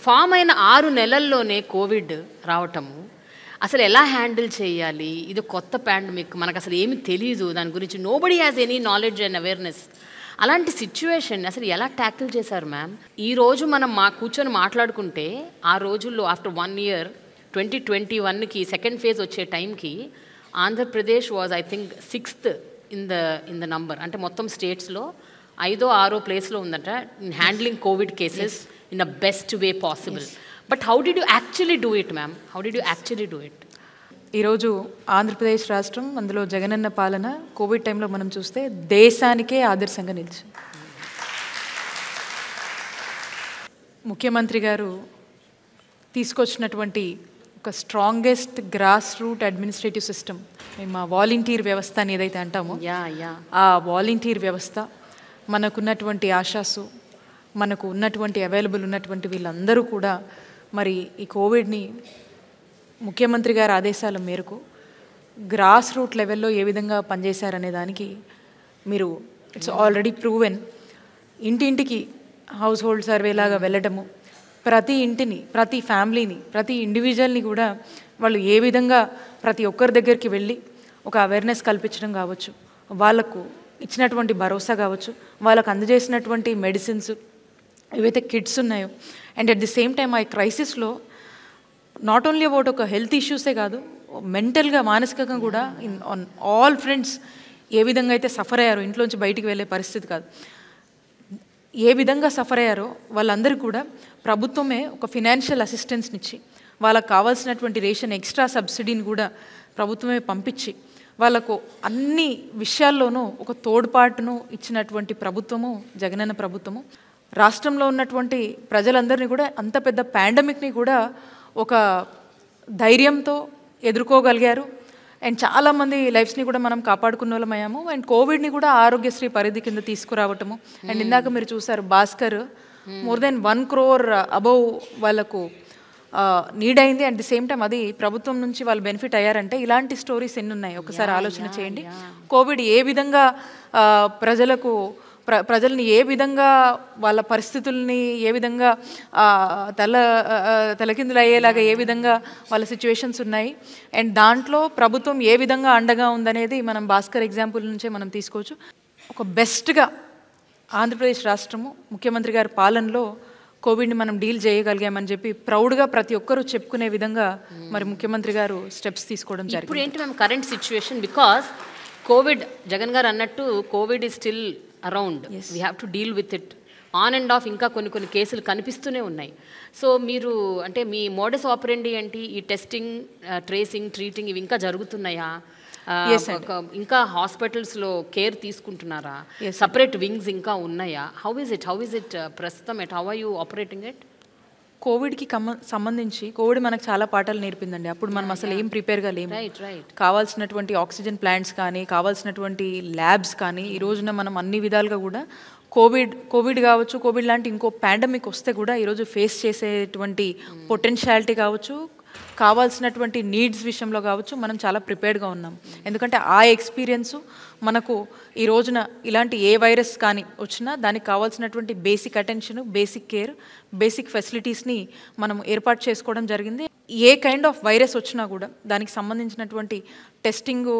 ఫామ్ అయిన 6 నెలల్లోనే కోవిడ్ రావటము. అసలు ఎలా హ్యాండిల్ చేయాలి, ఇది కొత్త పాండమిక్, మనకు అసలు ఏమీ తెలియదు దాని గురించి, nobody has any knowledge and awareness. అలాంటి సిచ్యువేషన్ అసలు ఎలా ట్యాకిల్ చేశారు మ్యామ్? ఈరోజు మనం కూర్చొని మాట్లాడుకుంటే ఆ రోజుల్లో ఆఫ్టర్ 1 year 2021కి సెకండ్ ఫేజ్ వచ్చే టైంకి Andhra Pradesh was I think 6th in the number. అంటే మొత్తం స్టేట్స్లో 5వ 6వ ప్లేస్లో ఉందంట in handling Covid cases in the best way possible. But how did you actually do it ma'am? How did you actually do it? ఈరోజు ఆంధ్రప్రదేశ్ రాష్ట్రం, అందులో జగనన్న పాలన కోవిడ్ టైంలో మనం చూస్తే దేశానికే ఆదర్శంగా నిలిచింది. ముఖ్యమంత్రి గారు తీసుకొచ్చినటువంటి ఒక strongest grass root administrative system, మేము ఆ వాలంటీర్ వ్యవస్థ అని ఏదైతే అంటామో ఆ వాలంటీర్ వ్యవస్థ, మనకున్నటువంటి ఆశాసు, మనకు ఉన్నటువంటి అవైలబుల్ ఉన్నటువంటి వీళ్ళందరూ కూడా మరి ఈ కోవిడ్ని ముఖ్యమంత్రి గారి ఆదేశాల మేరకు గ్రాస్ రూట్ లెవెల్లో ఏ విధంగా పనిచేశారనే దానికి మీరు ఇట్స్ ఆల్రెడీ ప్రూవెన్. ఇంటింటికి హౌస్ హోల్డ్ సర్వే లాగా వెళ్ళటము, ప్రతి ఇంటిని, ప్రతి ఫ్యామిలీని, ప్రతి ఇండివిజువల్ని కూడా వాళ్ళు ఏ విధంగా ప్రతి ఒక్కరి దగ్గరికి వెళ్ళి ఒక అవేర్నెస్ కల్పించడం కావచ్చు, వాళ్ళకు ఇచ్చినటువంటి భరోసా కావచ్చు, వాళ్ళకు అందజేసినటువంటి మెడిసిన్స్ ఏవైతే కిట్స్ ఉన్నాయో, and at the same time ఆ క్రైసిస్లో నాట్ ఓన్లీ అబౌట్ ఒక హెల్త్ ఇష్యూసే కాదు, మెంటల్గా మానసికంగా కూడా ఆన్ ఆల్ ఫ్రెండ్స్ ఏ విధంగా అయితే సఫర్ అయ్యారో, ఇంట్లోంచి బయటికి వెళ్ళే పరిస్థితి కాదు, ఏ విధంగా సఫర్ అయ్యారో వాళ్ళందరికీ కూడా ప్రభుత్వమే ఒక ఫినాన్షియల్ అసిస్టెన్స్నిచ్చి, వాళ్ళకు కావాల్సినటువంటి రేషన్ ఎక్స్ట్రా సబ్సిడీని కూడా ప్రభుత్వమే పంపించి వాళ్ళకు అన్ని విషయాల్లోనూ ఒక తోడ్పాటును ఇచ్చినటువంటి ప్రభుత్వము జగనన్న ప్రభుత్వము. రాష్ట్రంలో ఉన్నటువంటి ప్రజలందరినీ కూడా అంత పెద్ద పాండమిక్ని కూడా ఒక ధైర్యంతో ఎదుర్కోగలిగారు. అండ్ చాలామంది లైఫ్స్ని కూడా మనం కాపాడుకున్న వాళ్ళమయ్యాము. అండ్ కోవిడ్ని కూడా ఆరోగ్యశ్రీ పరిధి కింద తీసుకురావటము. అండ్ ఇందాక మీరు చూసారు Bhaskar more than 1 crore above వాళ్ళకు నీడ్ అయింది. అట్ ది సేమ్ టైం అది ప్రభుత్వం నుంచి వాళ్ళు బెనిఫిట్ అయ్యారంటే ఇలాంటి స్టోరీస్ ఎన్ని ఉన్నాయి ఒకసారి ఆలోచన చేయండి. కోవిడ్ ఏ విధంగా ప్రజలకు ప్రజల్ని ఏ విధంగా వాళ్ళ పరిస్థితుల్ని ఏ విధంగా తలకిందులు అయ్యేలాగా ఏ విధంగా వాళ్ళ సిచ్యువేషన్స్ ఉన్నాయి, అండ్ దాంట్లో ప్రభుత్వం ఏ విధంగా అండగా ఉందనేది మనం భాస్కర్ ఎగ్జాంపుల్ నుంచే మనం తీసుకోవచ్చు. ఒక బెస్ట్గా ఆంధ్రప్రదేశ్ రాష్ట్రము ముఖ్యమంత్రి గారి పాలనలో కోవిడ్ని మనం డీల్ చేయగలిగామని చెప్పి ప్రౌడ్గా ప్రతి ఒక్కరూ చెప్పుకునే విధంగా మరి ముఖ్యమంత్రి గారు స్టెప్స్ తీసుకోవడం జరిగింది. ఇప్పుడు ఏంటి ma'am current situation, because Covid Jagan గారు అన్నట్టు Covid is still around, we have to deal with it on and of. ఇంకా కొన్ని కేసులు కనిపిస్తూనే ఉన్నాయి. సో మీరు అంటే మీ మోడస్ ఆపరెండి ఏంటి? ఈ టెస్టింగ్, ట్రేసింగ్, ట్రీటింగ్ ఇవి ఇంకా జరుగుతున్నాయా? ఇంకా హాస్పిటల్స్లో కేర్ తీసుకుంటున్నారా? సపరేట్ వింగ్స్ ఇంకా ఉన్నాయా? హౌ ఇస్ ఇట్ ప్రస్తుతం? How are you operating it? కోవిడ్కి సంబంధించి కోవిడ్ మనకు చాలా పాఠాలు నేర్పిందండి. అప్పుడు మనం అసలు ఏం ప్రిపేర్గా లేము. కావాల్సినటువంటి ఆక్సిజన్ ప్లాంట్స్ కానీ, కావాల్సినటువంటి ల్యాబ్స్ కానీ, ఈ రోజున మనం అన్ని విధాలుగా కూడా కోవిడ్ కావచ్చు, కోవిడ్ లాంటి ఇంకో పాండమిక్ వస్తే కూడా ఈరోజు ఫేస్ చేసేటువంటి పొటెన్షియాలిటీ కావచ్చు, కావాల్సినటువంటి నీడ్స్ విషయంలో కావచ్చు, మనం చాలా ప్రిపేర్డ్గా ఉన్నాం. ఎందుకంటే ఆ ఎక్స్పీరియన్సు మనకు ఈ రోజున ఇలాంటి ఏ వైరస్ కానీ వచ్చినా దానికి కావాల్సినటువంటి basic attention, basic care, basic ఫెసిలిటీస్ని మనం ఏర్పాటు చేసుకోవడం జరిగింది. ఏ కైండ్ ఆఫ్ వైరస్ వచ్చినా కూడా దానికి సంబంధించినటువంటి టెస్టింగు,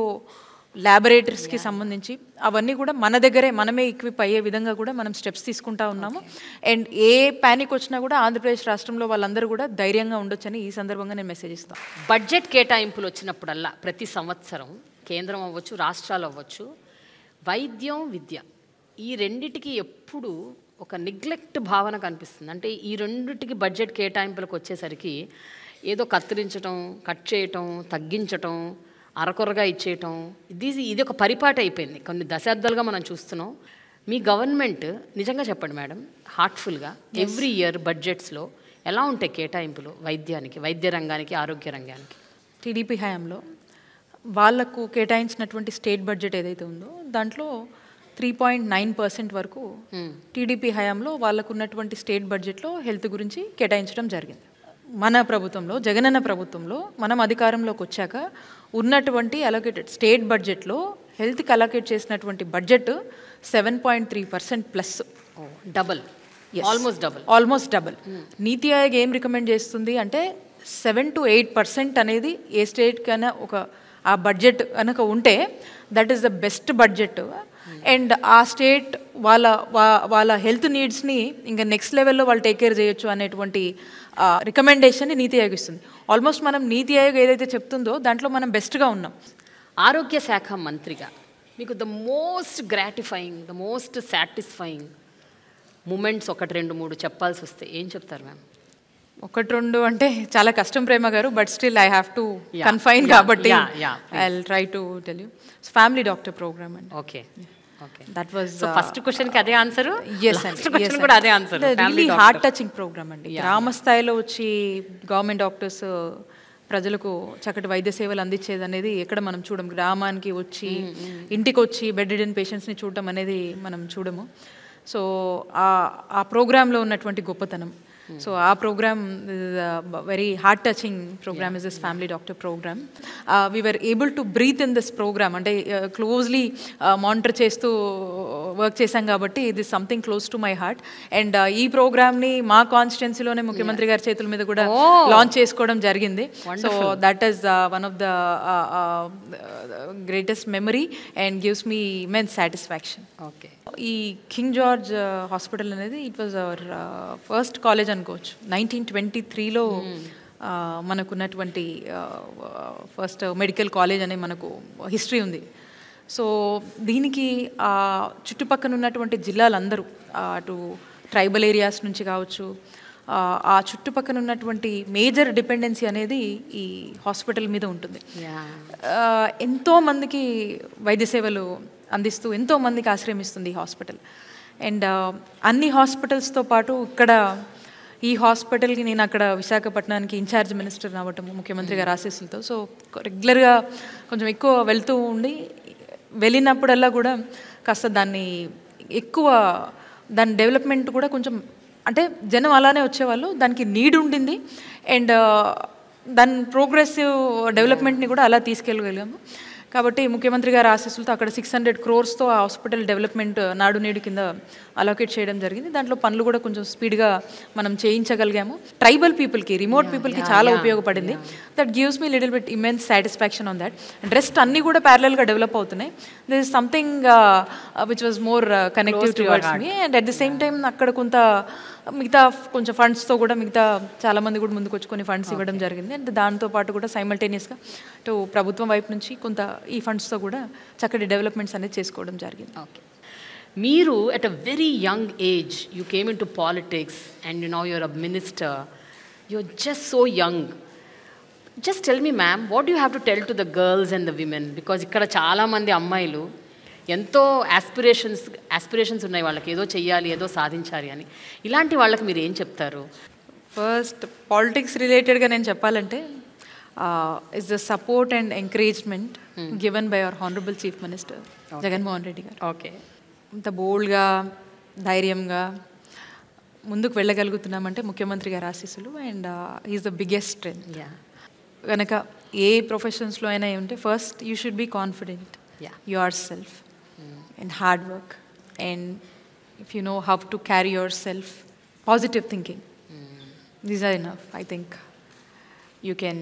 ల్యాబొరేటరీస్కి సంబంధించి అవన్నీ కూడా మన దగ్గరే మనమే ఎక్విప్ అయ్యే విధంగా కూడా మనం స్టెప్స్ తీసుకుంటా ఉన్నాము. అండ్ ఏ ప్యానిక్ వచ్చినా కూడా ఆంధ్రప్రదేశ్ రాష్ట్రంలో వాళ్ళందరూ కూడా ధైర్యంగా ఉండొచ్చని ఈ సందర్భంగా నేను మెసేజ్ ఇస్తాను. బడ్జెట్ కేటాయింపులు వచ్చినప్పుడల్లా ప్రతి సంవత్సరం కేంద్రం అవ్వచ్చు, రాష్ట్రాలు అవ్వచ్చు, వైద్యం, విద్య ఈ రెండిటికి ఎప్పుడు ఒక నెగ్లెక్ట్ భావన కనిపిస్తుంది. అంటే ఈ రెండిటికి బడ్జెట్ కేటాయింపులకు వచ్చేసరికి ఏదో కత్తిరించటం, కట్ చేయటం, తగ్గించటం, అరకొరగా ఇచ్చేయటం, ఇది ఒక పరిపాటి అయిపోయింది. కొన్ని దశాబ్దాలుగా మనం చూస్తున్నాం. మీ గవర్నమెంట్ నిజంగా చెప్పండి మేడం, హార్ట్ఫుల్గా ఎవ్రీ ఇయర్ బడ్జెట్స్లో ఎలా ఉంటాయి కేటాయింపులు వైద్యానికి, వైద్య రంగానికి, ఆరోగ్య రంగానికి? టీడీపీ హయాంలో వాళ్లకు కేటాయించినటువంటి స్టేట్ బడ్జెట్ ఏదైతే ఉందో దాంట్లో 3.9% వరకు టీడీపీ హయాంలో వాళ్ళకు ఉన్నటువంటి స్టేట్ బడ్జెట్లో హెల్త్ గురించి కేటాయించడం జరిగింది. మన ప్రభుత్వంలో, జగనన్న ప్రభుత్వంలో మనం అధికారంలోకి వచ్చాక ఉన్నటువంటి అలొకేటెడ్ స్టేట్ బడ్జెట్లో హెల్త్కి అలొకేట్ చేసినటువంటి budget 7.3% plus, double, almost double. నీతి ఆయోగ్ ఏం రికమెండ్ చేస్తుంది అంటే 7 to 8% అనేది ఏ స్టేట్కైనా ఆ బడ్జెట్ కనుక ఉంటే that is the best budget. And ఆ స్టేట్ వాళ్ళ హెల్త్ నీడ్స్ని ఇంకా నెక్స్ట్ లెవెల్లో వాళ్ళు టేక్ కేర్ చేయొచ్చు అనేటువంటి రికమెండేషన్ని నీతి ఆయోగ్ ఇస్తుంది. ఆల్మోస్ట్ మనం నీతి ఆయోగ్ ఏదైతే చెప్తుందో దాంట్లో మనం బెస్ట్గా ఉన్నాం. ఆరోగ్య శాఖ మంత్రిగా మీకు the most gratifying, the most satisfying moments 1, 2, 3 చెప్పాల్సి వస్తే ఏం చెప్తారు మ్యామ్? 1, 2 అంటే చాలా కష్టం ప్రేమ గారు, but still I have to confine కాబట్టి I will try to tell you. Family doctor programme అండి. ఓకే, దట్ వాజ్ ఫస్ట్ క్వశ్చన్కి అదే ఆన్సర్. కూడా అదే answer. Really heart touching programme అండి. గ్రామ స్థాయిలో వచ్చి గవర్నమెంట్ డాక్టర్స్ ప్రజలకు చక్కటి వైద్య సేవలు అందించేది అనేది ఎక్కడ మనం చూడము. గ్రామానికి వచ్చి ఇంటికి వచ్చి బెడ్ రిడెన్ పేషెంట్స్ని చూడటం అనేది మనం చూడము. సో ఆ ప్రోగ్రాంలో ఉన్నటువంటి గొప్పతనం, సో ఆ program very heart touching program is this family doctor program. We were able to breathe in this program. అంటే క్లోజ్లీ మానిటర్ చేస్తూ వర్క్ చేశాం కాబట్టి ఇది something close to my heart. And ఈ ప్రోగ్రామ్ని మా కాన్స్టిట్యున్సీలోనే ముఖ్యమంత్రి గారి చేతుల మీద కూడా లాంచ్ చేసుకోవడం జరిగింది. So that is one of the greatest memory and gives me immense satisfaction. Okay. ఈ కింగ్ జార్జ్ హాస్పిటల్ అనేది it was our first college అనుకోవచ్చు. 1923లో మనకున్నటువంటి ఫస్ట్ మెడికల్ కాలేజ్ అనే మనకు హిస్టరీ ఉంది. సో దీనికి చుట్టుపక్కల ఉన్నటువంటి జిల్లాలందరూ, అటు ట్రైబల్ ఏరియాస్ నుంచి కావచ్చు, ఆ చుట్టుపక్కల ఉన్నటువంటి మేజర్ డిపెండెన్సీ అనేది ఈ హాస్పిటల్ మీద ఉంటుంది. ఎంతోమందికి వైద్య సేవలు అందిస్తూ ఎంతోమందికి ఆశ్రయమిస్తుంది ఈ హాస్పిటల్. అండ్ అన్ని హాస్పిటల్స్తో పాటు ఇక్కడ ఈ హాస్పిటల్కి నేను అక్కడ విశాఖపట్నానికి ఇన్ఛార్జ్ మినిస్టర్ అవ్వటము ముఖ్యమంత్రి గారి ఆశీస్సులతో, సో రెగ్యులర్గా కొంచెం ఎక్కువ వెళ్తూ ఉండి వెళ్ళినప్పుడల్లా కూడా కాస్త దాన్ని దాని డెవలప్మెంట్ కూడా కొంచెం, అంటే జనం అలానే వచ్చేవాళ్ళు, దానికి నీడ్ ఉండింది. అండ్ దాని ప్రోగ్రెసివ్ డెవలప్మెంట్ని కూడా అలా తీసుకెళ్ళగలిగాము. కాబట్టి ముఖ్యమంత్రి గారి ఆశీస్సులతో అక్కడ 600 crores ఆ హాస్పిటల్ డెవలప్మెంట్ నాడు నేడు కింద అలోకేట్ చేయడం జరిగింది. దాంట్లో పనులు కూడా కొంచెం స్పీడ్గా మనం చేయించగలిగాము. ట్రైబల్ పీపుల్కి, రిమోట్ పీపుల్కి చాలా ఉపయోగపడింది. That gives me little bit immense satisfaction on that. And rest అన్నీ కూడా ప్యారలల్గా డెవలప్ అవుతున్నాయి. This is something which was more connective towards me. And at the same time అక్కడ కొంత మిగతా కొంచెం ఫండ్స్తో కూడా మిగతా చాలామంది కూడా ముందుకు వచ్చి కొన్ని ఫండ్స్ ఇవ్వడం జరిగింది. అండ్ దాంతోపాటు కూడా సైమల్టేనియస్గా అటు ప్రభుత్వం వైపు నుంచి కొంత ఈ ఫండ్స్తో కూడా చక్కటి డెవలప్మెంట్స్ అనేది చేసుకోవడం జరిగింది. ఓకే, మీరు at a very young age you came into politics and you now you're a minister. You're just so young. Just tell me ma'am, what you have to tell to the girls and the women? Because ఇక్కడ చాలామంది అమ్మాయిలు ఎంతో aspirations ఉన్నాయి, వాళ్ళకి ఏదో చెయ్యాలి, ఏదో సాధించాలి అని. ఇలాంటి వాళ్ళకి మీరు ఏం చెప్తారు? ఫస్ట్ పాలిటిక్స్ రిలేటెడ్గా నేను చెప్పాలంటే is the support and encouragement given by our honourable chief minister Jaganmohan Reddy గారు. ఓకే, ఇంత బోల్డ్గా ధైర్యంగా ముందుకు వెళ్ళగలుగుతున్నామంటే ముఖ్యమంత్రి గారి ఆశీస్సులు. And is the biggest strength. కనుక ఏ ప్రొఫెషన్స్లో అయినా ఏమంటే first you should be confident yourself and hard work, and if you know how to carry yourself, positive thinking, these are enough. I think you can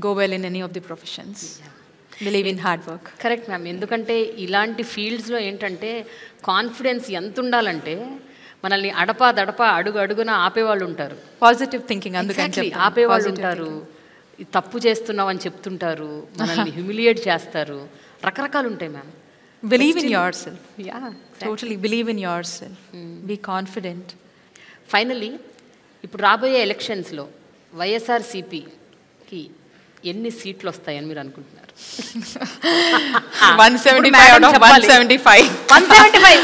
go well in any of the professions. Believe in hard work. Correct ma'am. ఎందుకంటే ఇలాంటి ఫీల్డ్స్లో ఏంటంటే confidence ఎంత ఉండాలంటే మనల్ని అడుగు అడుగున ఆపేవాళ్ళు ఉంటారు. Positive thinking అందుకని ఆపేవాళ్ళు ఉంటారు, తప్పు చేస్తున్నావు అని చెప్తుంటారు, మనల్ని హ్యూమిలియేట్ చేస్తారు, రకరకాలు ఉంటాయి ma'am. Believe in yourself. Yeah, totally believe in yourself. Be confident. Finally ఇప్పుడు రాబోయే ఎలక్షన్స్లో వైఎస్ఆర్సీపీకి ఎన్ని సీట్లు వస్తాయని మీరు అనుకుంటున్నారు? 175 out of 175. 175.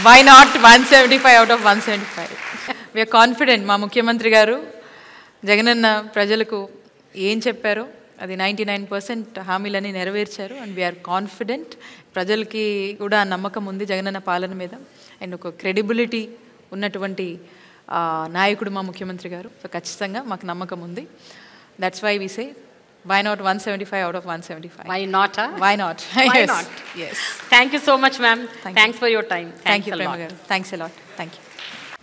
Why not 175 out of 175? We are confident. మా ముఖ్యమంత్రి గారు జగనన్న ప్రజలకు ఏం చెప్పారో అది 99% హామీలని నెరవేర్చారు. And we are confident. ప్రజలకి కూడా నమ్మకం ఉంది జగనన్న పాలన మీద. అండ్ ఒక క్రెడిబిలిటీ ఉన్నటువంటి నాయకుడు మా ముఖ్యమంత్రి గారు. సో ఖచ్చితంగా మాకు నమ్మకం ఉంది. That's why we say why not 175 out of 175? Why not? Why not? Why not? Yes. Thank you so much, ma'am. Thanks for your time. Thank you, Prema garu. Thanks a lot. Thank you.